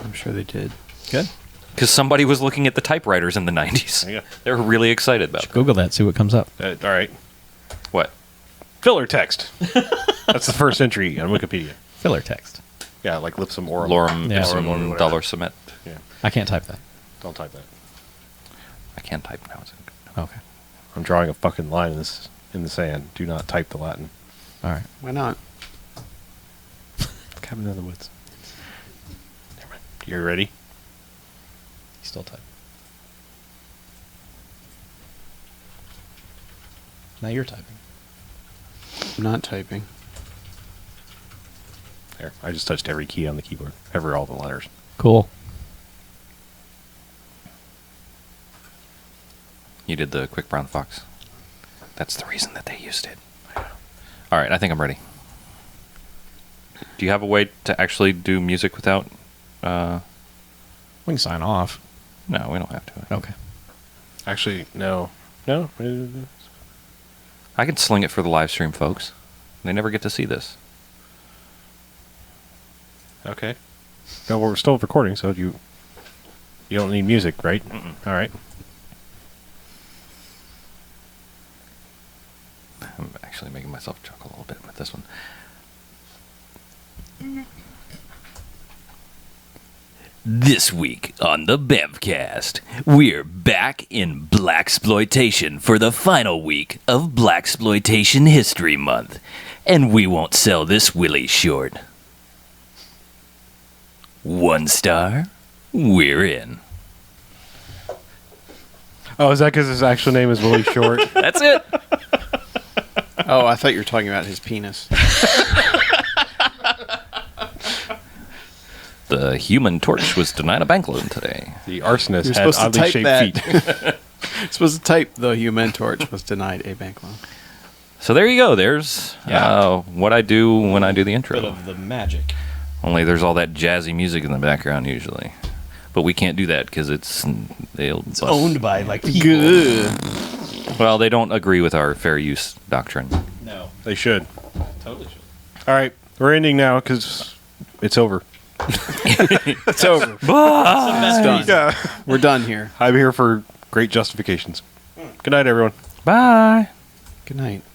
I'm sure they did. Good. Because somebody was looking at the typewriters in the 90s. Yeah. They were really excited about it. Google that. See what comes up. All right, What? filler text. That's the first entry on Wikipedia. Filler text. Yeah, like Lipsum or Lorem Yeah. ipsum Lorem, whatever. dollar cement. Yeah, I can't type that. don't type that. I can't type now. Okay. I'm drawing a fucking line in the sand. Do not type the Latin. All right. Why not? Cabin in the woods. Never mind. You ready? Still type. Now you're typing. I'm not typing. There. I just touched every key on the keyboard. All the letters. Cool. You did the quick brown fox. That's the reason that they used it. All right, I think I'm ready. Do you have a way to actually do music without? We can sign off. No, we don't have to. Okay. Actually, no. No? I can sling it for the live stream, folks. They never get to see this. Okay. No, we're still recording, so you don't need music, right? All right. I'm actually making myself chuckle a little bit with this one. This week on the BMFcast, we're back in Blaxploitation for the final week of Blaxploitation History Month, and we won't sell this Willie short. 1 star, we're in. Oh, is that because his actual name is Willie Short? That's it. Oh, I thought you were talking about his penis. The Human Torch was denied a bank loan today. The arsonist You're had supposed to oddly type shaped that. feet. You're supposed to type the Human Torch was denied a bank loan. So there you go. There's what I do when I do the intro. Bit of the magic. Only there's all that jazzy music in the background usually. But we can't do that because it's Owned by like people. Good. Well, they don't agree with our fair use doctrine. No. They should. Totally should. All right. We're ending now because it's over. It's over. It's done. Yeah. We're done here. I'm here for great justifications. Good night, everyone. Bye. Good night.